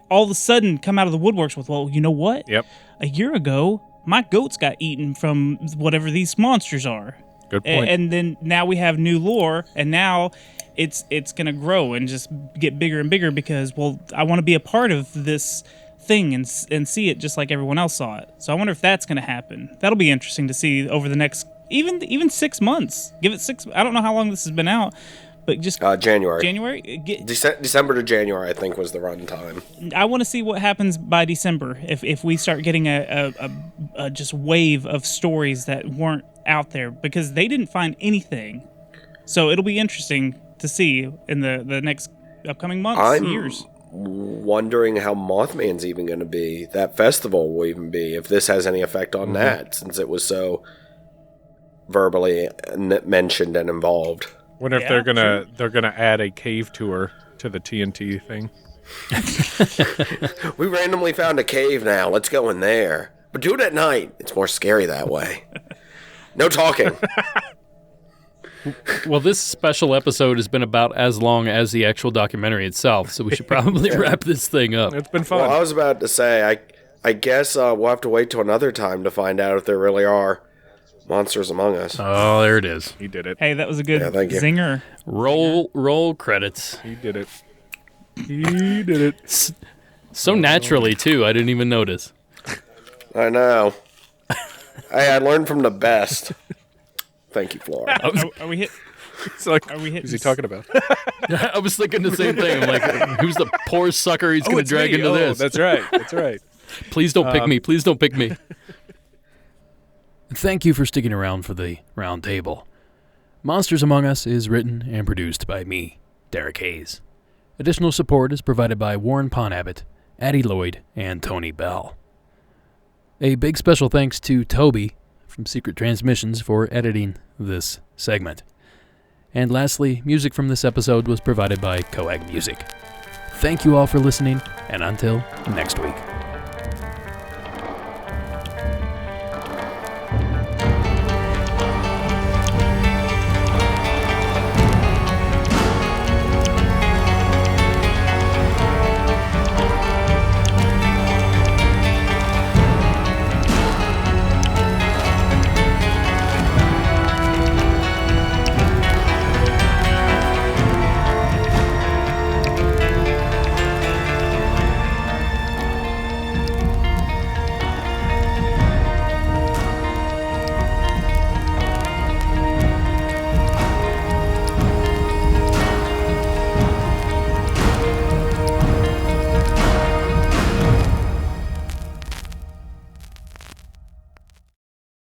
all of a sudden come out of the woodworks with, well, you know what? Yep. A year ago, my goats got eaten from whatever these monsters are. Good point. And then now we have new lore, and now it's going to grow and just get bigger and bigger because, well, I want to be a part of this thing and see it just like everyone else saw it. So I wonder if that's going to happen. That'll be interesting to see over the next even 6 months. Give it 6. I don't know how long this has been out, but just January. December to January, I think, was the run time. I want to see what happens by December if we start getting a just wave of stories that weren't out there because they didn't find anything. So it'll be interesting to see in the next upcoming months, years. Wondering how Mothman's even going to be. That festival will even be, if this has any effect on that, since it was so verbally mentioned and involved. Wonder if they're gonna add a cave tour to the TNT thing. We randomly found a cave now. Let's go in there. But do it at night. It's more scary that way. No talking. Well, this special episode has been about as long as the actual documentary itself, so we should probably wrap this thing up. It's been fun. Well, I was about to say, I guess we'll have to wait till another time to find out if there really are monsters among us. Oh, there it is. He did it. Hey, that was a good zinger. Roll credits. He did it. He did it. So naturally, too. I didn't even notice. I know. Hey, I learned from the best. Thank you, Flora. Are we hit? It's like, are we hitting? who's he talking about? I was thinking the same thing. I'm like, who's the poor sucker he's going to drag into this? That's right. That's right. Please don't pick me. Please don't pick me. Thank you for sticking around for the round table. Monsters Among Us is written and produced by me, Derek Hayes. Additional support is provided by Warren Ponabbott, Addie Lloyd, and Tony Bell. A big special thanks to Toby from Secret Transmissions for editing this segment. And lastly, music from this episode was provided by Coag Music. Thank you all for listening, and until next week.